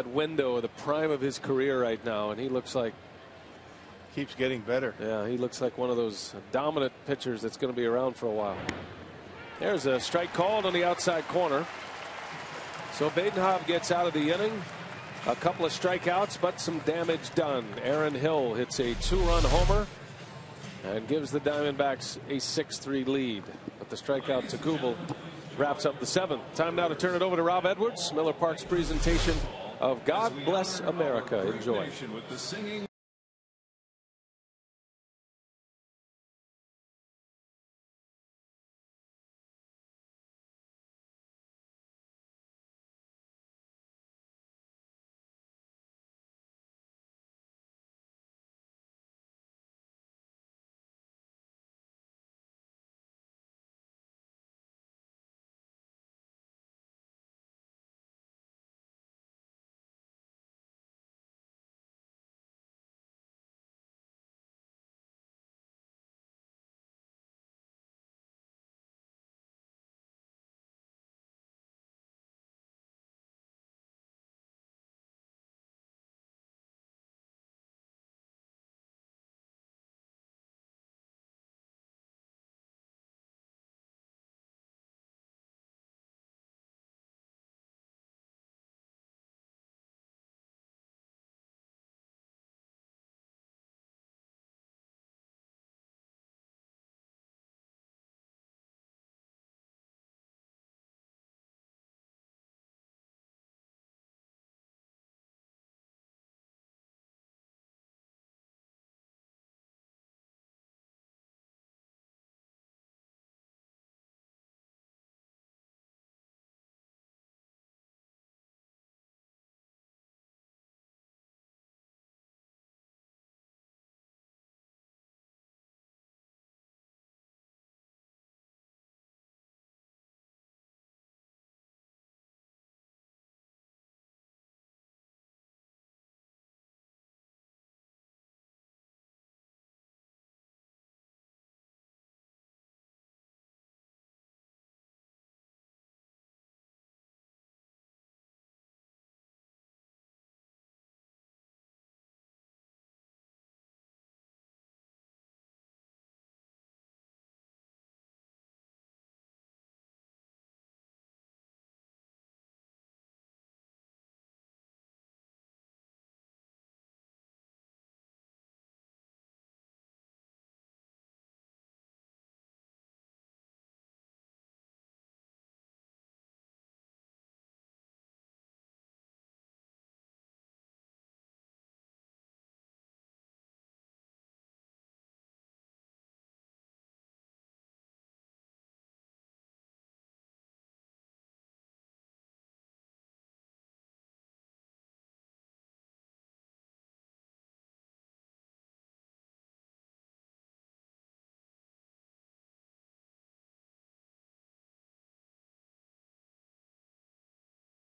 window of the prime of his career right now, and he looks like keeps getting better. Yeah, he looks like one of those dominant pitchers that's going to be around for a while. There's a strike called on the outside corner. So Badenhov gets out of the inning. A couple of strikeouts, but some damage done. Aaron Hill hits a 2-run homer and gives the Diamondbacks a 6-3 lead. But the strikeout to Kubel wraps up the 7th. Time now to turn it over to Rob Edwards. Miller Park's presentation of God Bless America. Enjoy.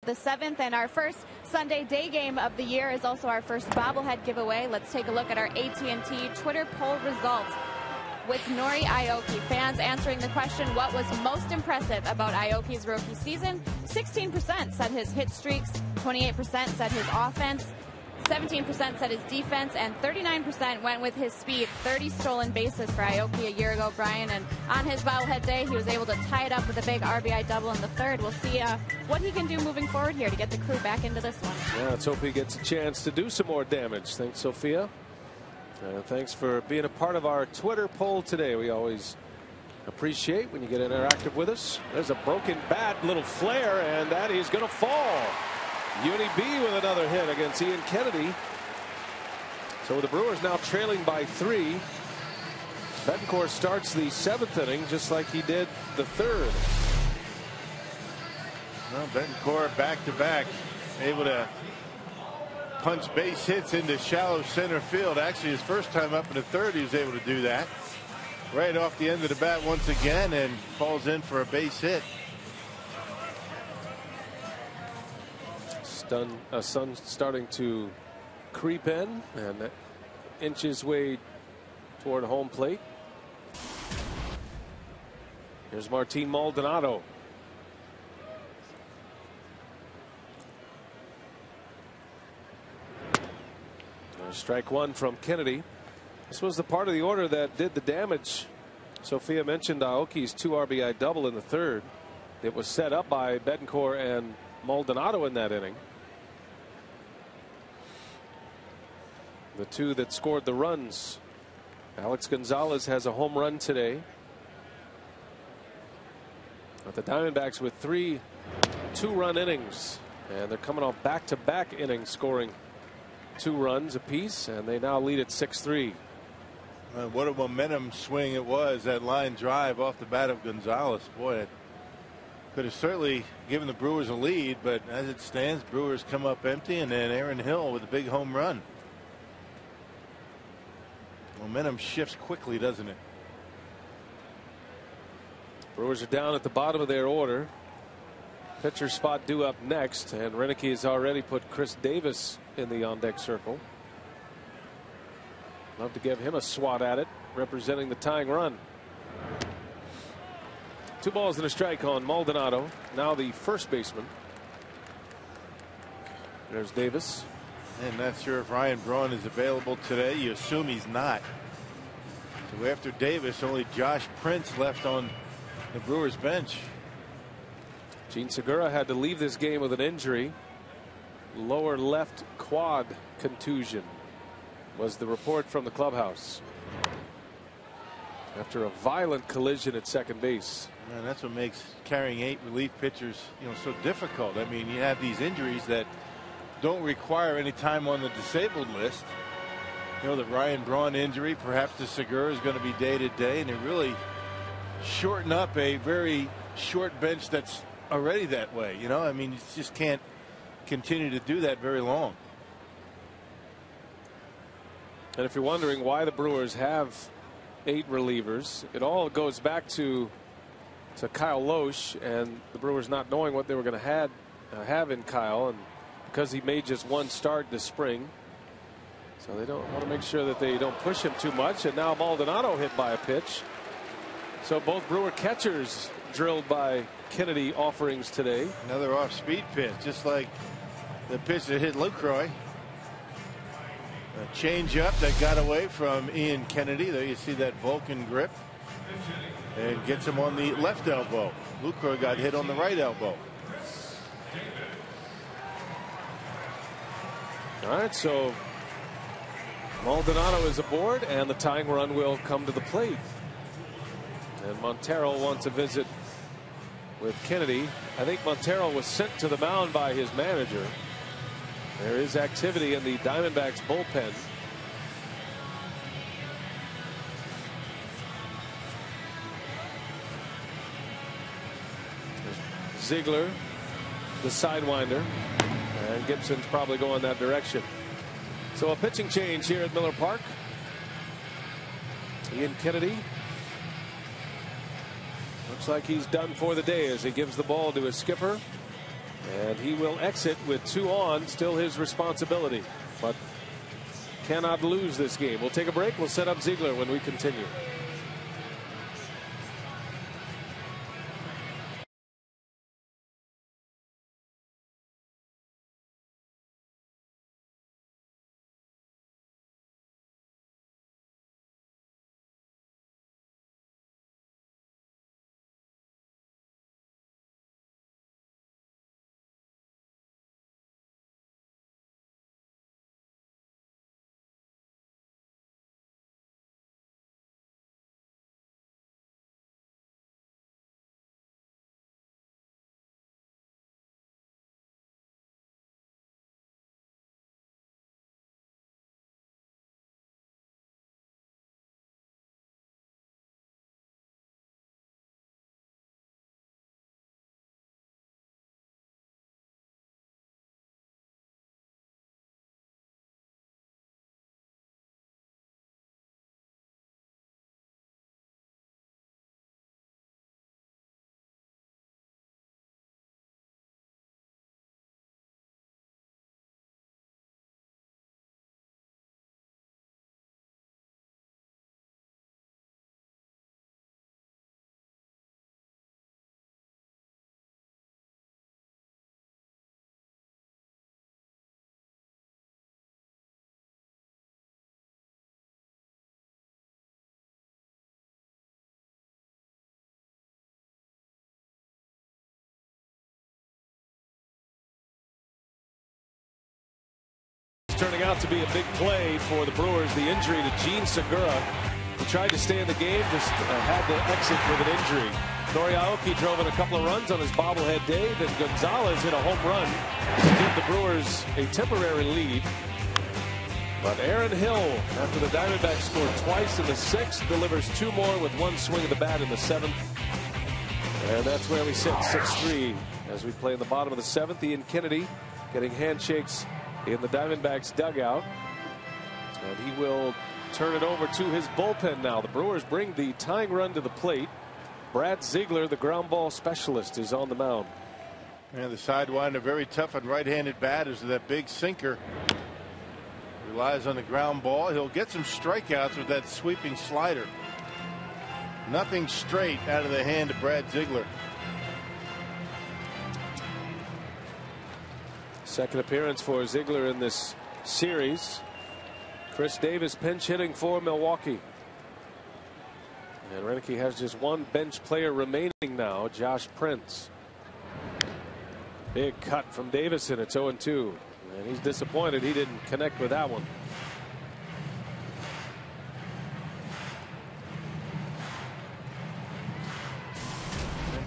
The 7th, and our first Sunday day game of the year is also our first bobblehead giveaway. Let's take a look at our AT&T Twitter poll results. With Nori Aoki, fans answering the question, what was most impressive about Aoki's rookie season? 16% said his hit streaks, 28% said his offense, 17% said his defense, and 39% went with his speed. 30 stolen bases for Aoki a year ago, Brian, and on his bobblehead day, he was able to tie it up with a big RBI double in the 3rd. We'll see what he can do moving forward here to get the crew back into this one. Yeah, let's hope he gets a chance to do some more damage. Thanks, Sophia. Thanks for being a part of our Twitter poll today. We always appreciate when you get interactive with us. There's a broken bat, little flare, and that is going to fall. Uni B with another hit against Ian Kennedy. So the Brewers now trailing by 3. Betancourt starts the 7th inning just like he did the 3rd. Well, Betancourt back-to-back, able to punch base hits into shallow center field. Actually, his first time up in the 3rd, he was able to do that. Right off the end of the bat once again, and falls in for a base hit. Sun starting to creep in and inch his way toward home plate. Here's Martin Maldonado. Strike 1 from Kennedy. This was the part of the order that did the damage. Sophia mentioned Aoki's 2 RBI double in the 3rd. It was set up by Betancourt and Maldonado in that inning. The 2 that scored the runs. Alex Gonzalez has a home run today. But the Diamondbacks with 3 2-run innings, and they're coming off back-to-back innings scoring 2 runs apiece, and they now lead at 6-3. What a momentum swing it was, that line drive off the bat of Gonzalez. Boy, it could have certainly given the Brewers a lead, but as it stands, Brewers come up empty, and then Aaron Hill with a big home run. Momentum shifts quickly, doesn't it? Brewers are down at the bottom of their order. Pitcher spot due up next, and Renicky has already put Chris Davis in the on-deck circle. Love to give him a swat at it, representing the tying run. 2 balls and a strike on Maldonado, now the first baseman. There's Davis. And not sure if Ryan Braun is available today. You assume he's not. So after Davis, only Josh Prince left on the Brewers bench. Gene Segura had to leave this game with an injury. Lower left quad contusion was the report from the clubhouse after a violent collision at second base. And that's what makes carrying 8 relief pitchers, so difficult. I mean, you have these injuries that don't require any time on the disabled list. The Ryan Braun injury, perhaps the Segura is going to be day to day, and they really shorten up a very short bench that's already that way. I mean, you just can't continue to do that very long. And if you're wondering why the Brewers have 8 relievers, it all goes back to Kyle Loesch and the Brewers not knowing what they were going to have in Kyle, and because he made just 1 start this spring, so they don't want to make sure that they don't push him too much. And now Maldonado hit by a pitch. So both Brewer catchers drilled by Kennedy offerings today. Another off-speed pitch, just like the pitch that hit Lucroy. A change-up that got away from Ian Kennedy. There you see that Vulcan grip, and gets him on the left elbow. Lucroy got hit on the right elbow. All right, so Maldonado is aboard, and the tying run will come to the plate. And Montero wants a visit with Kennedy. I think Montero was sent to the mound by his manager. There is activity in the Diamondbacks bullpen. Ziegler, the sidewinder, and Gibson's probably going that direction. So a pitching change here at Miller Park. Ian Kennedy looks like he's done for the day as he gives the ball to his skipper. And he will exit with 2 on, still his responsibility, but cannot lose this game. We'll take a break. We'll set up Ziegler when we continue. Turning out to be a big play for the Brewers. The injury to Gene Segura, who tried to stay in the game, just had to exit with an injury. Nori Aoki drove in a couple of runs on his bobblehead day. Then Gonzalez hit a home run to give the Brewers a temporary lead. But Aaron Hill, after the Diamondbacks scored twice in the 6th, delivers 2 more with 1 swing of the bat in the 7th. And that's where we sit, 6-3, as we play in the bottom of the 7th. Ian Kennedy getting handshakes in the Diamondbacks dugout, and he will turn it over to his bullpen now. The Brewers bring the tying run to the plate. Brad Ziegler, the ground ball specialist, is on the mound. And the sidewinder, very tough on right-handed batters with that big sinker. Relies on the ground ball. He'll get some strikeouts with that sweeping slider. Nothing straight out of the hand of Brad Ziegler. Second appearance for Ziegler in this series. Chris Davis pinch hitting for Milwaukee. And Roenicke has just 1 bench player remaining now, Josh Prince. Big cut from Davison. It's 0-2. And he's disappointed he didn't connect with that one.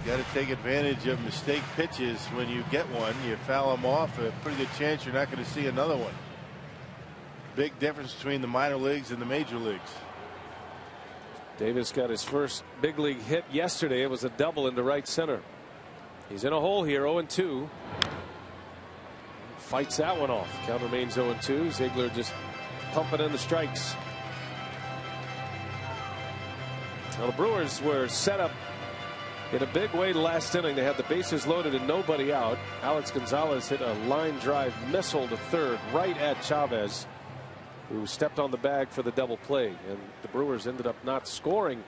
Got to take advantage of mistake pitches when you get one. You foul them off, a pretty good chance you're not going to see another one. Big difference between the minor leagues and the major leagues. Davis got his first big league hit yesterday. It was a double into right center. He's in a hole here, 0-2. Fights that one off. Count remains 0-2. Ziegler just pumping in the strikes. Now the Brewers were set up in a big way last inning. They had the bases loaded and nobody out. Alex Gonzalez hit a line drive missile to third right at Chavez, who stepped on the bag for the double play. And the Brewers ended up not scoring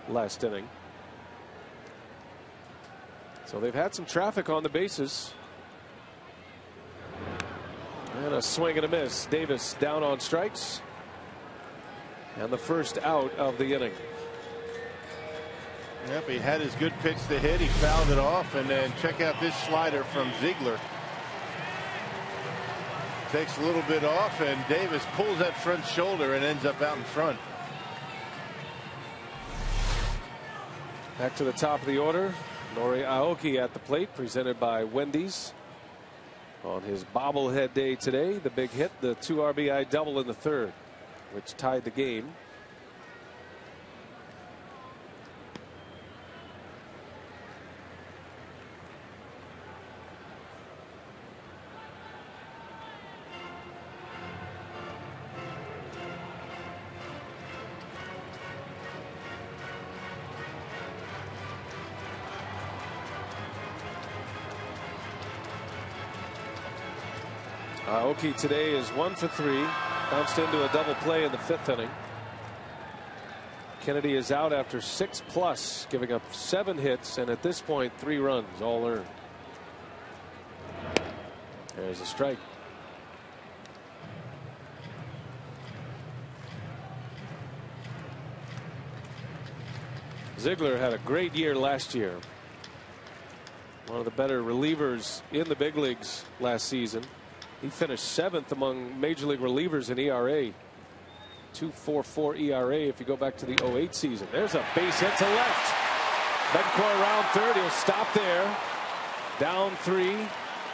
last inning. So they've had some traffic on the bases. And a swing and a miss. Davis down on strikes. And the first out of the inning. Yep, he had his good pitch to hit. He fouled it off, and then check out this slider from Ziegler. Takes a little bit off, and Davis pulls that front shoulder and ends up out in front. Back to the top of the order. Nori Aoki at the plate, presented by Wendy's. On his bobblehead day today, the big hit, the 2 RBI double in the 3rd, which tied the game. Aoki today is 1 for 3. Bounced into a double play in the 5th inning. Kennedy is out after 6+, giving up 7 hits, and at this point 3 runs, all earned. There's a strike. Ziegler had a great year last year. One of the better relievers in the big leagues last season. He finished 7th among major league relievers in ERA. 2.44 ERA if you go back to the 08 season. There's a base hit to left. Betancourt around third. He'll stop there. Down 3.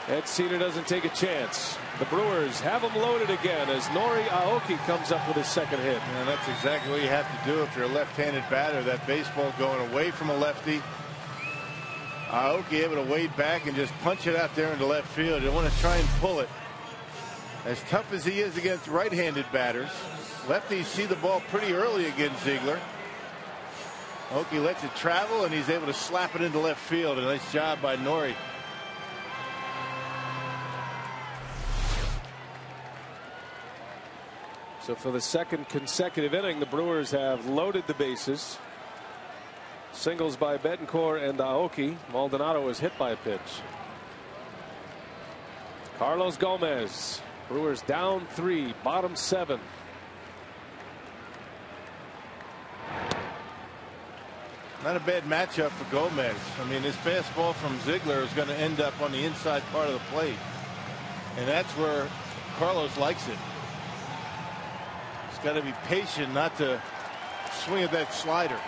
Ed Cedar doesn't take a chance. The Brewers have him loaded again as Nori Aoki comes up with his 2nd hit. And that's exactly what you have to do if you're a left-handed batter. That baseball going away from a lefty. Aoki able to wade back and just punch it out there into left field. You want to try and pull it. As tough as he is against right-handed batters, lefties see the ball pretty early against Ziegler. Aoki lets it travel and he's able to slap it into left field. A nice job by Nori. So for the 2nd consecutive inning, the Brewers have loaded the bases. Singles by Betancourt and Aoki. Maldonado was hit by a pitch. Carlos Gomez. Brewers down 3, bottom 7. Not a bad matchup for Gomez. I mean, his fastball from Ziegler is going to end up on the inside part of the plate. And that's where Carlos likes it. He's got to be patient not to swing at that slider.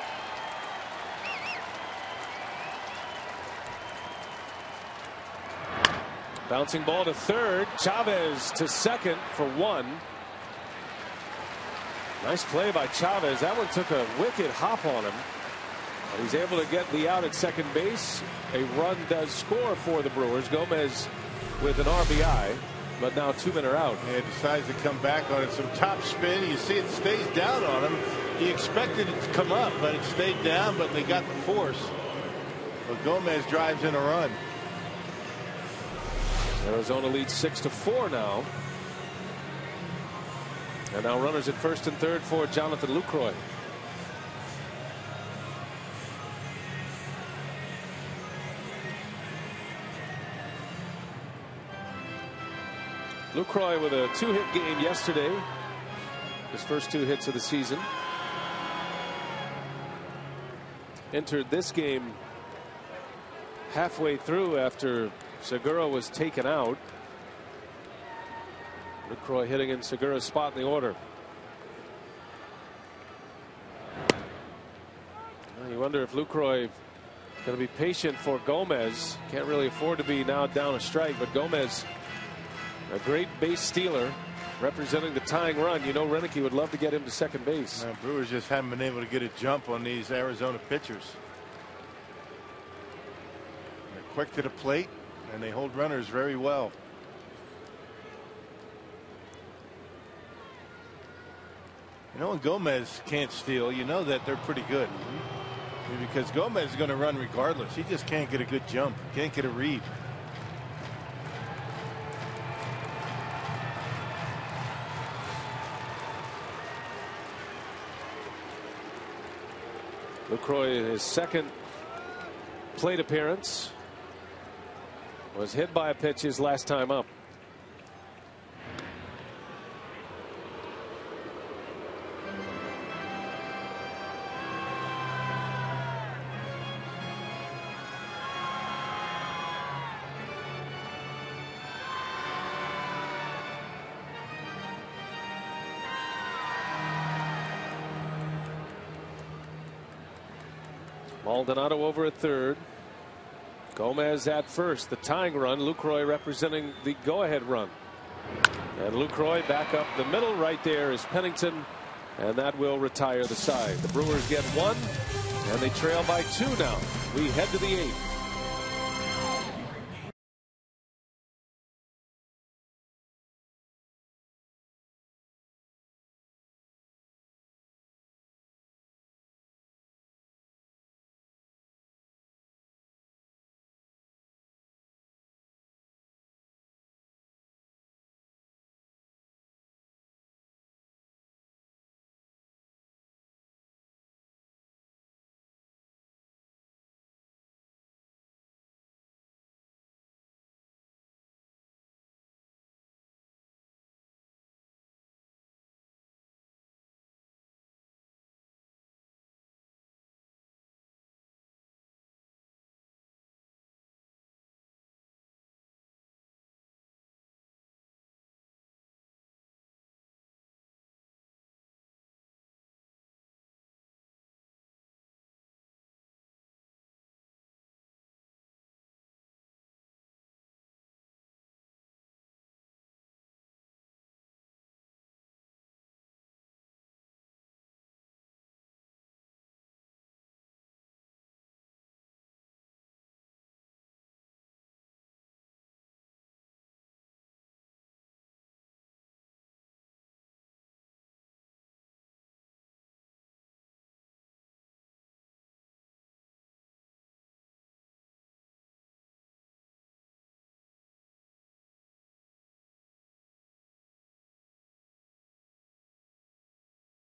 Bouncing ball to third. Chavez to 2nd for 1. Nice play by Chavez. That one took a wicked hop on him. He's able to get the out at 2nd base. A run does score for the Brewers. Gomez with an RBI, but now 2 men are out. Yeah, decides to come back on it. Some top spin. You see it stays down on him. He expected it to come up, but it stayed down, but they got the force. But Gomez drives in a run. Arizona leads 6-4 now. And now runners at 1st and 3rd for Jonathan Lucroy. Lucroy with a 2-hit game yesterday. His first 2 hits of the season. Entered this game halfway through after Segura was taken out. Lucroy hitting in Segura's spot in the order. Well, you wonder if Lucroy is going to be patient for Gomez. Can't really afford to be now down a strike, but Gomez, a great base stealer, representing the tying run. You know, Renicky would love to get him to 2nd base. Brewers just haven't been able to get a jump on these Arizona pitchers. They're quick to the plate and they hold runners very well. You know, when Gomez can't steal, you know that they're pretty good. Because Gomez is going to run regardless. He just can't get a good jump. Can't get a read. Lucroy, his 2nd plate appearance, was hit by a pitch his last time up. Maldonado over at 3rd. Gomez at 1st. The tying run. Lucroy representing the go-ahead run. And Lucroy back up the middle. Right there is Pennington. And that will retire the side. The Brewers get 1. And they trail by 2 now. We head to the 8th.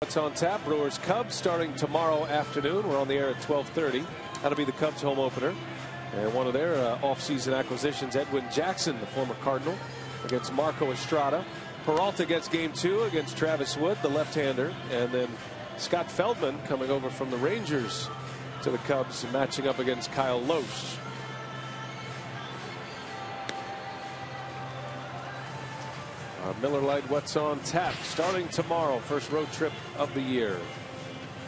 What's on tap? Brewers Cubs starting tomorrow afternoon. We're on the air at 12:30. That'll be the Cubs home opener. And one of their offseason acquisitions, Edwin Jackson, the former Cardinal, against Marco Estrada. Peralta gets game 2 against Travis Wood, the left-hander. And then Scott Feldman coming over from the Rangers to the Cubs, matching up against Kyle Lohse. Miller Lite What's on Tap starting tomorrow, first road trip of the year.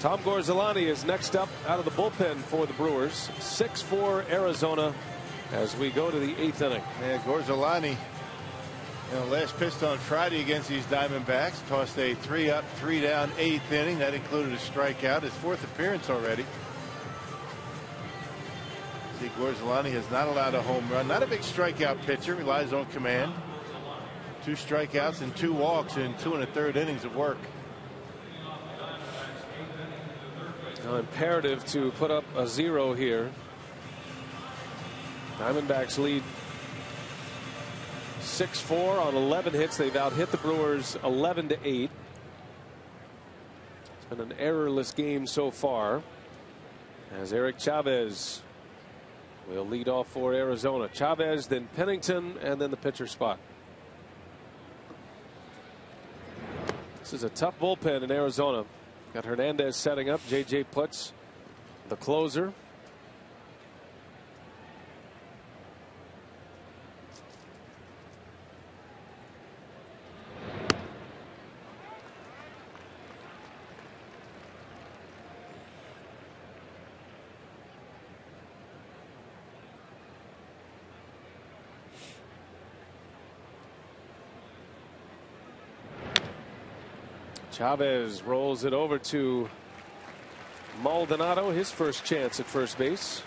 Tom Gorzolani is next up out of the bullpen for the Brewers. 6-4 Arizona as we go to the 8th inning. Yeah, Gorzolani, last pitched on Friday against these Diamondbacks, tossed a 3-up, 3-down 8th inning. That included a strikeout, his 4th appearance already. See, Gorzolani has not allowed a home run. Not a big strikeout pitcher, relies on command. 2 strikeouts and 2 walks in 2 1/3 innings of work. Now imperative to put up a 0 here. Diamondbacks lead 6-4 on 11 hits. They've out-hit the Brewers 11-8. It's been an errorless game so far, as Eric Chavez will lead off for Arizona. Chavez, then Pennington, and then the pitcher spot. This is a tough bullpen in Arizona. Got Hernandez setting up. J.J. Putz, the closer. Chavez rolls it over to Maldonado, his first chance at first base.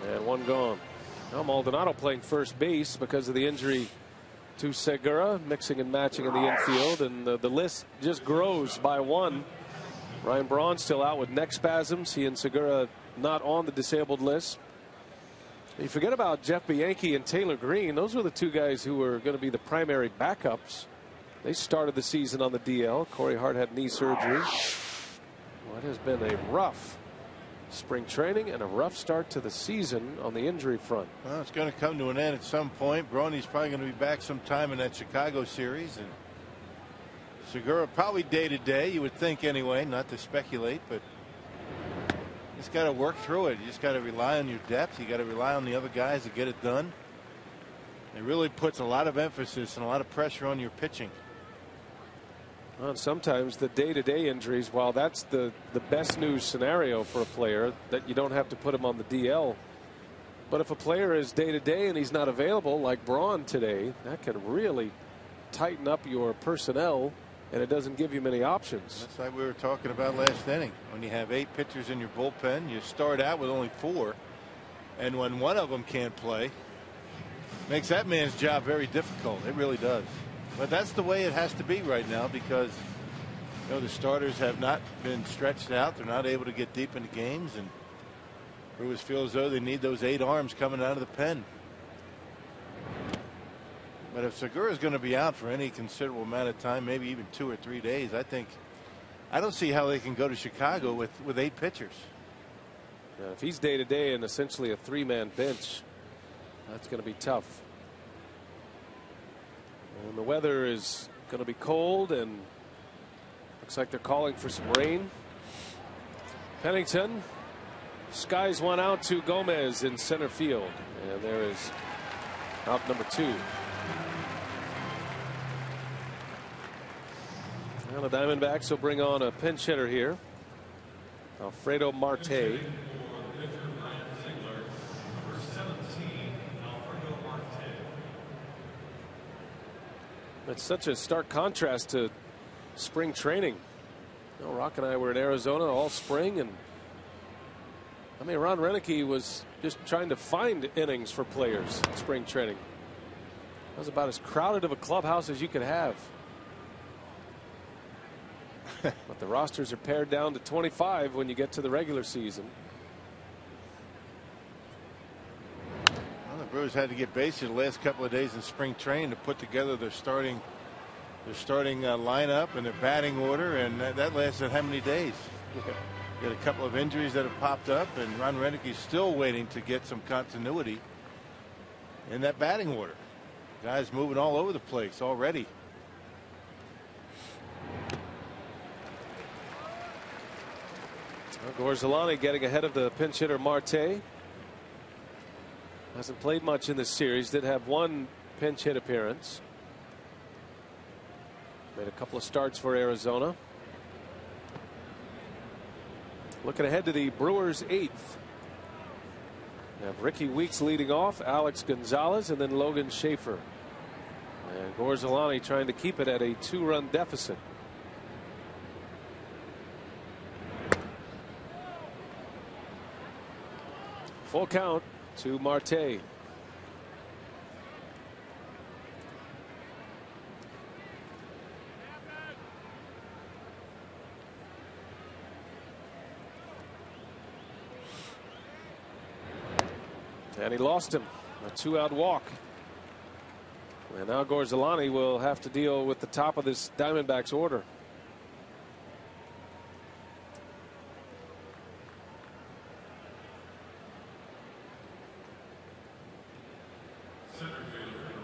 And 1 gone. Now Maldonado playing first base because of the injury to Segura, mixing and matching in the infield, and the list just grows by 1. Ryan Braun still out with neck spasms. He and Segura not on the disabled list. You forget about Jeff Bianchi and Taylor Green. Those were the 2 guys who were going to be the primary backups. They started the season on the DL. Corey Hart had knee surgery. Well, it has been a rough spring training and a rough start to the season on the injury front. Well, it's going to come to an end at some point. Brony's probably going to be back sometime in that Chicago series, and Segura probably day to day, you would think anyway, not to speculate, but you just got to work through it. You just got to rely on your depth. You got to rely on the other guys to get it done. It really puts a lot of emphasis and a lot of pressure on your pitching. Well, sometimes the day-to-day injuries, while that's the best news scenario for a player, that you don't have to put him on the DL. But if a player is day-to-day and he's not available, like Braun today, that can really tighten up your personnel, and it doesn't give you many options. That's like we were talking about last inning. When you have 8 pitchers in your bullpen, you start out with only 4, and when one of them can't play, makes that man's job very difficult. It really does. But that's the way it has to be right now, because the starters have not been stretched out. They're not able to get deep into games, and Brewers feel as though they need those 8 arms coming out of the pen. But if Segura is going to be out for any considerable amount of time, maybe even 2 or 3 days, I don't see how they can go to Chicago with 8 pitchers. Now, if he's day to day and essentially a 3-man bench, that's going to be tough. And the weather is going to be cold, and looks like they're calling for some rain. Pennington skies one out to Gomez in center field, and there is out number 2. Now the Diamondbacks will bring on a pinch hitter here, Alfredo Marte. It's such a stark contrast to spring training. Rock and I were in Arizona all spring, and I mean, Ron Renicky was just trying to find innings for players in spring training. That was about as crowded of a clubhouse as you could have. But the rosters are pared down to 25 when you get to the regular season. Well, the Brewers had to get bases the last couple of days in spring training to put together their starting their starting lineup and their batting order, and that lasted how many days? He had a couple of injuries that have popped up, and Ron Renick's still waiting to get some continuity in that batting order. Guys moving all over the place already. Gorzelani getting ahead of the pinch hitter Marte. Hasn't played much in this series. Did have one pinch hit appearance. Made a couple of starts for Arizona. Looking ahead to the Brewers' 8th. They have Ricky Weeks leading off, Alex Gonzalez, and then Logan Schaefer. And Gorzelani trying to keep it at a 2-run deficit. Full count to Marte. And he lost him. A 2-out walk. And now Gorzelani will have to deal with the top of this Diamondbacks order.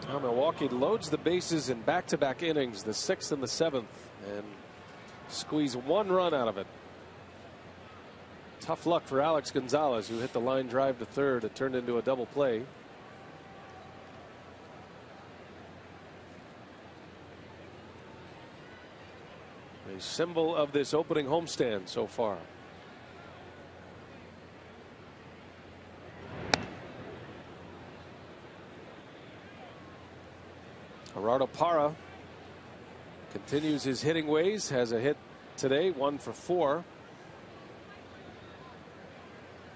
Now Milwaukee loads the bases in back-to-back innings, the 6th and the 7th, and squeeze 1 run out of it. Tough luck for Alex Gonzalez, who hit the line drive to third. It turned into a double play. A symbol of this opening homestand so far. Gerardo Parra continues his hitting ways, has a hit today, 1 for 4.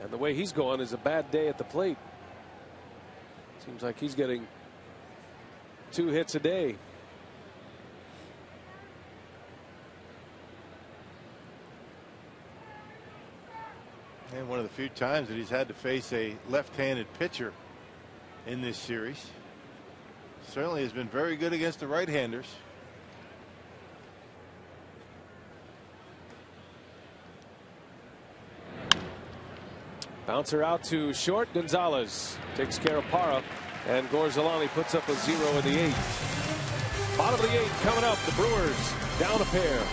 And the way he's going is a bad day at the plate. Seems like he's getting 2 hits a day. And one of the few times that he's had to face a left-handed pitcher in this series. Certainly has been very good against the right-handers. Bouncer out to short. Gonzalez takes care of Parra, and Gorzelani puts up a 0 in the 8th. Bottom of the 8th coming up. The Brewers down a pair.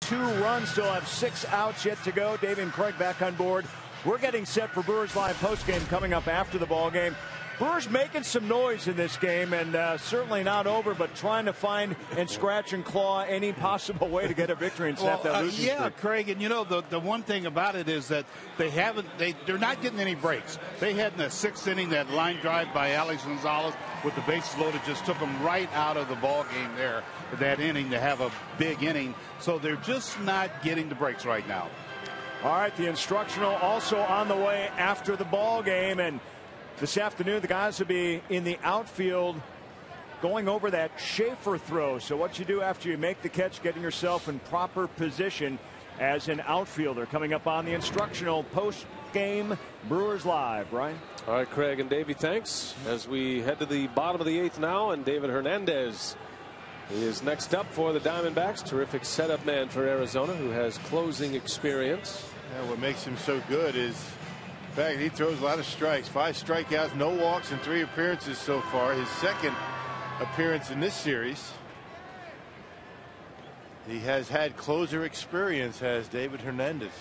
Two runs, still have 6 outs yet to go. Dave and Craig back on board. We're getting set for Brewers Live postgame coming up after the ball game. Brewers making some noise in this game, and certainly not over, but trying to find and scratch and claw any possible way to get a victory and snap that losing streak. Craig, and the one thing about it is that they're not getting any breaks. They had in the 6th inning that line drive by Alex Gonzalez with the bases loaded, just took them right out of the ball game there, that inning, to have a big inning. So they're just not getting the breaks right now. All right, the instructional also on the way after the ball game, and this afternoon the guys will be in the outfield going over that Schaefer throw. So what you do after you make the catch, getting yourself in proper position as an outfielder. Coming up on the instructional post-game Brewers Live. Ryan? All right, Craig and Davey, thanks. As we head to the bottom of the 8th now, and David Hernandez, he is next up for the Diamondbacks. Terrific setup man for Arizona, who has closing experience. Yeah, what makes him so good is the fact he throws a lot of strikes. 5 strikeouts, no walks in 3 appearances so far. His second appearance in this series. He has had closer experience, has David Hernandez.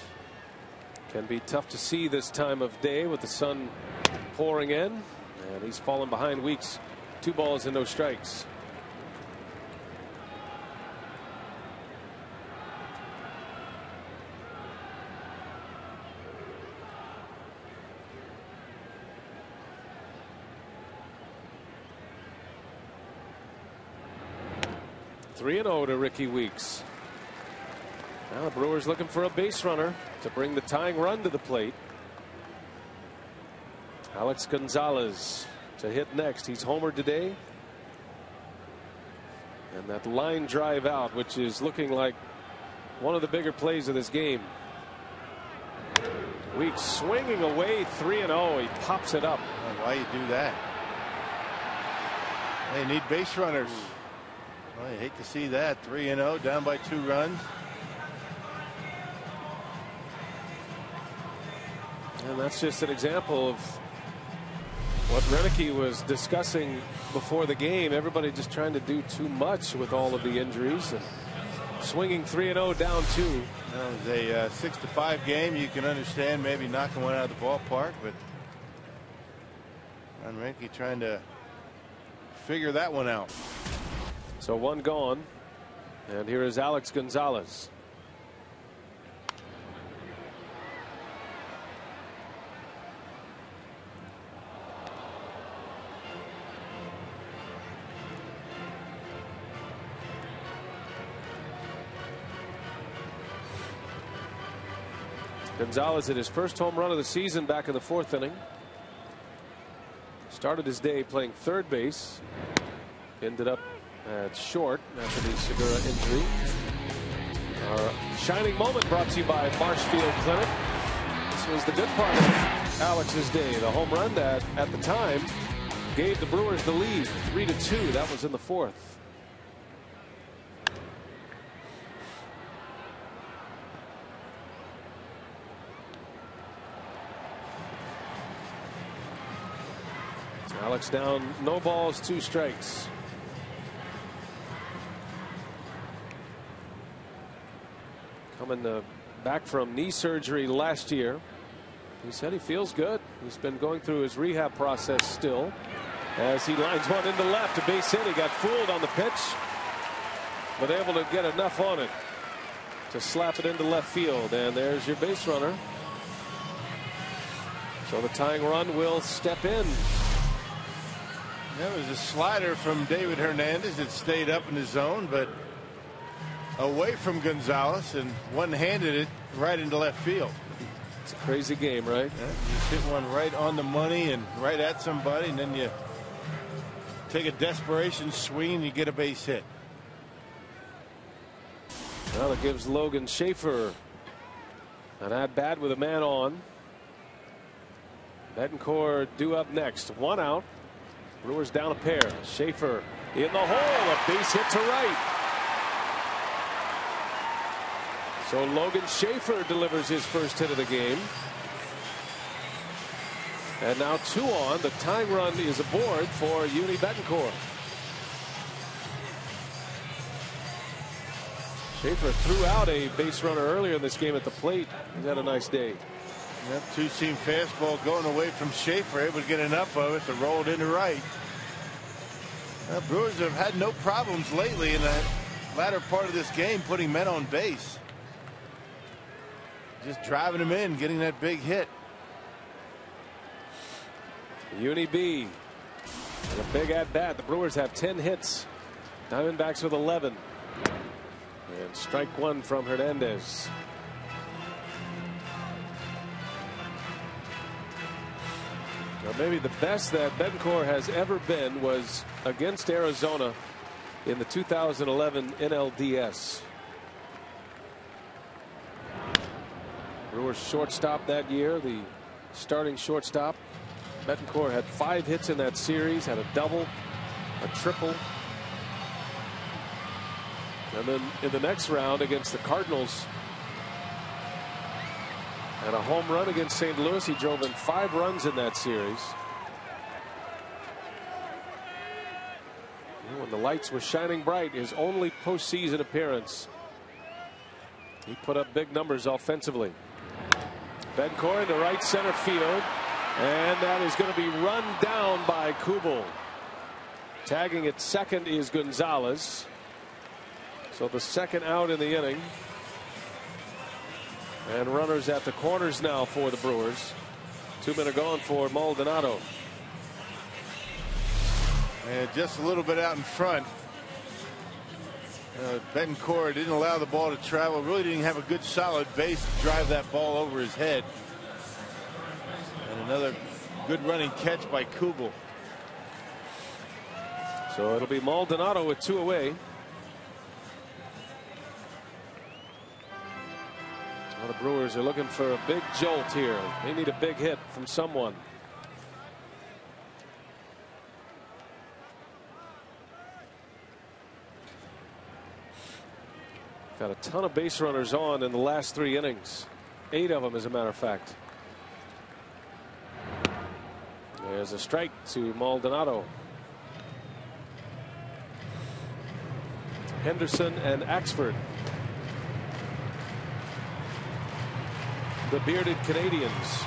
Can be tough to see this time of day with the sun pouring in, and he's fallen behind Weeks. 2 balls and no strikes. Three and 0 to Ricky Weeks. Now the Brewers looking for a base runner to bring the tying run to the plate. Alex Gonzalez to hit next. He's homered today. And that line drive out, which is looking like one of the bigger plays of this game. Weeks swinging away 3 and 0. He pops it up. Why you do that? They need base runners. Well, I hate to see that. 3 and 0, down by 2 runs. And that's just an example of what Renicky was discussing before the game. Everybody just trying to do too much with all of the injuries, and swinging 3 and 0, down 2. That was a 6-5 game. You can understand maybe knocking one out of the ballpark, but Renicky trying to figure that one out. So 1 gone, and here is Alex Gonzalez. Gonzalez hit his first home run of the season back in the 4th inning. Started his day playing third base. Ended up at short after the Segura injury. Our shining moment brought to you by Marshfield Clinic. This was the good part of Alex's day. The home run that at the time gave the Brewers the lead 3-2. That was in the 4th. Alex down, no balls, 2 strikes. Coming back from knee surgery last year. He said he feels good. He's been going through his rehab process still. As he lines one into left, a base hit. He got fooled on the pitch, but able to get enough on it to slap it into left field. And there's your base runner. So the tying run will step in. That was a slider from David Hernandez. It stayed up in the zone, but away from Gonzalez, and one-handed it right into left field. It's a crazy game, right? Yeah, you just hit one right on the money and right at somebody, and then you take a desperation swing and you get a base hit. Well, it gives Logan Schaefer an at-bat with a man on. Betancourt due up next. 1 out. Brewers down a pair. Schaefer in the hole. A base hit to right. So Logan Schaefer delivers his first hit of the game. And now 2 on. The tying run is aboard for Uni Betancourt. Schaefer threw out a base runner earlier in this game at the plate. He's had a nice day. Yep, two-seam fastball going away from Schaefer, able to get enough of it to roll it into right. Brewers have had no problems lately in the latter part of this game putting men on base. Just driving them in, getting that big hit. Uni B. And a big at bat. The Brewers have 10 hits. Diamondbacks with 11. And strike one from Hernandez. Now maybe the best that Betancourt has ever been was against Arizona in the 2011 NLDS. Brewers shortstop that year, the starting shortstop. Betancourt had 5 hits in that series, had a double, a triple. And then in the next round against the Cardinals, and a home run against St. Louis. He drove in 5 runs in that series. When the lights were shining bright, his only postseason appearance. He put up big numbers offensively. Betancourt into right center field, and that is going to be run down by Kubel. Tagging at second is Gonzalez. So the second out in the inning. And runners at the corners now for the Brewers. 2 men are gone for Maldonado. And just a little bit out in front. Betancourt didn't allow the ball to travel. Really didn't have a good solid base to drive that ball over his head. And another good running catch by Kubel. So it'll be Maldonado with 2 away. Well, the Brewers are looking for a big jolt here. They need a big hit from someone. Got a ton of base runners on in the last 3 innings. 8 of them, as a matter of fact. There's a strike to Maldonado. Henderson and Axford. The bearded Canadians.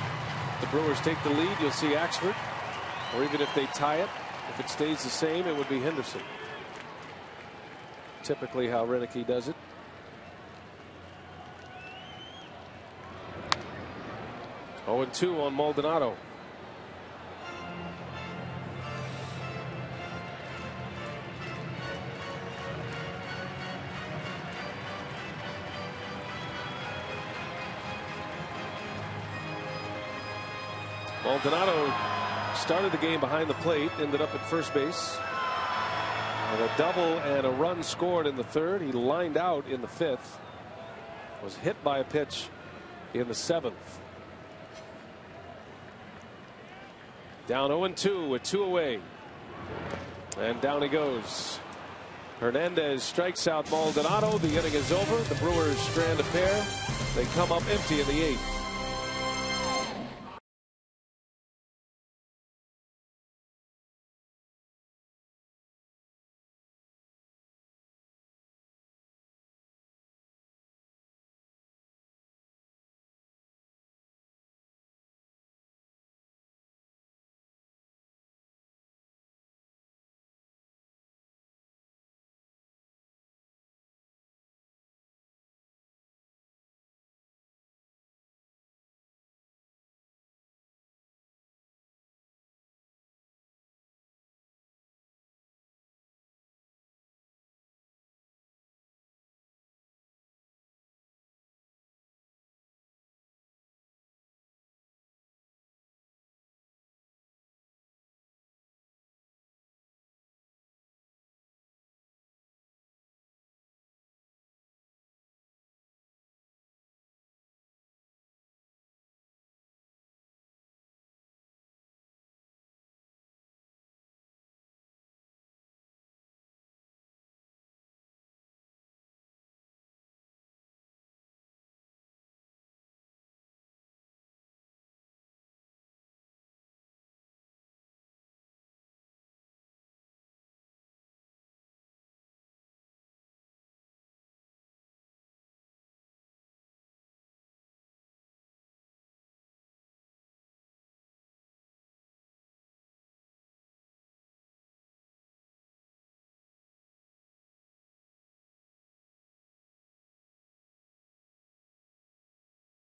The Brewers take the lead. You'll see Axford, or even if they tie it, if it stays the same, it would be Henderson. Typically how Renicky does it. Oh, 0-2 on Maldonado. Maldonado started the game behind the plate, ended up at first base. And a double and a run scored in the 3rd. He lined out in the 5th. Was hit by a pitch in the 7th. Down 0-2 with 2 away. And down he goes. Hernandez strikes out Maldonado. The inning is over. The Brewers strand a pair. They come up empty in the 8th.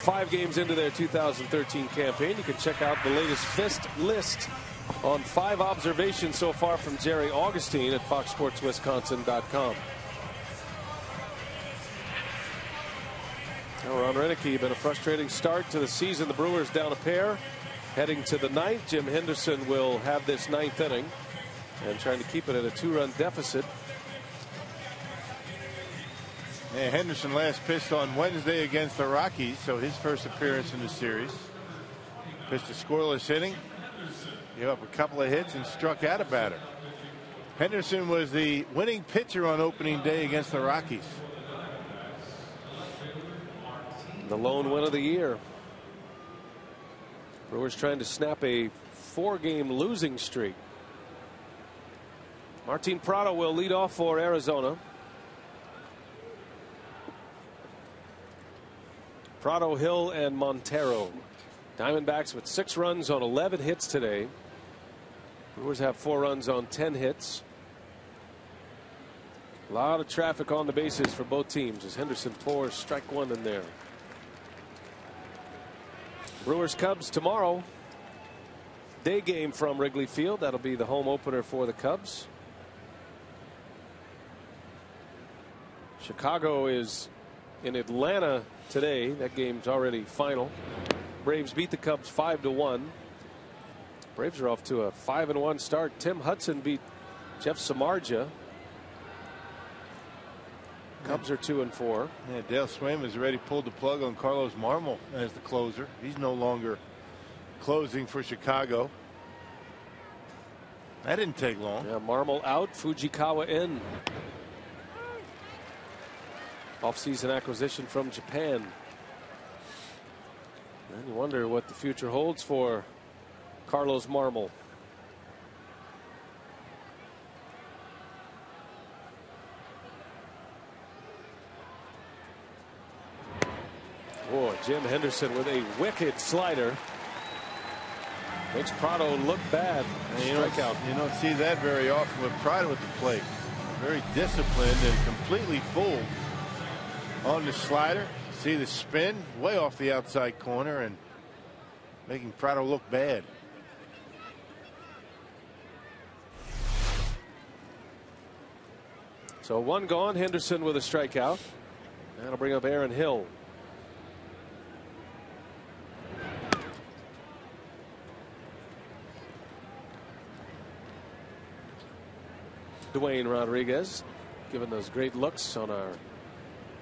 5 games into their 2013 campaign. You can check out the latest Fist list on 5 observations so far from Jerry Augustine at foxsportswisconsin.com. Ron Renicky, been a frustrating start to the season. The Brewers down a pair heading to the 9th. Jim Henderson will have this 9th inning and trying to keep it at a 2-run deficit. Yeah, Henderson last pitched on Wednesday against the Rockies, so his first appearance in the series. Pitched a scoreless inning, gave up a couple of hits, and struck out a batter. Henderson was the winning pitcher on opening day against the Rockies. The lone win of the year. Brewers trying to snap a 4-game losing streak. Martin Prado will lead off for Arizona. Prado, Hill, and Montero. Diamondbacks with 6 runs on 11 hits today. Brewers have 4 runs on 10 hits. A lot of traffic on the bases for both teams as Henderson pours strike 1 in there. Brewers Cubs tomorrow. Day game from Wrigley Field. That'll be the home opener for the Cubs. Chicago is in Atlanta today. That game's already final. Braves beat the Cubs 5-1. Braves are off to a 5-1 start. Tim Hudson beat Jeff Samardzija. Cubs are 2-4. Yeah, Dale Swaim has already pulled the plug on Carlos Marmol as the closer. He's no longer closing for Chicago. That didn't take long. Yeah, Marmol out, Fujikawa in. Off-season acquisition from Japan. And you wonder what the future holds for Carlos Marmol. Boy, Jim Henderson with a wicked slider. Makes Prado look bad. You don't see that very often with Prado at the plate. Very disciplined and completely fooled on the slider. See the spin way off the outside corner and making Prado look bad. So 1 gone. Henderson with a strikeout. That'll bring up Aaron Hill. Dwayne Rodriguez giving those great looks on our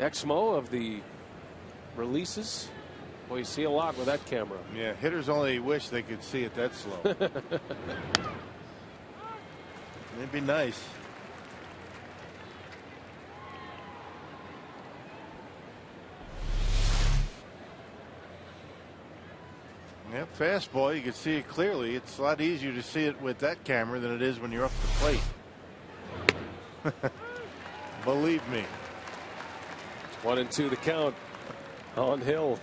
Exmo of the releases. Well, you see a lot with that camera. Yeah, hitters only wish they could see it that slow. It'd be nice. Yep, fastball, you can see it clearly. It's a lot easier to see it with that camera than it is when you're up the plate. Believe me. 1-2 the count on Hill.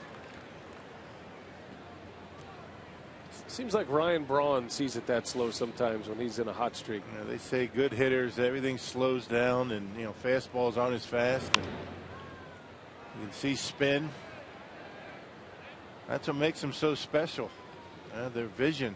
Seems like Ryan Braun sees it that slow sometimes when he's in a hot streak. You know, they say good hitters, everything slows down, and fastballs aren't as fast. And you can see spin. That's what makes them so special. Their vision.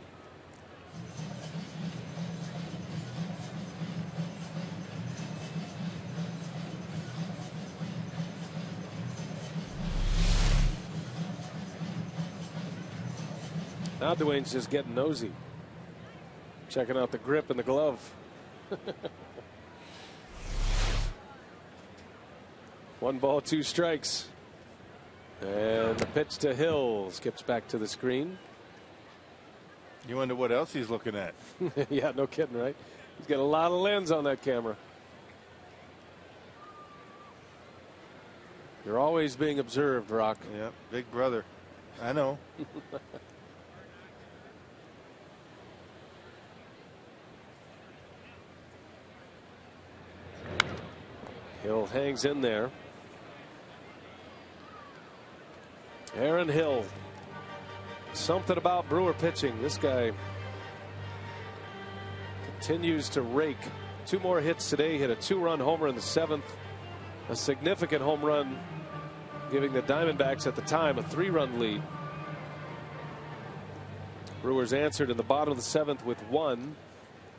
Now Dwayne's just getting nosy. Checking out the grip and the glove. 1 ball, 2 strikes. And the pitch to Hill skips back to the screen. You wonder what else he's looking at. Yeah, no kidding, right? He's got a lot of lens on that camera. You're always being observed, Rock. Yeah, big brother. I know. Hill hangs in there. Aaron Hill. Something about Brewer pitching. This guy continues to rake. 2 more hits today. Hit a 2-run homer in the 7th. A significant home run giving the Diamondbacks at the time a 3-run lead. Brewers answered in the bottom of the 7th with 1,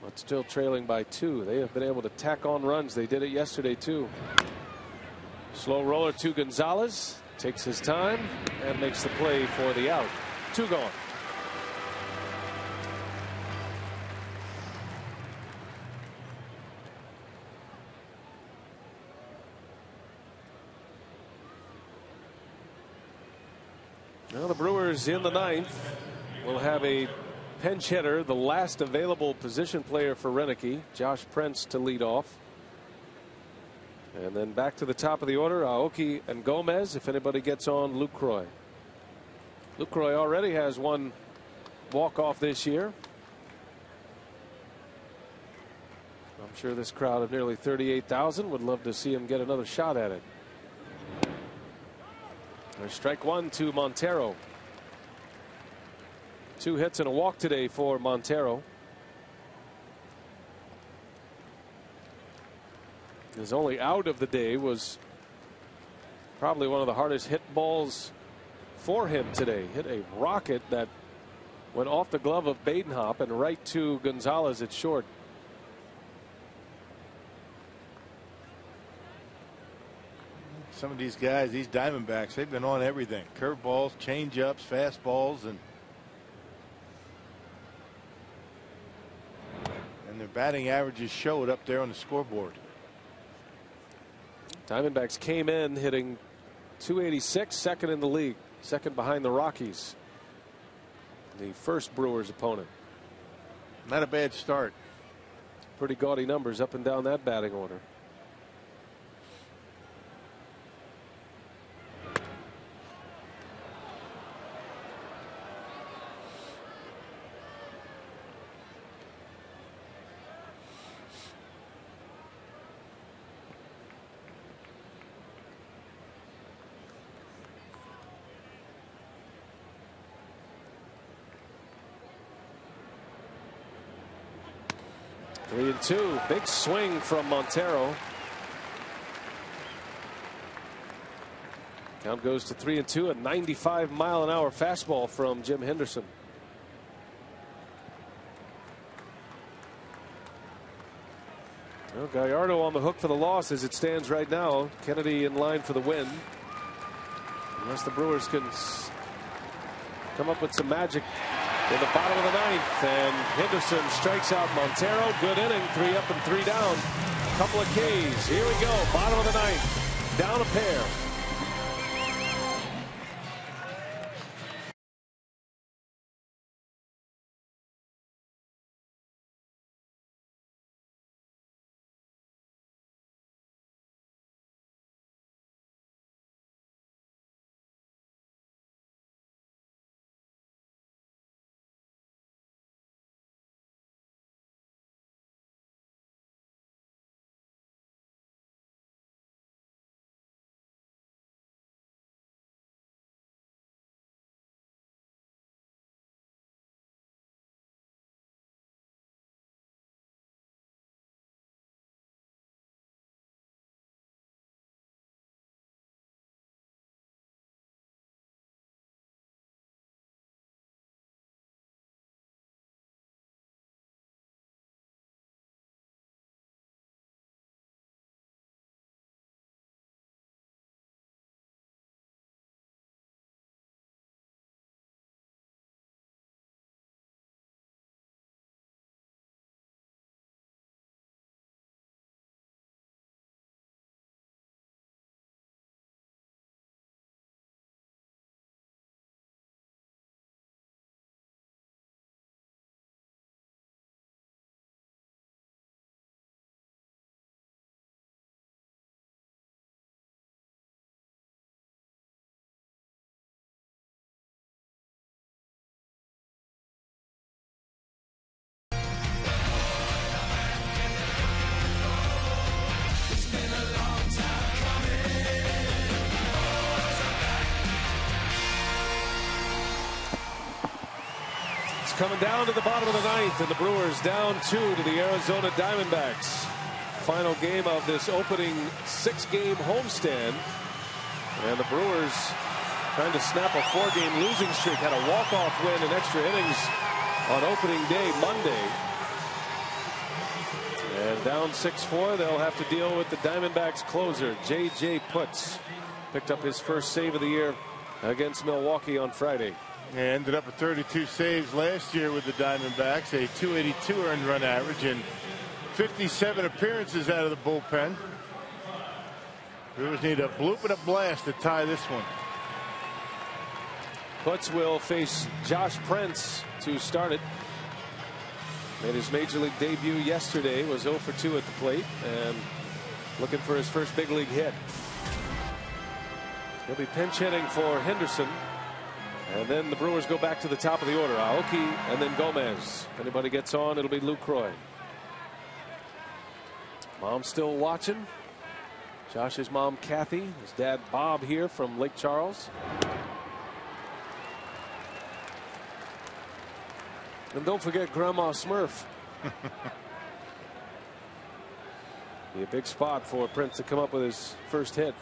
but still trailing by 2. They have been able to tack on runs. They did it yesterday too. Slow roller to Gonzalez, takes his time and makes the play for the out. 2 gone. Now the Brewers in the 9th will have a pinch hitter, the last available position player for Renicky, Josh Prince, to lead off. And then back to the top of the order, Aoki and Gomez. If anybody gets on, Lucroy. Lucroy already has 1 walk-off this year. I'm sure this crowd of nearly 38,000 would love to see him get another shot at it. There's strike 1 to Montero. 2 hits and a walk today for Montero. His only out of the day was probably one of the hardest hit balls for him today. Hit a rocket that went off the glove of Badenhop and right to Gonzalez at short. Some of these guys, these Diamondbacks, they've been on everything. Curveballs, changeups, fastballs, and their batting averages showed up there on the scoreboard. Diamondbacks came in hitting .286, second in the league, second behind the Rockies, the first Brewers opponent. Not a bad start. Pretty gaudy numbers up and down that batting order. Three and 2. Big swing from Montero. Count goes to 3 and 2. A 95-mile-an-hour fastball from Jim Henderson. Well, Gallardo on the hook for the loss as it stands right now. Kennedy in line for the win. Unless the Brewers can come up with some magic in the bottom of the 9th, and Henderson strikes out Montero. Good inning, 3 up and 3 down. Couple of Ks. Here we go. Bottom of the 9th. Down a pair. Coming down to the bottom of the 9th, and the Brewers down 2 to the Arizona Diamondbacks. Final game of this opening 6-game homestand. And the Brewers trying to snap a 4-game losing streak. Had a walk-off win in extra innings on opening day Monday. And down 6-4, they'll have to deal with the Diamondbacks closer, J.J. Putz. Picked up his first save of the year against Milwaukee on Friday. And ended up with 32 saves last year with the Diamondbacks, a .282 earned run average, and 57 appearances out of the bullpen. Brewers need a bloop and a blast to tie this one. Putz will face Josh Prince to start it. Made his major league debut yesterday, was 0 for 2 at the plate, and looking for his first big league hit. He'll be pinch hitting for Henderson. And then the Brewers go back to the top of the order. Aoki and then Gomez. If anybody gets on, it'll be Lucroy. Mom's still watching. Josh's mom, Kathy. His dad, Bob, here from Lake Charles. And don't forget Grandma Smurf. Be a big spot for Prince to come up with his first hit.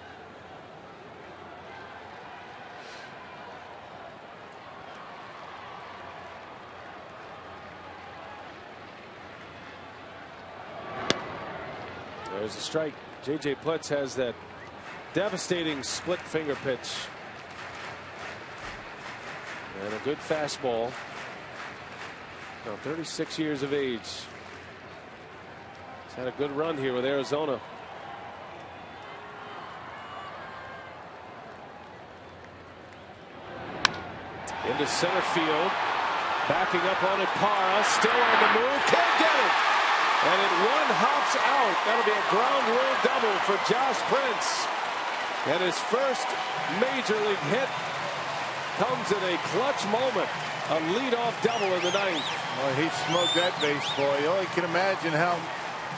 There's a strike. J.J. Putz has that devastating split finger pitch. And a good fastball. Now 36 years of age. He's had a good run here with Arizona. Into center field. Backing up on it, Parra. Still on the move. Can't get it. And it one hops out. That'll be a ground rule double for Josh Prince. And his first major league hit comes in a clutch moment. A leadoff double in the ninth. Well, he smoked that baseball. You only can imagine how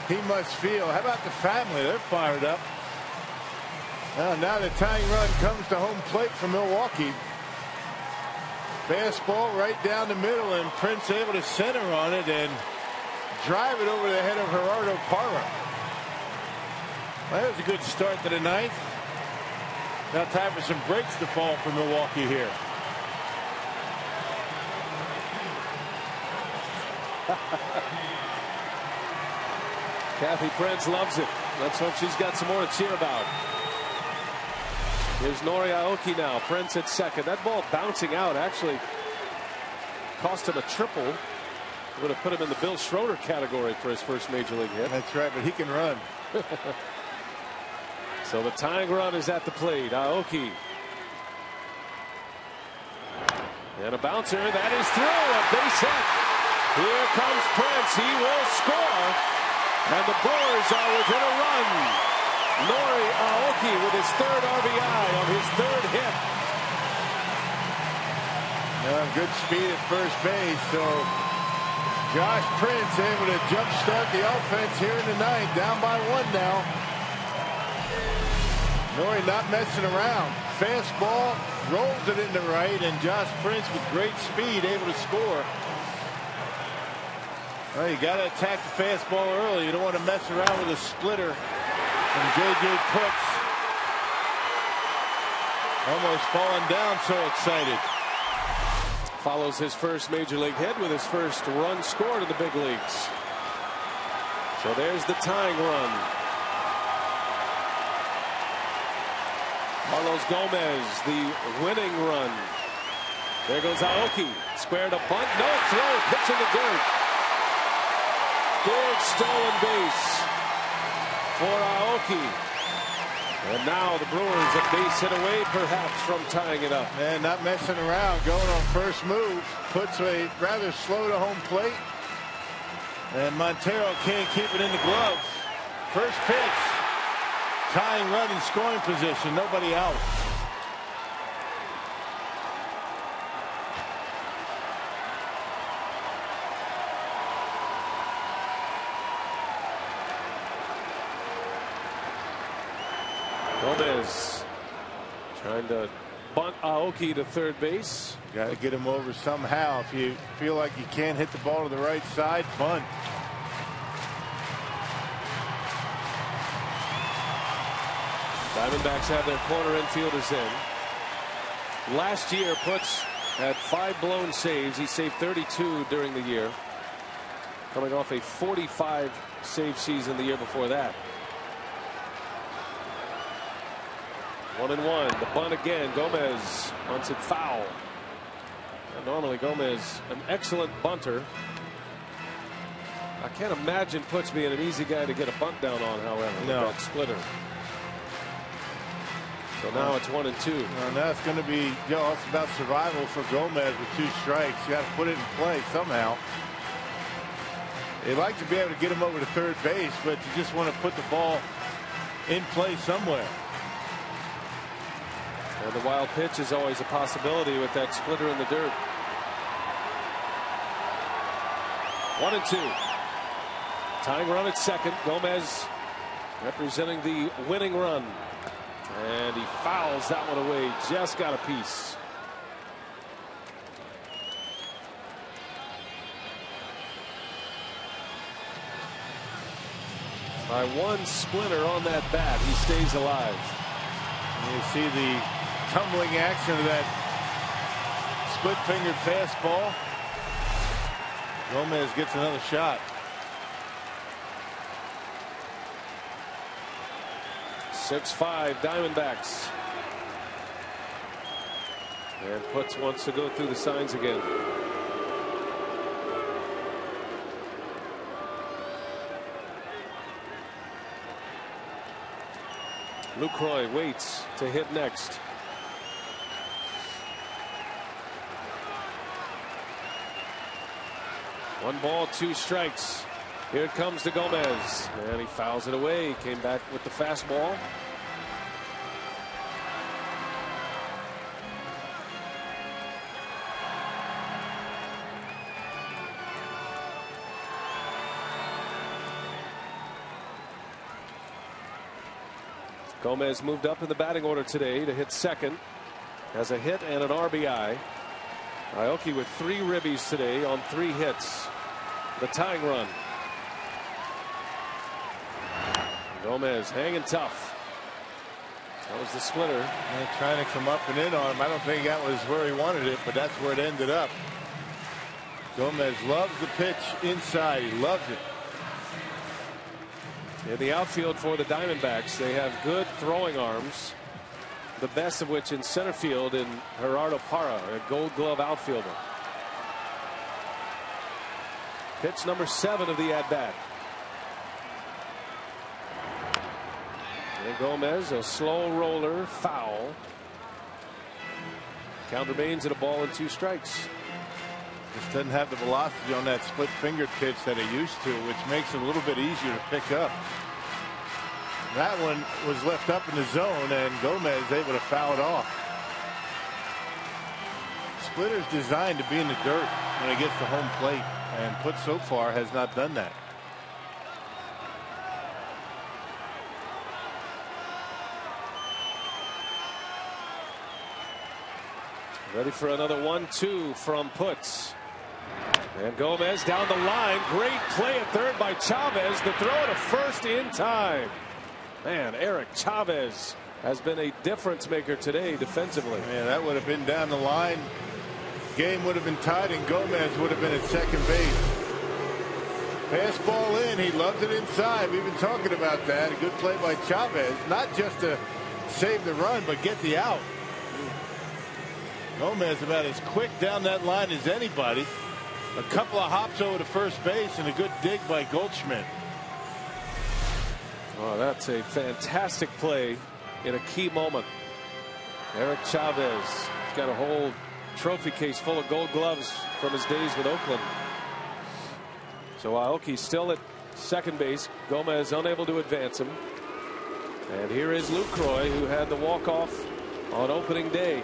he must feel. How about the family? They're fired up. Now the tying run comes to home plate for Milwaukee. Fastball right down the middle, and Prince able to center on it and drive it over the head of Gerardo Parra. Well, that was a good start to the ninth. Now time for some breaks to fall for Milwaukee here. Kathy Prince loves it. Let's hope she's got some more to cheer about. Here's Nori Aoki now. Prince at second. That ball bouncing out actually cost him a triple. Would have put him in the Bill Schroeder category for his first major league hit. That's right, but he can run. So the tying run is at the plate. Aoki. And a bouncer that is through. A base hit. Here comes Prince. He will score. And the Brewers are within a run. Nori Aoki with his third RBI on his third hit. Good speed at first base. So Josh Prince able to jumpstart the offense here in the ninth. Down by 1 now. Nori not messing around. Fastball rolls it into right, and Josh Prince with great speed able to score. Well, you got to attack the fastball early. You don't want to mess around with a splitter. And J.J. Putz almost falling down, so excited. Follows his first major league hit with his first run scored in the big leagues. So there's the tying run. Carlos Gomez, the winning run. There goes Aoki. Squared a bunt. No throw. Pitch in the dirt. Big stolen base for Aoki. And now the Brewers a base hit away perhaps from tying it up. And not messing around, going on first move. Puts a rather slow to home plate. And Montero can't keep it in the glove. First pitch. Tying run in scoring position. Nobody out. Gomez trying to bunt Aoki to third base. Got to get him over somehow. If you feel like you can't hit the ball to the right side, bunt. Diamondbacks have their corner infielders in. Last year, Putz had 5 blown saves. He saved 32 during the year, coming off a 45 save season the year before that. 1-1. The bunt again. Gomez bunts it foul. And normally Gomez, an excellent bunter. I can't imagine Putz being an easy guy to get a bunt down on, however, with that splitter. So now it's 1-2. And that's going to be, it's about survival for Gomez with 2 strikes. You got to put it in play somehow. They'd like to be able to get him over to third base, but you just want to put the ball in play somewhere. And the wild pitch is always a possibility with that splitter in the dirt. 1-2. Tying run at second. Gomez representing the winning run. And he fouls that one away. Just got a piece. By 1 splinter on that bat, he stays alive. And you see the tumbling action of that split-fingered fastball. Gomez gets another shot. 6-5 Diamondbacks. And Putz wants to go through the signs again. Lucroy waits to hit next. One ball, 2 strikes. Here it comes to Gomez, and he fouls it away. Came back with the fastball. Gomez moved up in the batting order today to hit second. Has a hit and an RBI. Aoki with 3 ribbies today on 3 hits. The tying run. Gomez hanging tough. That was the splitter. And trying to come up and in on him. I don't think that was where he wanted it, but that's where it ended up. Gomez loves the pitch inside. He loves it. In the outfield for the Diamondbacks, they have good throwing arms, the best of which in center field in Gerardo Parra, a Gold Glove outfielder. Pitch number 7 of the at-bat. And Gomez, a slow roller, foul. Count remains at 1-2 strikes. Just doesn't have the velocity on that split-fingered pitch that he used to, which makes it a little bit easier to pick up. That one was left up in the zone, and Gomez able to foul it off. Splitter's designed to be in the dirt when he gets to home plate, and Putz so far has not done that. Ready for another 1-2 from Putz. And Gomez down the line. Great play at third by Chavez. The throw to first in time. Man, Eric Chavez has been a difference maker today defensively. Man, that would have been down the line. Game would have been tied, and Gomez would have been at second base. Fastball in. He loved it inside. We've been talking about that. A good play by Chavez. Not just to save the run, but get the out. Gomez about as quick down that line as anybody. A couple of hops over to first base and a good dig by Goldschmidt. Oh, that's a fantastic play in a key moment. Eric Chavez has got a whole trophy case full of Gold Gloves from his days with Oakland. So Aoki still at second base. Gomez unable to advance him. And here is Lucroy, who had the walk-off on opening day.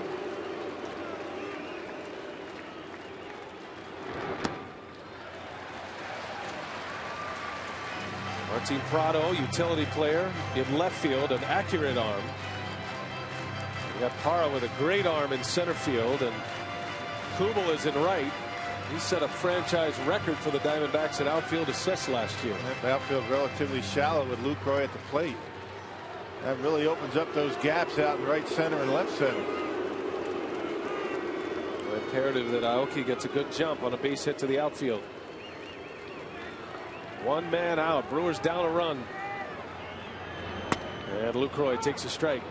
Martin Prado, utility player in left field, an accurate arm. You got Parra with a great arm in center field, and Kubel is in right. He set a franchise record for the Diamondbacks in outfield assists last year. That outfield relatively shallow with Lucroy at the plate. That really opens up those gaps out in right center and left center. Imperative that Aoki gets a good jump on a base hit to the outfield. One man out. Brewers down a run. And Lucroy takes a strike.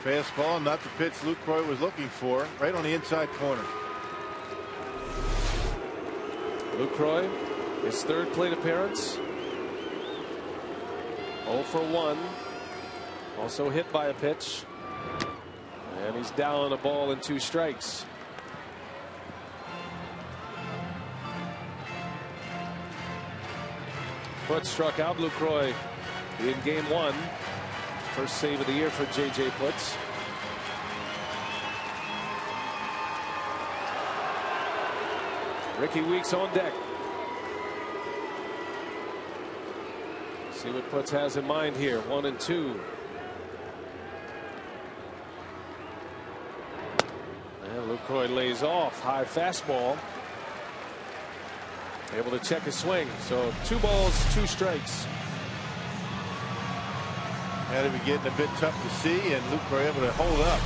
Fastball, not the pitch Lucroy was looking for, right on the inside corner. Lucroy, his third plate appearance. 0 for 1. Also hit by a pitch. And he's down a ball and 2 strikes. Foot struck out Lucroy in game 1. First save of the year for J.J. Putz. Ricky Weeks on deck. See what Putz has in mind here. 1 and 2. And Lucroy lays off. High fastball. Able to check his swing. So 2 balls, 2 strikes. Had to be getting a bit tough to see, and Lucroy able to hold up.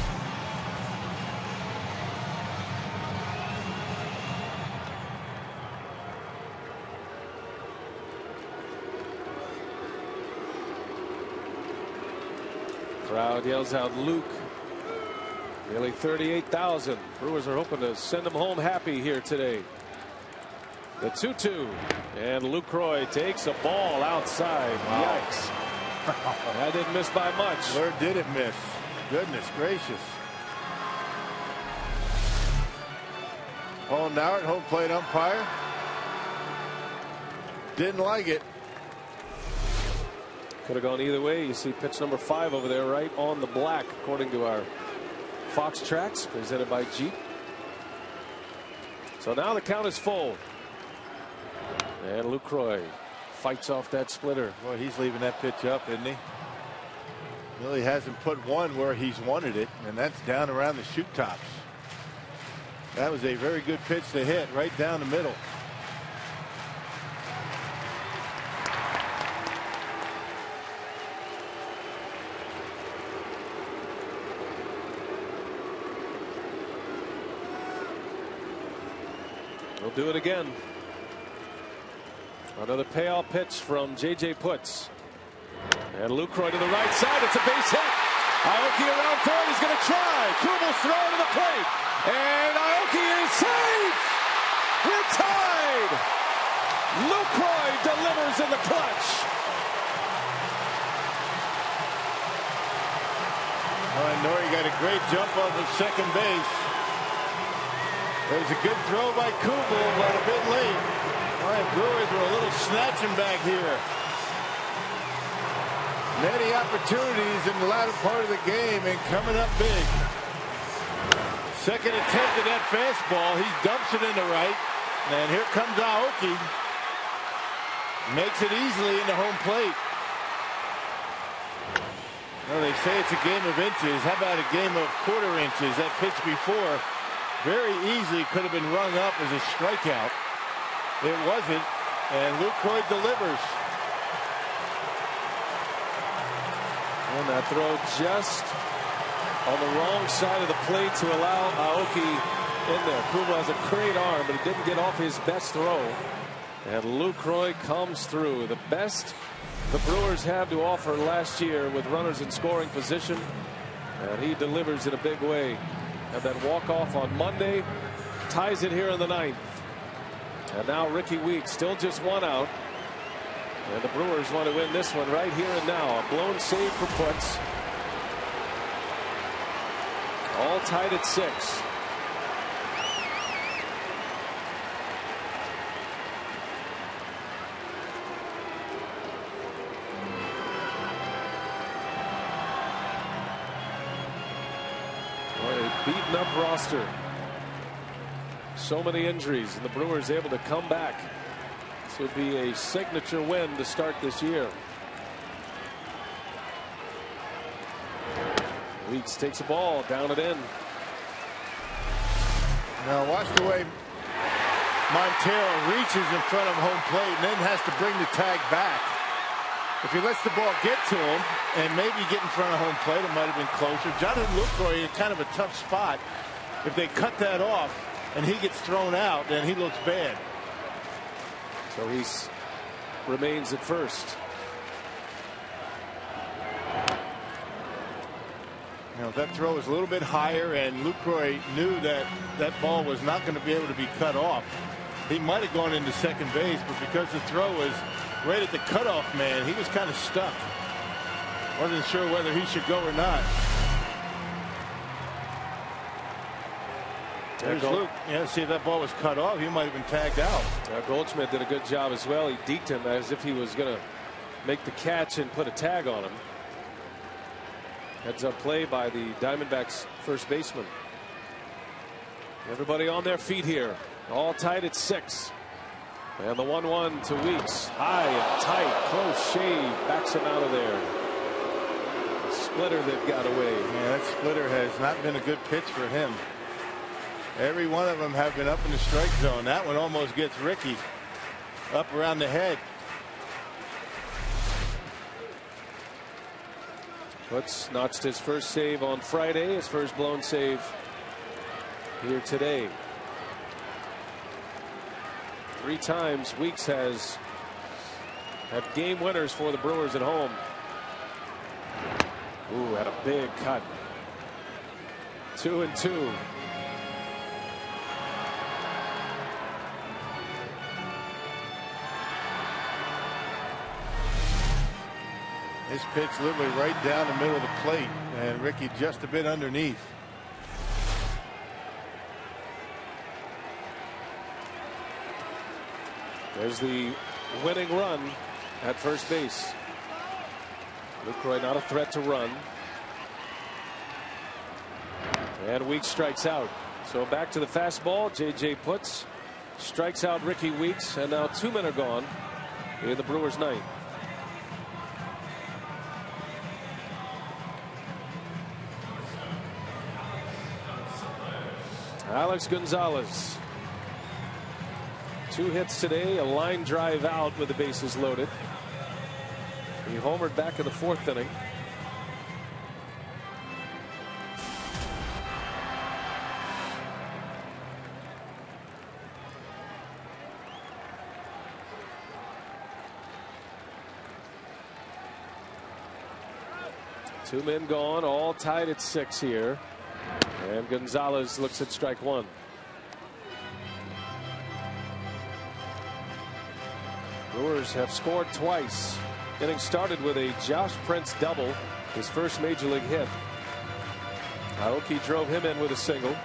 Crowd yells out Luke. Nearly 38,000. Brewers are hoping to send him home happy here today. The 2-2. And Lucroy takes a ball outside. Wow. Yikes. That didn't miss by much. Where did it miss? Goodness gracious. Paul Nauert, home plate umpire. Didn't like it. Could have gone either way. You see pitch number 5 over there right on the black according to our Fox tracks presented by Jeep. So now the count is full. And Lucroy fights off that splitter. Boy, he's leaving that pitch up, isn't he? Really hasn't put one where he's wanted it, and that's down around the shoot tops. That was a very good pitch to hit right down the middle. We'll do it again. Another payoff pitch from J.J. Putz. And Lucroy to the right side. It's a base hit. Aoki around third. He's going to try. Kubel's throw to the plate. And Aoki is safe. We're tied. Lucroy delivers in the clutch. Nori got a great jump off of second base. There's a good throw by Kubel, but a bit late. All right, Brewers were a little snatching back here. Many opportunities in the latter part of the game and coming up big. Second attempt at that fastball. He dumps it into right. And here comes Aoki. Makes it easily into home plate. Well, they say it's a game of inches. How about a game of quarter inches? That pitch before very easily could have been rung up as a strikeout. It wasn't, and Lucroy delivers. And that throw just on the wrong side of the plate to allow Aoki in there. Kubel has a great arm, but it didn't get off his best throw. And Lucroy comes through. The best the Brewers have to offer last year with runners in scoring position. And he delivers in a big way. Had that walk-off on Monday. Ties it here in the 9th. And now Ricky Weeks, still just 1 out. And the Brewers want to win this one right here and now. A blown save for Putz. All tied at 6. Beaten up roster. So many injuries, and the Brewers able to come back. This would be a signature win to start this year. Weeks takes a ball, down and in. Now watch the way Montero reaches in front of home plate and then has to bring the tag back. If he lets the ball get to him and maybe get in front of home plate, it might have been closer. Jonathan Lucroy in kind of a tough spot. If they cut that off and he gets thrown out, then he looks bad. So he remains at first. You know, that throw was a little bit higher, and Lucroy knew that that ball was not going to be able to be cut off. He might have gone into second base, but because the throw was right at the cutoff man, he was kind of stuck. Wasn't sure whether he should go or not. There's Luke. Yeah, see if that ball was cut off, he might have been tagged out. Goldschmidt did a good job as well. He deked him as if he was going to make the catch and put a tag on him. Heads up play by the Diamondbacks first baseman. Everybody on their feet here. All tied at 6. And the 1-1 to Weeks. High and tight. Close shave. Backs him out of there. Splitter that got away. Yeah, that splitter has not been a good pitch for him. Every one of them have been up in the strike zone. That one almost gets Ricky up around the head. Putz notched his first save on Friday. His first blown save here today. 3 times Weeks has had game winners for the Brewers at home. Ooh, had a big cut. 2-2. This pitch literally right down the middle of the plate, and Ricky just a bit underneath. There's the winning run at first base. Lucroy not a threat to run. And Weeks strikes out. So back to the fastball. J.J. Putz strikes out Ricky Weeks, and now 2 men are gone in the Brewers' ninth. Alex Gonzalez. 2 hits today, a line drive out with the bases loaded. He homered back in the 4th inning. Two men gone, all tied at 6 here. And Gonzalez looks at strike 1. Brewers have scored twice. Inning started with a Josh Prince double, his first major league hit. Aoki drove him in with a single.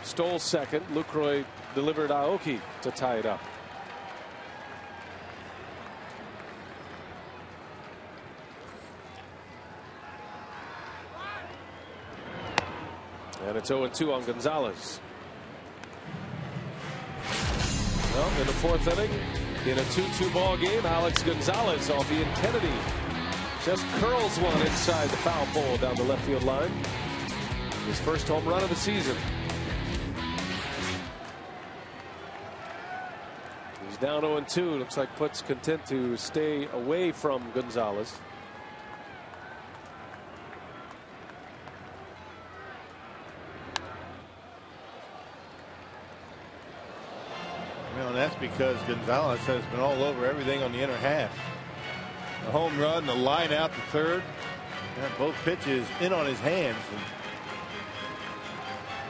Stole second. Lucroy delivered Aoki to tie it up. And it's 0-2 on Gonzalez. Well, in the 4th inning, in a 2-2 ball game, Alex Gonzalez, off Ian Kennedy, just curls one inside the foul pole down the left field line. His first home run of the season. He's down 0-2. Looks like Putz content to stay away from Gonzalez. Well, and that's because Gonzalez has been all over everything on the inner half. The home run, the line out to third. Both pitches in on his hands.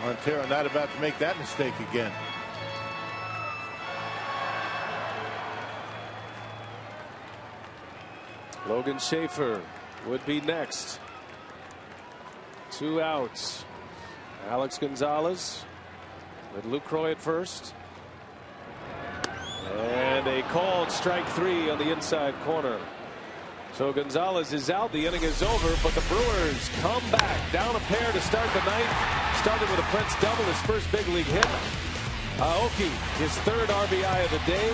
And Montero not about to make that mistake again. Logan Schaefer would be next. 2 outs. Alex Gonzalez with Lucroy at first. And a called strike 3 on the inside corner. So Gonzalez is out. The inning is over, but the Brewers come back. Down a pair to start the ninth. Started with a Prince double, his first big league hit. Aoki, his 3rd RBI of the day.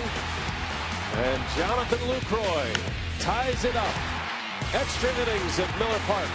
And Jonathan Lucroy ties it up. Extra innings at Miller Park.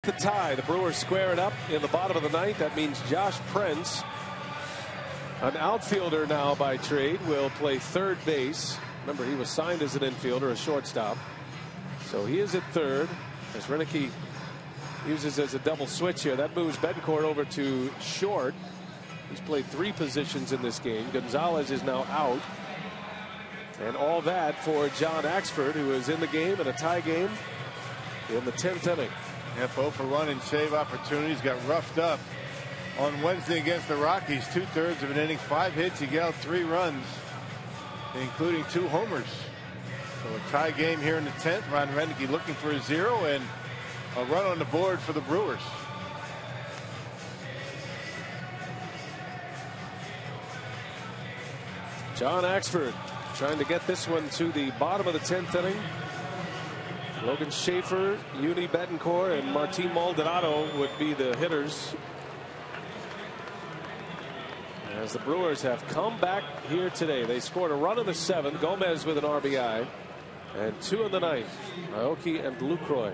the tie. The Brewers square it up in the bottom of the ninth. That means Josh Prince, an outfielder now by trade, will play third base. Remember, he was signed as an infielder, a shortstop. So he is at third as Renicky uses as a double switch here. That moves Betancourt over to short. He's played 3 positions in this game. Gonzalez is now out. And all that for John Axford, who is in the game in a tie game in the 10th inning. Yeah, 0 for 1 in save opportunities. Got roughed up on Wednesday against the Rockies. 2/3 of an inning, 5 hits. He got 3 runs, including 2 homers. So a tie game here in the 10th. Ron Renicky looking for a 0 and a run on the board for the Brewers. John Axford trying to get this one to the bottom of the 10th inning. Logan Schaefer, Uni Betancourt, and Martin Maldonado would be the hitters, as the Brewers have come back here today. They scored a run in the 7th. Gomez with an RBI, and 2 in the 9th. Aoki and Lucroy.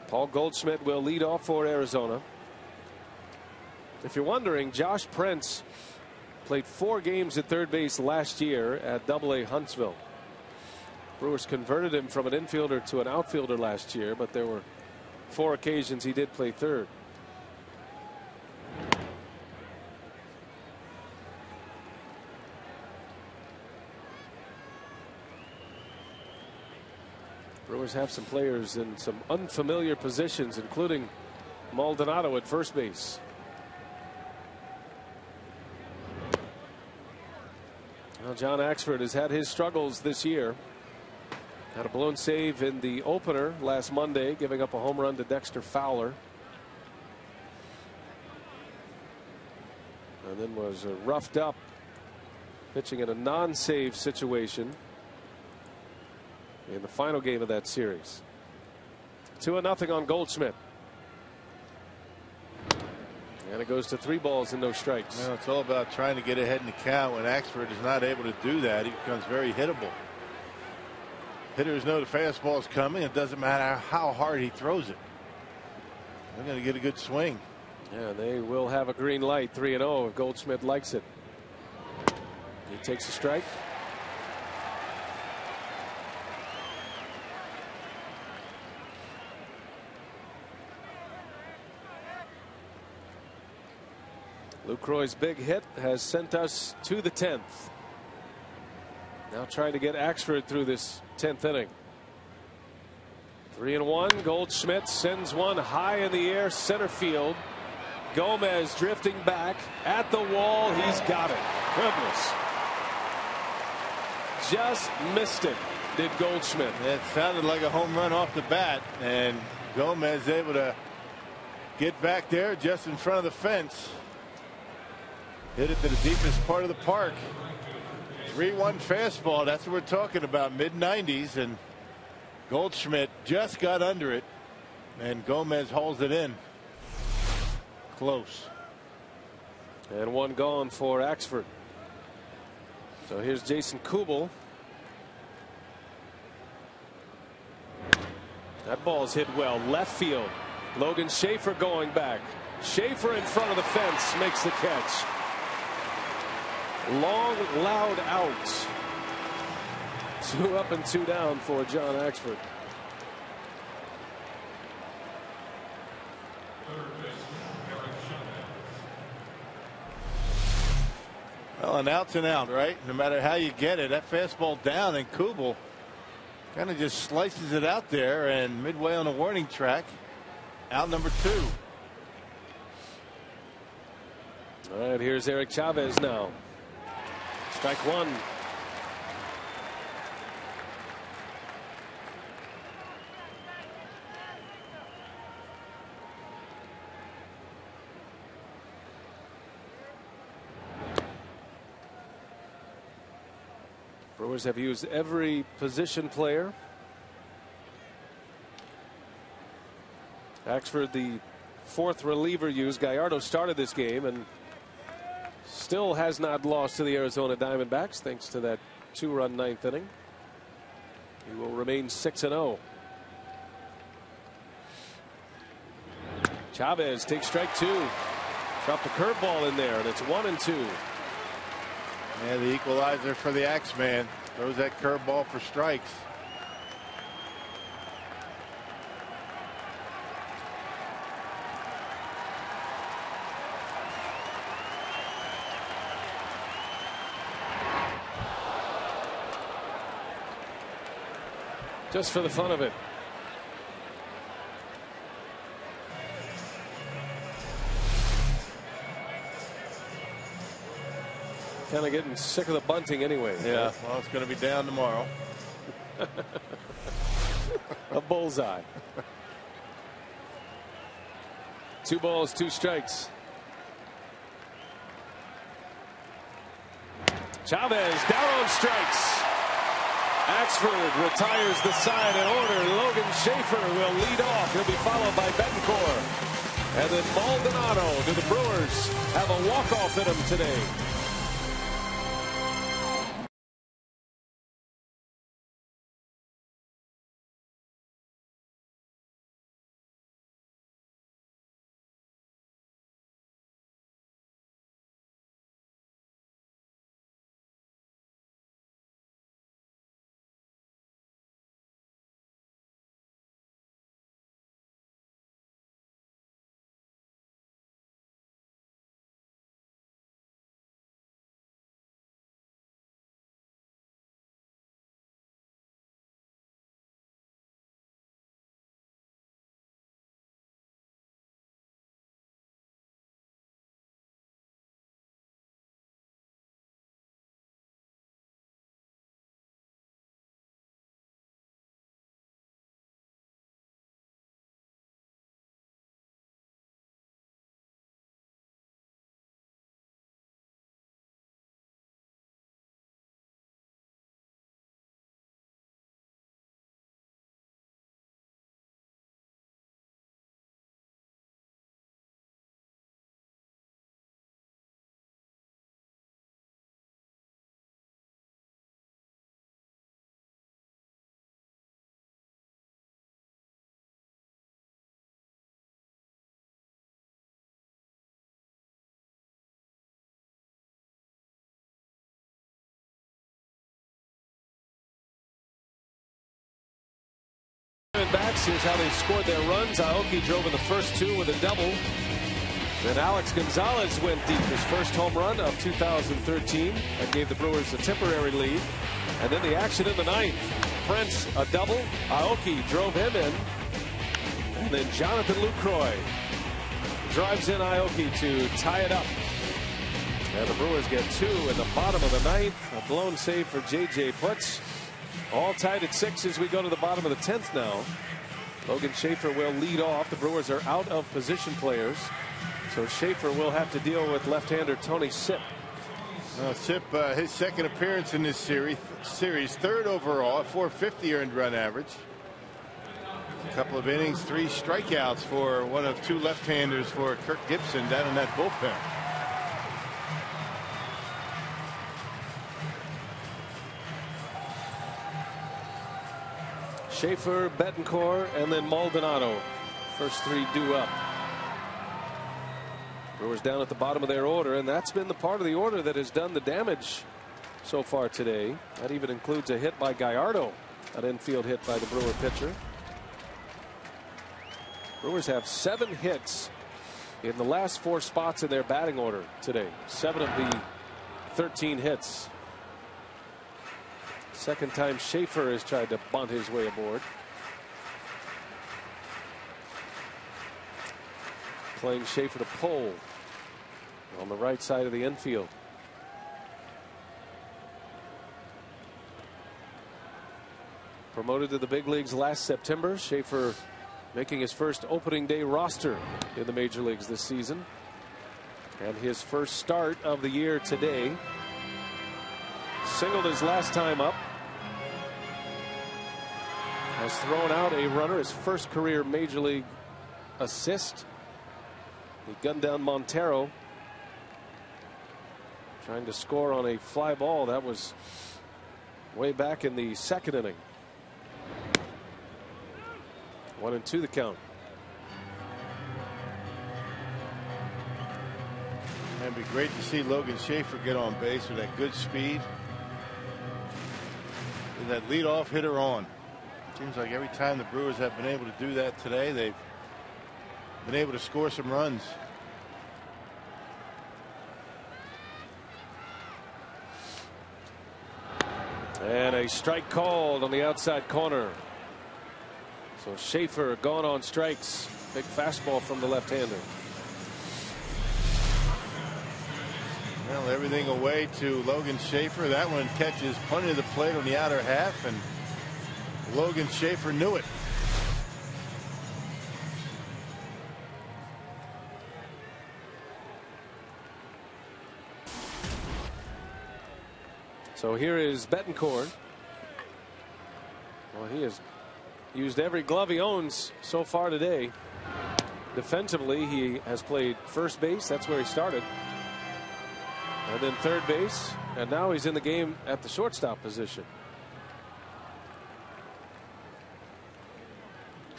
Paul Goldschmidt will lead off for Arizona. If you're wondering, Josh Prince played 4 games at third base last year at AA Huntsville. Brewers converted him from an infielder to an outfielder last year, but there were 4 occasions he did play third. Brewers have some players in some unfamiliar positions, including Maldonado at first base. Well, John Axford has had his struggles this year. Had a blown save in the opener last Monday, giving up a home run to Dexter Fowler. And then was roughed up pitching in a non-save situation in the final game of that series. 2-0 on Goldschmidt. And it goes to 3 balls and no strikes. Well, it's all about trying to get ahead in the count. When Axford is not able to do that, he becomes very hittable. Hitters know the fastball is coming. It doesn't matter how hard he throws it. They're going to get a good swing. Yeah, they will have a green light, 3-0, if Goldschmidt likes it. He takes a strike. Lucroy's big hit has sent us to the 10th. Now trying to get Axford through this 10th inning. 3-1. Goldschmidt sends one high in the air, center field. Gomez drifting back at the wall. He's got it. Goodness. Just missed it, did Goldschmidt. It sounded like a home run off the bat, and Gomez able to get back there just in front of the fence. Hit it to the deepest part of the park. 3-1 fastball. That's what we're talking about. Mid-90s, and Goldschmidt just got under it, and Gomez holds it in. Close. And 1 gone for Axford. So here's Jason Kubel. That ball's hit well left field. Logan Schaefer going back. Schaefer in front of the fence makes the catch. Long, loud out. 2 up and 2 down for John Axford. Well, an out's an out, right? No matter how you get it, that fastball down, and Kubel kind of just slices it out there, and midway on the warning track, out number 2. All right, here's Eric Chavez now. Strike 1. Brewers have used every position player. Axford, the 4th reliever used. Gallardo started this game, and still has not lost to the Arizona Diamondbacks thanks to that 2-run ninth inning. He will remain 6-0. Chavez takes strike 2. Dropped a curveball in there, and it's 1-2. And the equalizer for the Axeman. Throws that curveball for strikes. Just for the fun of it. Kind of getting sick of the bunting anyway. Yeah, well, it's going to be down tomorrow. A bullseye. 2 balls, 2 strikes. Chavez down on strikes. Axford retires the side in order. Logan Schaefer will lead off. He'll be followed by Betancourt. And then Maldonado. Do the Brewers have a walk-off in them today? Backs. Here's how they scored their runs. Aoki drove in the first 2 with a double. Then Alex Gonzalez went deep. His first home run of 2013. That gave the Brewers a temporary lead. And then the action in the 9th. Prince a double. Aoki drove him in. And then Jonathan Lucroy drives in Aoki to tie it up. And the Brewers get 2 in the bottom of the 9th. A blown save for J.J. Putz. All tied at 6 as we go to the bottom of the 10th now. Logan Schaefer will lead off. The Brewers are out of position players. So Schaefer will have to deal with left-hander Tony Sipp. Sipp, his second appearance in this series, 3rd overall, 450 earned run average. A couple of innings, 3 strikeouts for one of 2 left-handers for Kirk Gibson down in that bullpen. Schaefer, Betancourt, and then Maldonado. First 3 due up. Brewers down at the bottom of their order, and that's been the part of the order that has done the damage so far today. That even includes a hit by Gallardo, an infield hit by the Brewer pitcher. Brewers have 7 hits in the last 4 spots in their batting order today. 7 of the 13 hits. Second time Schaefer has tried to bunt his way aboard. Playing Schaefer to pull on the right side of the infield. Promoted to the big leagues last September. Schaefer making his first opening day roster in the major leagues this season. And his first start of the year today. Singled his last time up. Has thrown out a runner, his first career major league assist. He gunned down Montero. trying to score on a fly ball. That was way back in the second inning. 1-2 the count. It'd be great to see Logan Schaefer get on base with that good speed and that leadoff hitter on. Seems like every time the Brewers have been able to do that today, they've been able to score some runs. And a strike called on the outside corner. So Schaefer gone on strikes. Big fastball from the left-hander. Well, everything away to Logan Schaefer. That one catches plenty of the plate on the outer half, and Logan Schaefer knew it. So here is Betancourt. Well, he has used every glove he owns so far today. Defensively, he has played first base. That's where he started. And then third base. And now he's in the game at the shortstop position.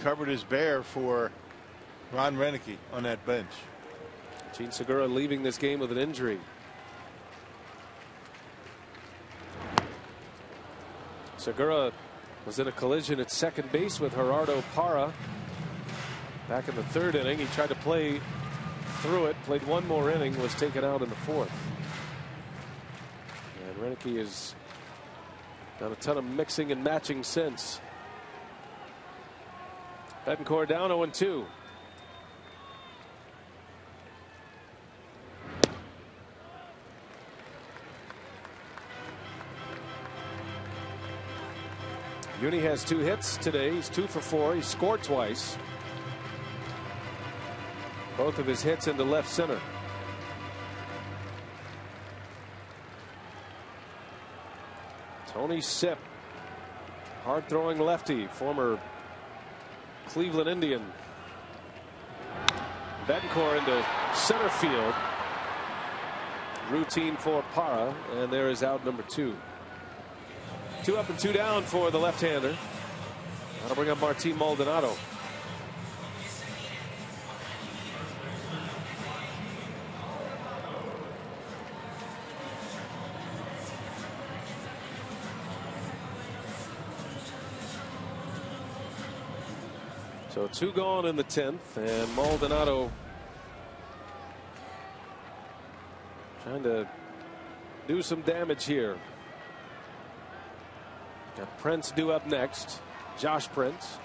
Covered his bear for Ron Renicky on that bench. Gene Segura leaving this game with an injury. Segura was in a collision at second base with Gerardo Parra back in the third inning. He tried to play through it, played one more inning, was taken out in the fourth. And Renicky has done a ton of mixing and matching since. Betancourt down 0-2. Uni has 2 hits today. He's 2 for 4. He scored twice. Both of his hits into left center. Tony Sipp, hard throwing lefty, former Cleveland Indian. Betancourt into center field. Routine for Parra, and there is out number 2. 2 up and 2 down for the left-hander. That'll bring up Martin Maldonado. So 2 gone in the 10th, and Maldonado trying to do some damage here. Got Prince due up next. Josh Prince.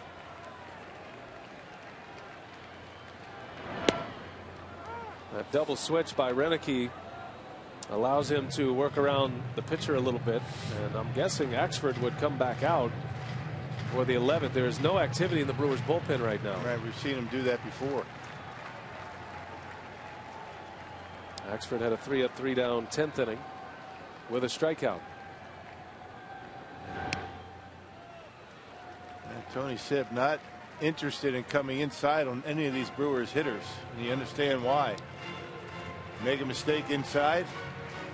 That double switch by Renicky allows him to work around the pitcher a little bit, and I'm guessing Axford would come back out for the 11th. There is no activity in the Brewers bullpen right now. Right, we've seen him do that before. Axford had a 3 up 3 down 10th inning with a strikeout. Tony Sipp not interested in coming inside on any of these Brewers hitters, and you understand why. Make a mistake inside,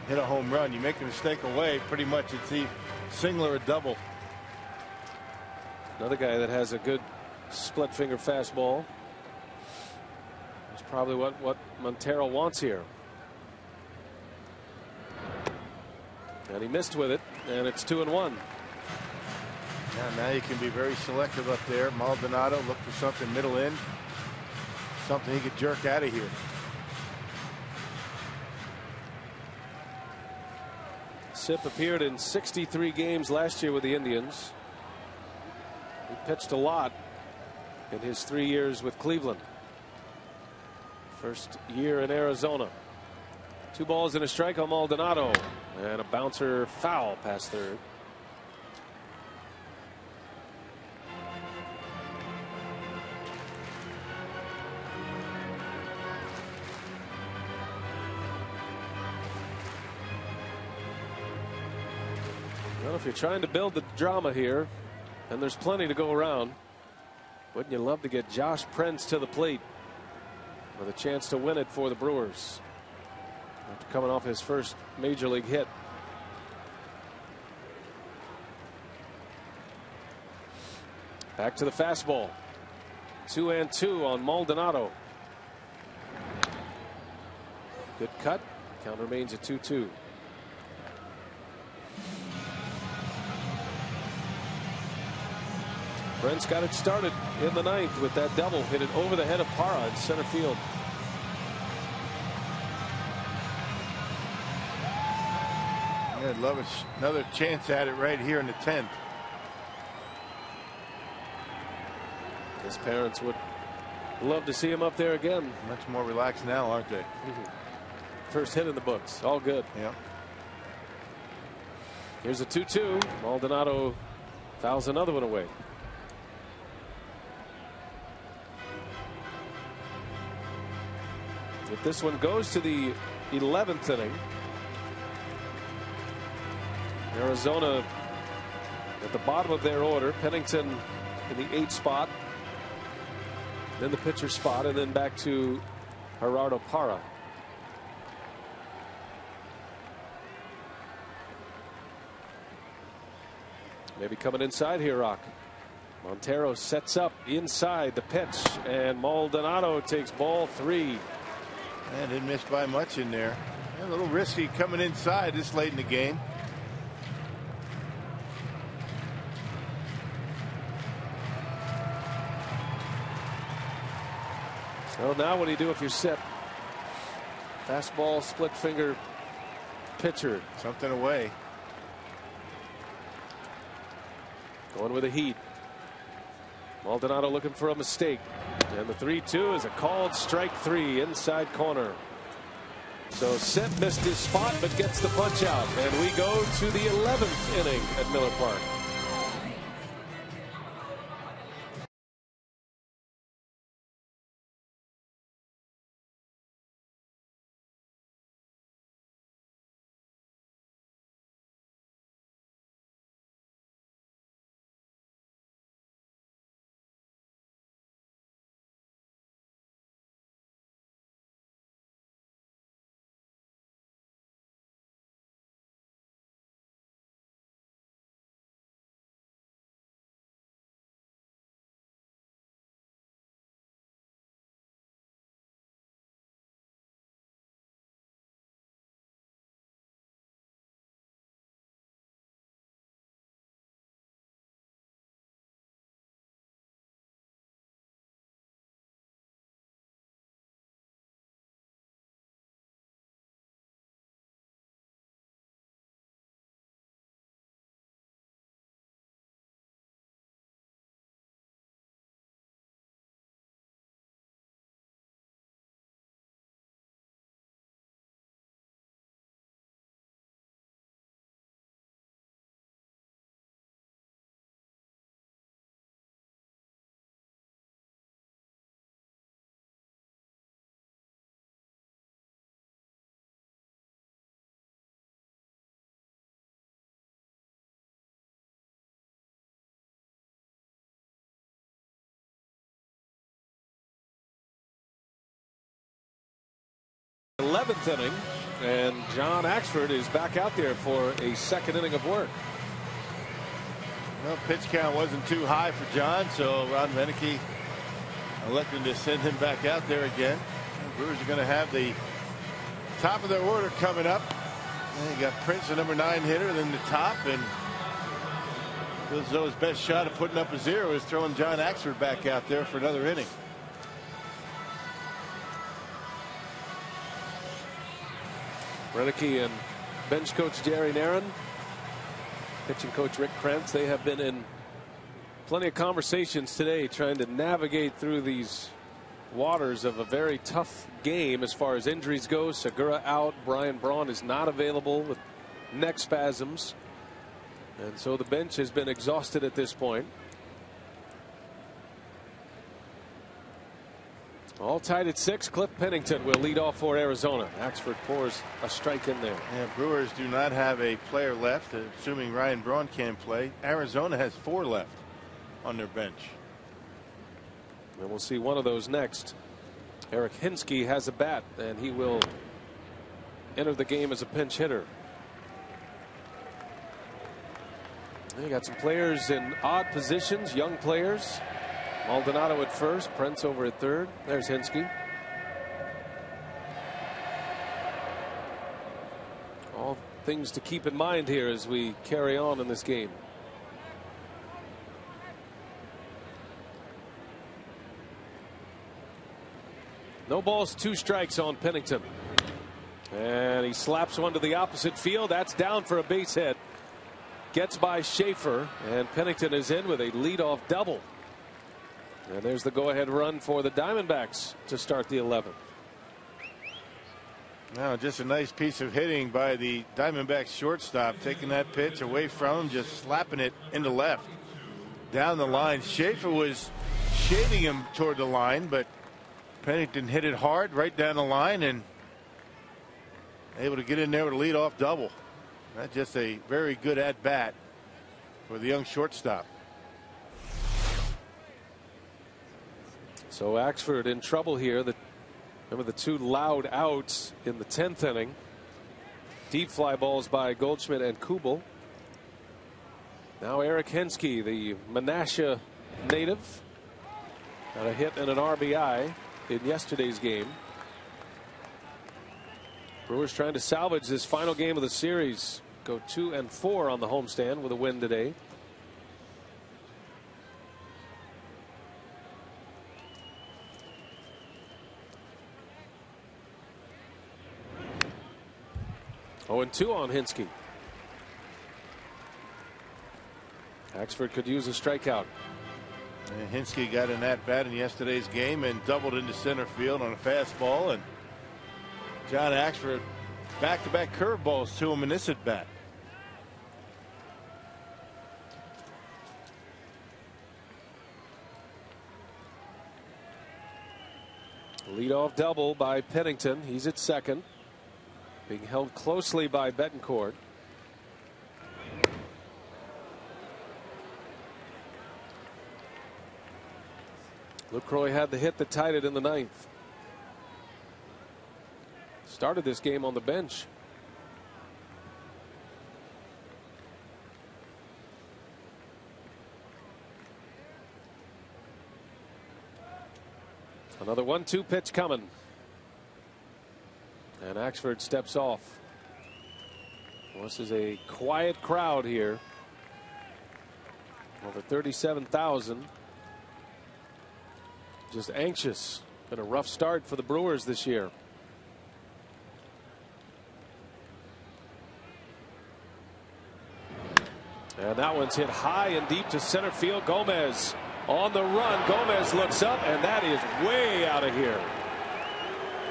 hit a home run. You make a mistake away, pretty much it's a single or a double. Another guy that has a good split finger fastball. That's probably what Montero wants here. And he missed with it, and it's 2-1. Now you can be very selective up there. Maldonado, look for something middle in, something he could jerk out of here. Sipp appeared in 63 games last year with the Indians. He pitched a lot in his 3 years with Cleveland. First year in Arizona. 2 balls and a strike on Maldonado, and a bouncer foul past third. Well, if you're trying to build the drama here, and there's plenty to go around, wouldn't you love to get Josh Prince to the plate with a chance to win it for the Brewers? After coming off his first major league hit. Back to the fastball. 2-2 on Maldonado. Good cut. Count remains at 2-2. Brent's got it started in the ninth with that double. Hit it over the head of Parra in center field. I'd love another chance at it right here in the 10th. His parents would love to see him up there again. Much more relaxed now, aren't they? First hit in the books. All good. Yeah. Here's a 2-2. Maldonado fouls another one away. If this one goes to the 11th inning, Arizona at the bottom of their order. Pennington in the 8th spot, then the pitcher spot, and then back to Gerardo Parra. Maybe coming inside here, Rock. Montero sets up inside the pitch, and Maldonado takes ball 3. And didn't miss by much in there. A little risky coming inside this late in the game. So now what do you do if you're set? Fastball, split finger pitcher. Something away. Going with a heat. Maldonado looking for a mistake. And the 3-2 is a called strike 3 inside corner. So Sent missed his spot but gets the punch out. And we go to the 11th inning at Miller Park. The 11th inning, and John Axford is back out there for a second inning of work. Well, pitch count wasn't too high for John, so Ron Meneke elected to send him back out there again. The Brewers are going to have the top of their order coming up. And you got Prince, the number 9 hitter, then the top, and feels as though his best shot of putting up a 0 is throwing John Axford back out there for another inning. Reneke and bench coach Jerry Narron, pitching coach Rick Krentz, they have been in plenty of conversations today trying to navigate through these waters of a very tough game as far as injuries go. Segura out. Brian Braun is not available with neck spasms. And so the bench has been exhausted at this point. All tied at 6. Cliff Pennington will lead off for Arizona. Axford pours a strike in there. Yeah, Brewers do not have a player left, assuming Ryan Braun can't play. Arizona has 4 left on their bench. And we'll see one of those next. Eric Hinsky has a bat, and he will entered the game as a pinch hitter. You got some players in odd positions, young players. Maldonado at first, Prince over at third. There's Hinske. All things to keep in mind here as we carry on in this game. No balls, 2 strikes on Pennington. And he slaps one to the opposite field. That's down for a base hit. Gets by Schaefer, and Pennington is in with a leadoff double. And there's the go-ahead run for the Diamondbacks to start the 11th. Now, just a nice piece of hitting by the Diamondbacks shortstop, taking that pitch away from him, just slapping it into left. Down the line, Schaefer was shading him toward the line, but Pennington hit it hard right down the line and able to get in there with a leadoff double. That's just a very good at-bat for the young shortstop. So Axford in trouble here. Remember the 2 loud outs in the 10th inning. Deep fly balls by Goldschmidt and Kubel. Now Eric Hinske, the Menasha native, got a hit and an RBI in yesterday's game. Brewers trying to salvage this final game of the series. Go 2-4 on the homestand with a win today. Oh, and 2 on Hinske. Axford could use a strikeout. And Hinske got an at-bat in yesterday's game and doubled into center field on a fastball, and John Axford back-to-back curveballs to him in this at-bat. Leadoff double by Pennington. He's at second, being held closely by Betancourt. Lucroy had the hit that tied it in the 9th. Started this game on the bench. Another 1-2 pitch coming. And Axford steps off. Well, this is a quiet crowd here. Over 37,000. Just anxious. Been a rough start for the Brewers this year. And that one's hit high and deep to center field. Gomez on the run. Gomez looks up, and that is way out of here.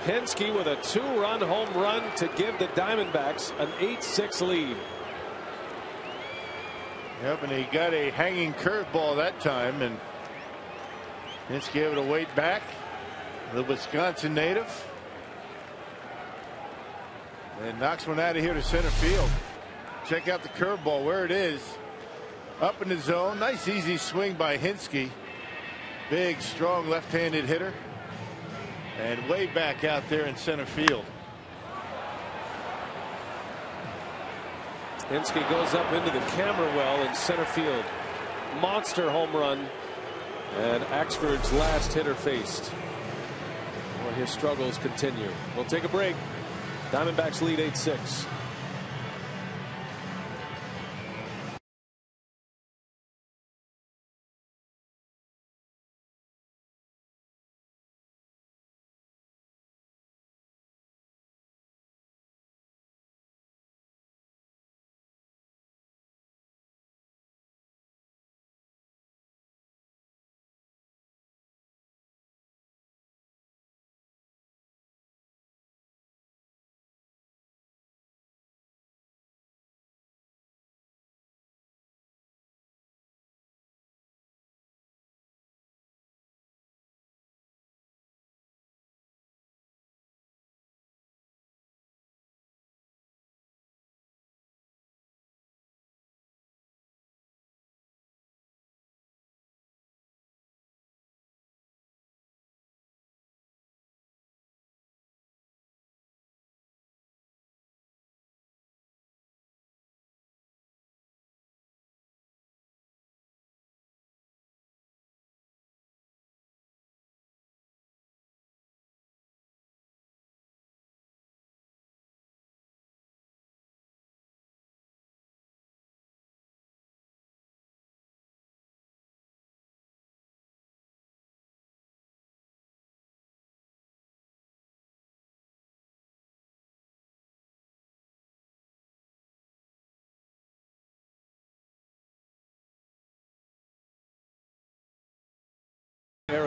Hinske with a 2-run home run to give the Diamondbacks an 8-6 lead. Yep, and he got a hanging curveball that time, and Hinske able to wait back. The Wisconsin native. And knocks one out of here to center field. Check out the curveball where it is. Up in the zone. Nice easy swing by Hinske. Big strong left-handed hitter. And way back out there in center field. Hinske goes up into the camera well in center field. Monster home run. And Axford's last hitter faced. Well, his struggles continue. We'll take a break. Diamondbacks lead 8-6.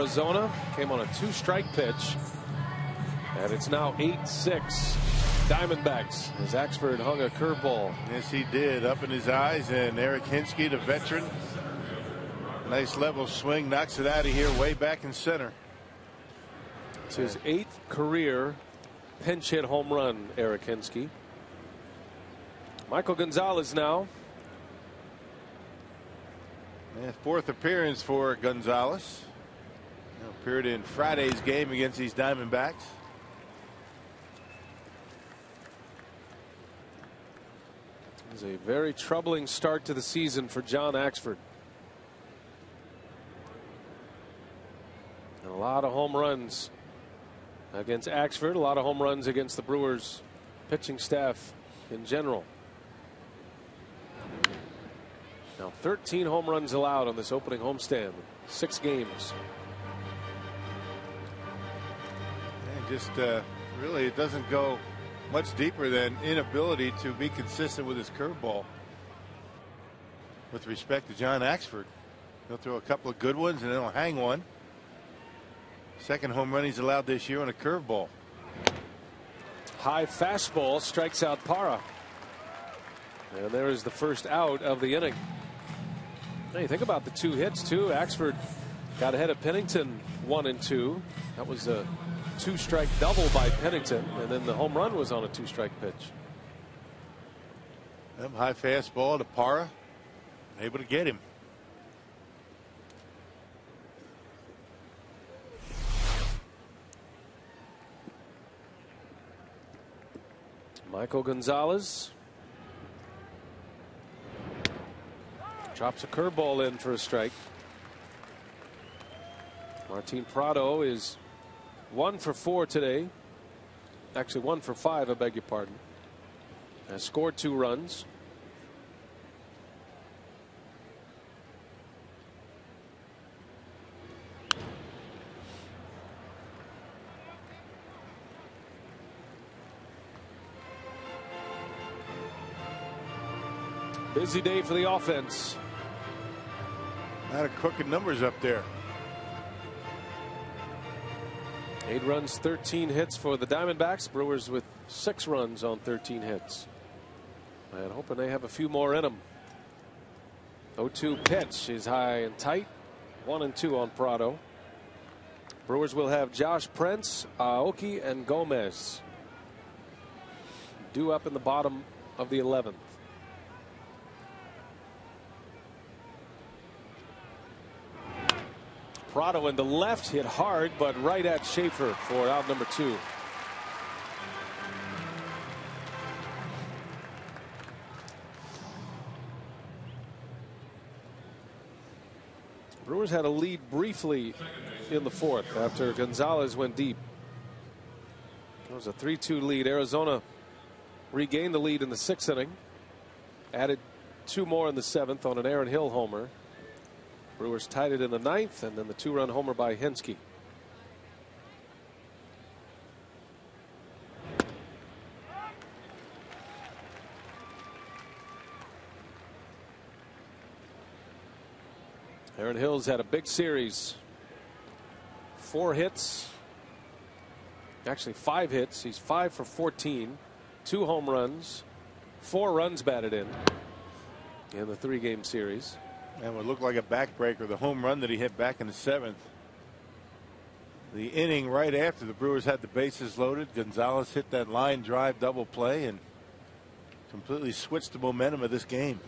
Arizona. Came on a 2-strike pitch. And it's now 8-6 Diamondbacks as Axford hung a curveball. Yes, he did. Up in his eyes, and Eric Hinske, the veteran. Nice level swing, knocks it out of here way back in center. It's his 8th career pinch hit home run, Eric Hinske. Michael Gonzalez now. And 4th appearance for Gonzalez. Appeared in Friday's game against these Diamondbacks. It was a very troubling start to the season for John Axford. And a lot of home runs against Axford, a lot of home runs against the Brewers pitching staff in general. Now 13 home runs allowed on this opening homestand, 6 games. And just really, it doesn't go much deeper than inability to be consistent with his curveball. With respect to John Axford, he'll throw a couple of good ones and then he'll hang one. Second home run he's allowed this year on a curveball. High fastball strikes out Parra. And there is the first out of the inning. Now you think about the 2 hits too. Axford got ahead of Pennington 1 and 2. That was a 2-strike double by Pennington, and then the home run was on a 2-strike pitch. High fastball to Parra, able to get him. Michael Gonzalez chops a curveball in for a strike. Martin Prado is 1 for 4 today. Actually 1 for 5, I beg your pardon. Has scored 2 runs. Busy day for the offense. A lot of crooked numbers up there. 8 runs, 13 hits for the Diamondbacks. Brewers with 6 runs on 13 hits. And hoping they have a few more in them. 0-2 pitch is high and tight. 1 and 2 on Prado. Brewers will have Josh Prince, Aoki, and Gomez due up in the bottom of the 11th. Prado in the left, hit hard, but right at Schaefer for out number 2. Brewers had a lead briefly in the 4th after Gonzalez went deep. It was a 3-2 lead. Arizona regained the lead in the 6th inning. Added 2 more in the 7th on an Aaron Hill homer. Brewers tied it in the 9th, and then the 2-run homer by Hinske. Aaron Hill's had a big series. 4 hits. Actually 5 hits. He's 5 for 14. 2 home runs. 4 runs batted in the 3-game series. And what looked like a backbreaker, the home run that he hit back in the 7th. The inning right after the Brewers had the bases loaded, Gonzalez hit that line drive double play and completely switched the momentum of this game.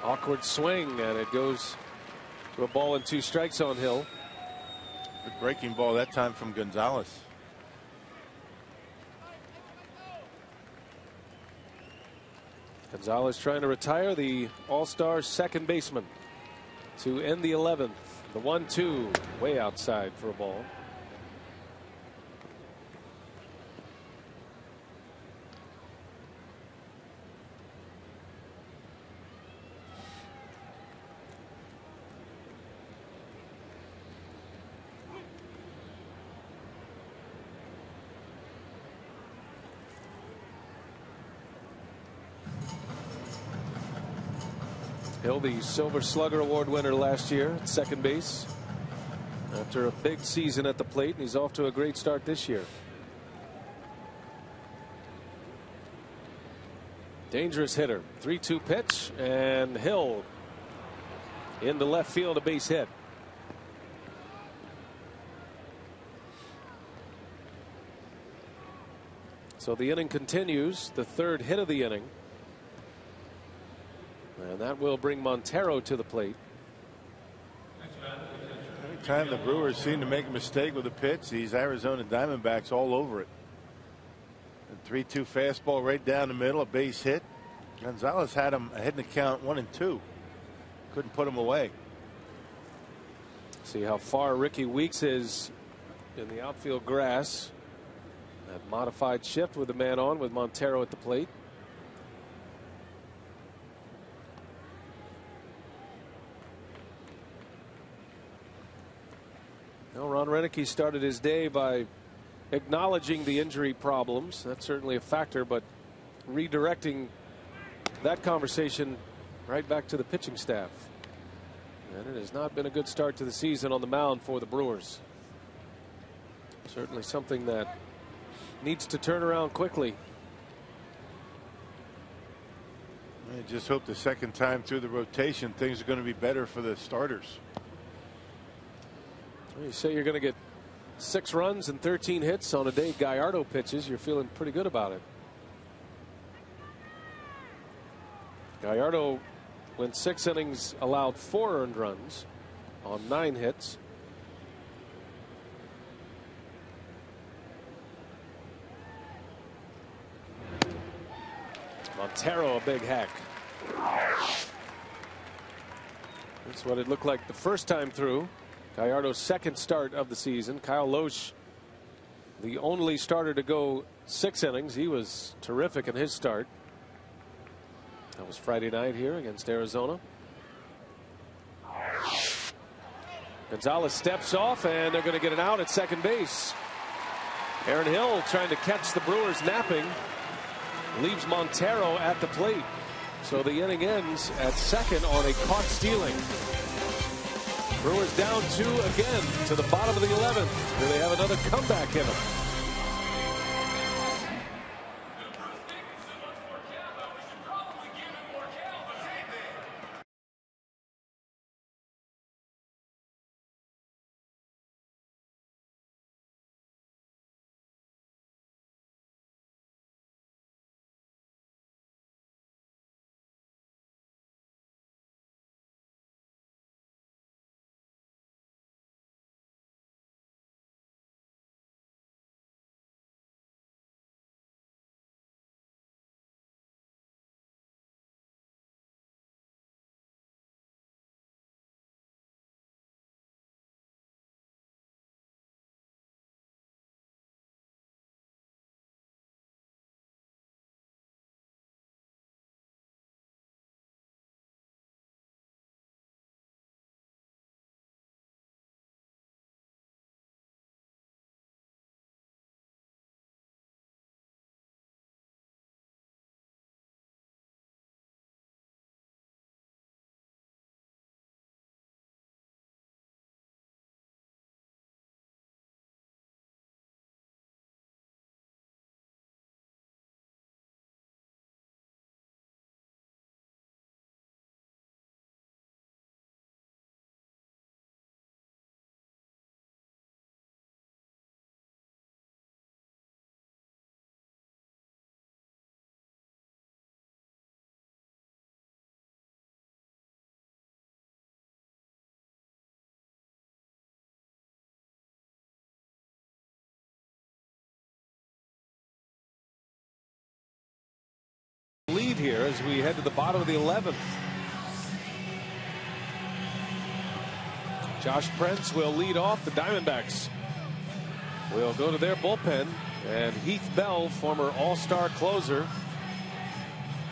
Awkward swing, and it goes to a ball and 2 strikes on Hill. Good breaking ball that time from Gonzalez. Gonzalez trying to retire, the all-star second baseman, to end the 11th. The 1-2 way outside for a ball. Hill, the Silver Slugger Award winner last year at second base. After a big season at the plate, and he's off to a great start this year. Dangerous hitter. 3-2 pitch, and Hill into left field, a base hit. So the inning continues, the third hit of the inning. And that will bring Montero to the plate. Every time the Brewers seem to make a mistake with a pitch, these Arizona Diamondbacks all over it. A 3-2 fastball right down the middle, a base hit. Gonzalez had him ahead in the count 1-2. Couldn't put him away. See how far Ricky Weeks is in the outfield grass. That modified shift with the man on with Montero at the plate. Now Ron Renicky started his day by acknowledging the injury problems. That's certainly a factor, but redirecting that conversation right back to the pitching staff. And it has not been a good start to the season on the mound for the Brewers. Certainly something that needs to turn around quickly. I just hope the second time through the rotation things are going to be better for the starters. Well, you say you're going to get 6 runs and 13 hits on a day Gallardo pitches. You're feeling pretty good about it. Gallardo went 6 innings, allowed 4 earned runs on 9 hits. Montero, a big hack. That's what it looked like the first time through. Gallardo's second start of the season. Kyle Loesch, the only starter to go 6 innings. He was terrific in his start. That was Friday night here against Arizona. Gonzalez steps off, and they're going to get an out at second base. Aaron Hill trying to catch the Brewers napping. Leaves Montero at the plate. So the inning ends at second on a caught stealing. Brewers down 2 again to the bottom of the 11th. Do they have another comeback in them? Lead here as we head to the bottom of the 11th. Josh Prince will lead off. The Diamondbacks will go to their bullpen, and Heath Bell, former all-star closer,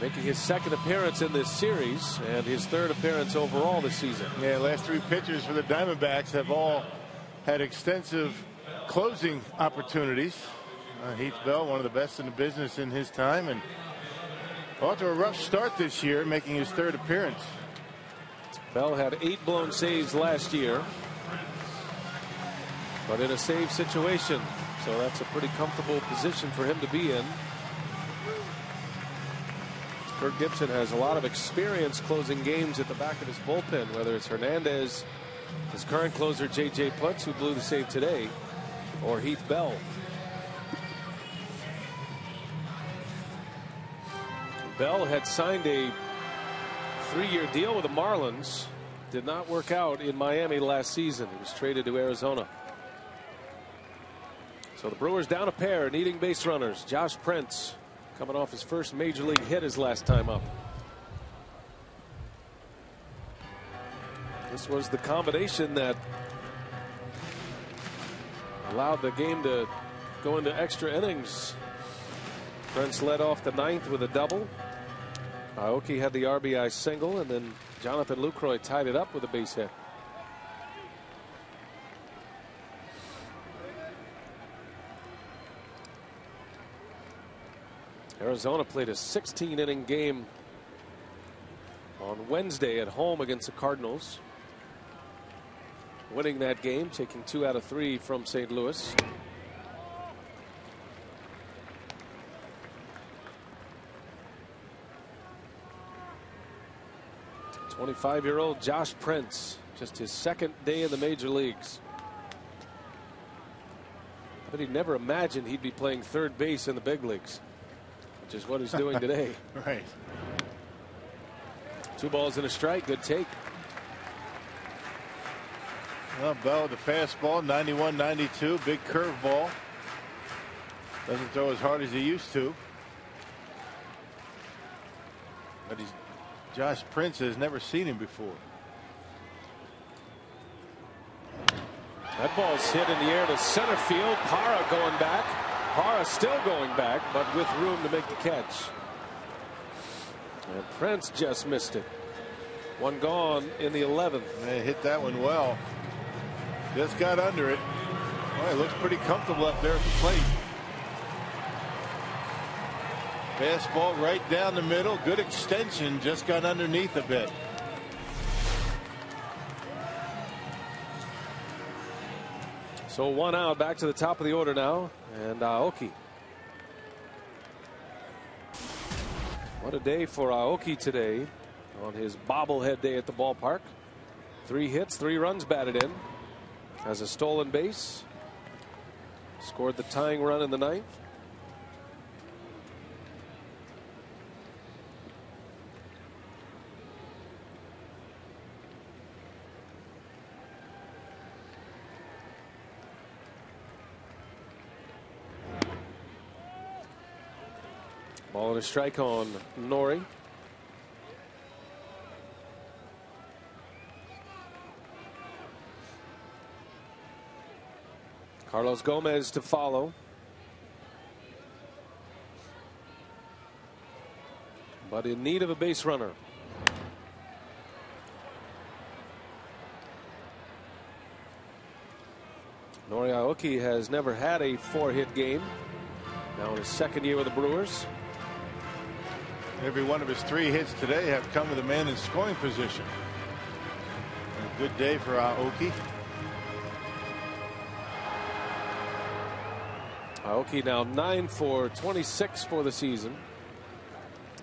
making his second appearance in this series and his third appearance overall this season. Yeah, last 3 pitchers for the Diamondbacks have all had extensive closing opportunities. Heath Bell, one of the best in the business in his time, and off to a rough start this year, making his third appearance. Bell had 8 blown saves last year, but in a save situation, so that's a pretty comfortable position for him to be in. Kirk Gibson has a lot of experience closing games at the back of his bullpen, whether it's Hernandez, his current closer J.J. Putz, who blew the save today, or Heath Bell. Bell had signed a 3-year deal with the Marlins. Did not work out in Miami last season. He was traded to Arizona. So the Brewers down a pair, needing base runners. Josh Prince coming off his first major league hit his last time up. This was the combination that allowed the game to go into extra innings. Prince led off the 9th with a double. Aoki had the RBI single, and then Jonathan Lucroy tied it up with a base hit. Arizona played a 16-inning game on Wednesday at home against the Cardinals, winning that game, taking 2 out of 3 from St. Louis. 25-year-old Josh Prince, just his 2nd day in the major leagues. But he never imagined he'd be playing third base in the big leagues, which is what he's doing today. Right. 2 balls and a strike. Good take. Well, Bell, the fastball, 91-92, big curveball. Doesn't throw as hard as he used to. But Josh Prince has never seen him before. That ball's hit in the air to center field. Parra going back. Parra still going back, but with room to make the catch. And Prince just missed it. 1 gone in the 11th. They hit that one well. Just got under it. Well, it looks pretty comfortable up there at the plate. Fastball right down the middle. Good extension. Just got underneath a bit. So 1 out, back to the top of the order now, and Aoki. What a day for Aoki today on his bobblehead day at the ballpark. 3 hits, 3 runs batted in. Has a stolen base. Scored the tying run in the 9th. Ball and a strike on Nori. Carlos Gomez to follow. But in need of a base runner. Nori Aoki has never had a 4-hit game. Now in his 2nd year with the Brewers. Every one of his 3 hits today have come with a man in scoring position. A good day for Aoki. Aoki now 9 for 26 for the season.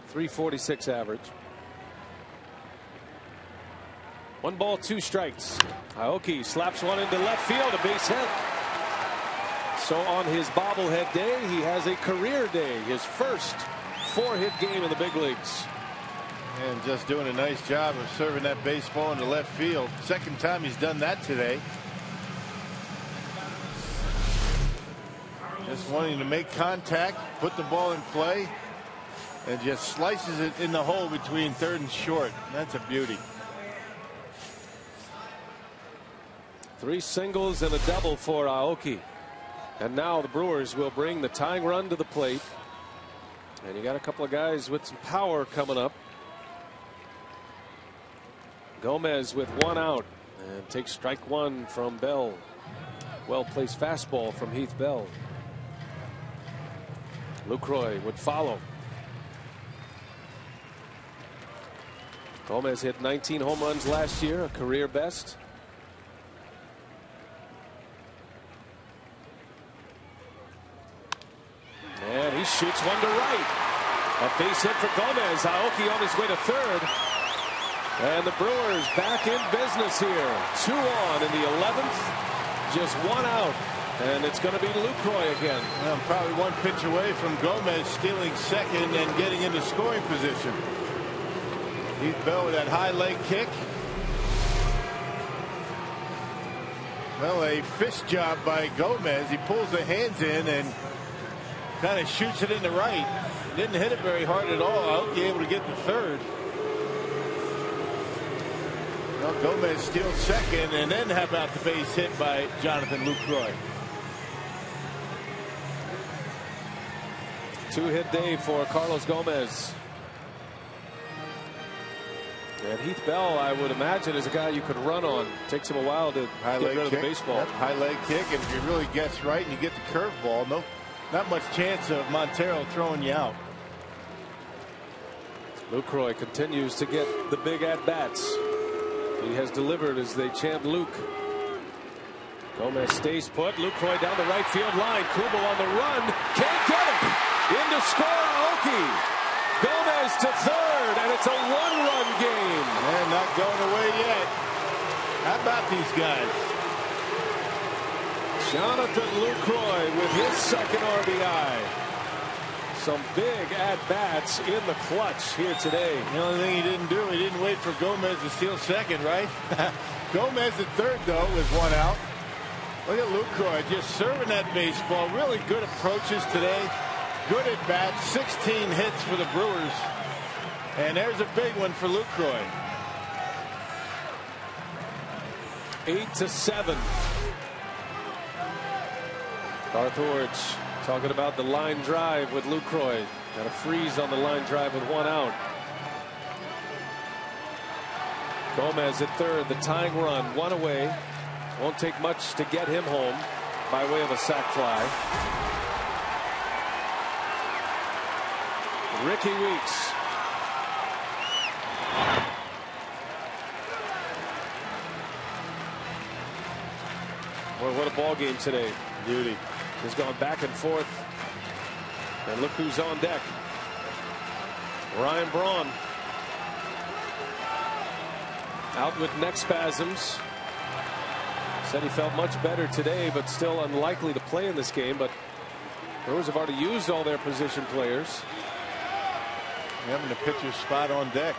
346 average. 1 ball, 2 strikes. Aoki slaps one into left field, a base hit. So on his bobblehead day, he has a career day, his first 4-hit game in the big leagues. And just doing a nice job of serving that baseball into left field. 2nd time he's done that today. Just wanting to make contact, put the ball in play, and just slices it in the hole between 3rd and short. That's a beauty. 3 singles and a double for Aoki. And now the Brewers will bring the tying run to the plate. And you got a couple of guys with some power coming up. Gomez with 1 out and takes strike 1 from Bell. Well placed fastball from Heath Bell. Lucroy would follow. Gomez hit 19 home runs last year, a career best. And he shoots one to right. A base hit for Gomez. Aoki on his way to third. And the Brewers back in business here. 2 on in the 11th. Just 1 out. And it's going to be Lucroy again. Well, probably 1 pitch away from Gomez stealing second and getting into scoring position. Heath Bell with that high leg kick. Well, a fist job by Gomez. He pulls the hands in and kind of shoots it in the right. Didn't hit it very hard at all. Aoki able to get the third. Well, Gomez steals second, and then how about the base hit by Jonathan Lucroy? 2-hit day for Carlos Gomez. And Heath Bell, I would imagine, is a guy you could run on. Takes him a while to get rid of the baseball. Yep, high leg kick, and if you really guess right and you get the curveball, not much chance of Montero throwing you out. Lucroy continues to get the big at-bats. He has delivered as they chant Luke. Gomez stays put. Lucroy down the right field line. Kubel on the run. Can't get it. In to score Aoki. Gomez to third, and it's a 1-run game. And not going away yet. How about these guys? Jonathan Lucroy with his second RBI. Some big at-bats in the clutch here today. The only thing he didn't do, he didn't wait for Gomez to steal second, right? Gomez at third, though, with 1 out. Look at Lucroy just serving that baseball. Really good approaches today. Good at bats. 16 hits for the Brewers. And there's a big one for Lucroy. 8-7. Garth Orge talking about the line drive with Lucroy. Got a freeze on the line drive with 1 out. Gomez at third, the tying run, 1 away. Won't take much to get him home by way of a sac fly. Ricky Weeks. Boy, what a ball game today. Beauty. Has gone back and forth. And look who's on deck. Ryan Braun. Out with neck spasms. Said he felt much better today, but still unlikely to play in this game. But Brewers have already used all their position players. Having the pitcher's spot on deck.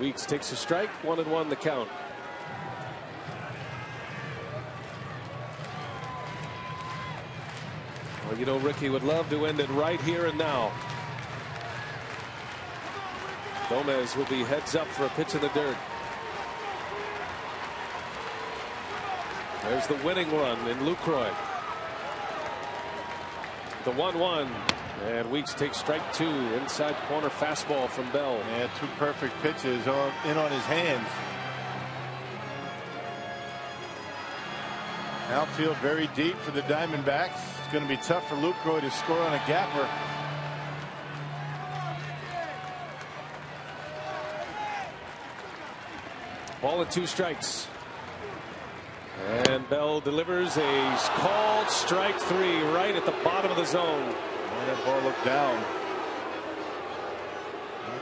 Weeks takes a strike, 1-1 the count. Well, you know, Ricky would love to end it right here and now. Gomez will be heads up for a pitch in the dirt. There's the winning run in Lucroy. The 1-1, and Weeks takes strike 2. Inside corner fastball from Bell. Yeah, 2 perfect pitches in on his hands. Outfield very deep for the Diamondbacks. It's going to be tough for Lucroy to score on a gapper. Ball and 2 strikes. And Bell delivers a called strike 3 right at the bottom of the zone. And that ball looked down.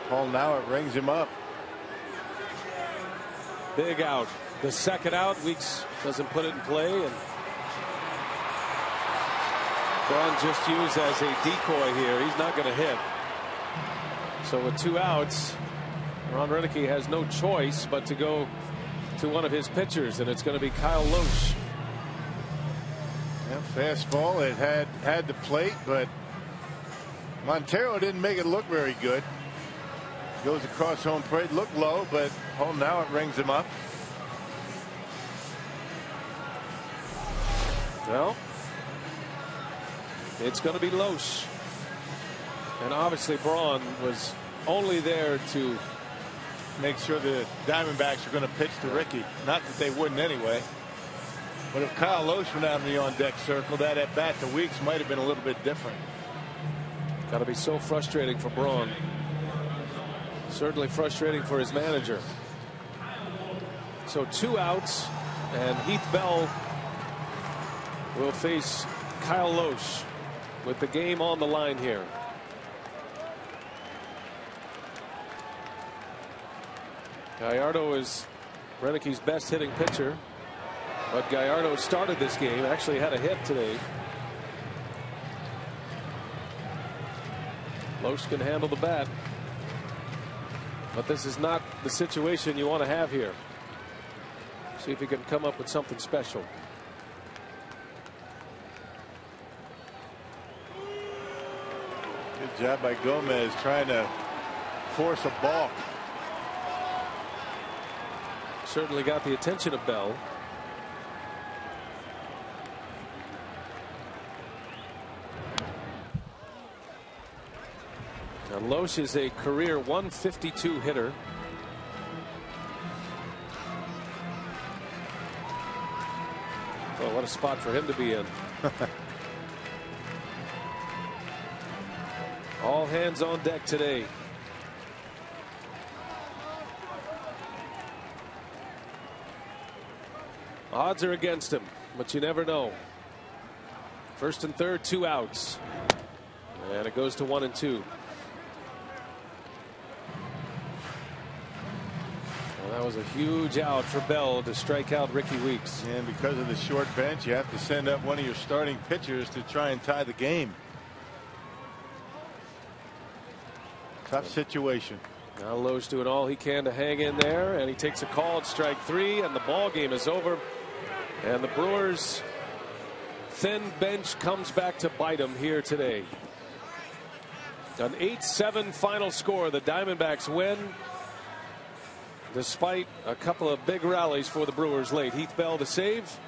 Paul now it rings him up. Big out. The second out. Weeks doesn't put it in play, and Braun just used as a decoy here. He's not going to hit. So with 2 outs, Ron Renicky has no choice but to go to one of his pitchers, and it's going to be Kyle Loesch. Yeah, fastball. It had the plate, but Montero didn't make it look very good. Goes across home plate, looked low, but now it rings him up. Well, it's going to be Loesch, and obviously Braun was only there to make sure the Diamondbacks are going to pitch to Ricky. Not that they wouldn't anyway. But if Kyle Loesch went out in the on-deck circle, that at-bat to Weeks might have been a little bit different. Got to be so frustrating for Braun. Certainly frustrating for his manager. So 2 outs, and Heath Bell will face Kyle Loesch with the game on the line here. Gallardo is Renick's best hitting pitcher, but Gallardo started this game, actually had a hit today. Loesch can handle the bat, but this is not the situation you want to have here. See if he can come up with something special. Good job by Gomez trying to force a balk. Certainly got the attention of Bell. Now Loesch is a career 152 hitter. Oh, what a spot for him to be in. All hands on deck today. Odds are against him, but you never know. First and third, 2 outs. And it goes to 1 and 2. Well, that was a huge out for Bell to strike out Ricky Weeks. And because of the short bench, you have to send up one of your starting pitchers to try and tie the game. Tough situation. Now Loesch doing all he can to hang in there, and he takes a call at strike 3, and the ball game is over. And the Brewers' thin bench comes back to bite them here today. An 8-7 final score. The Diamondbacks win despite a couple of big rallies for the Brewers late. Heath Bell to save.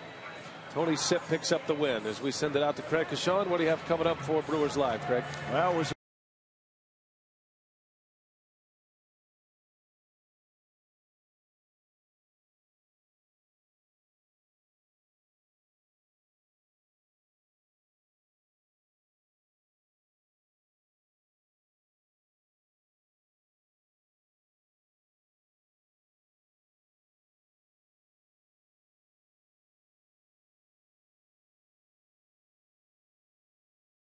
Tony Sipp picks up the win. As we send it out to Craig Kashan, what do you have coming up for Brewers Live, Craig? Well, it was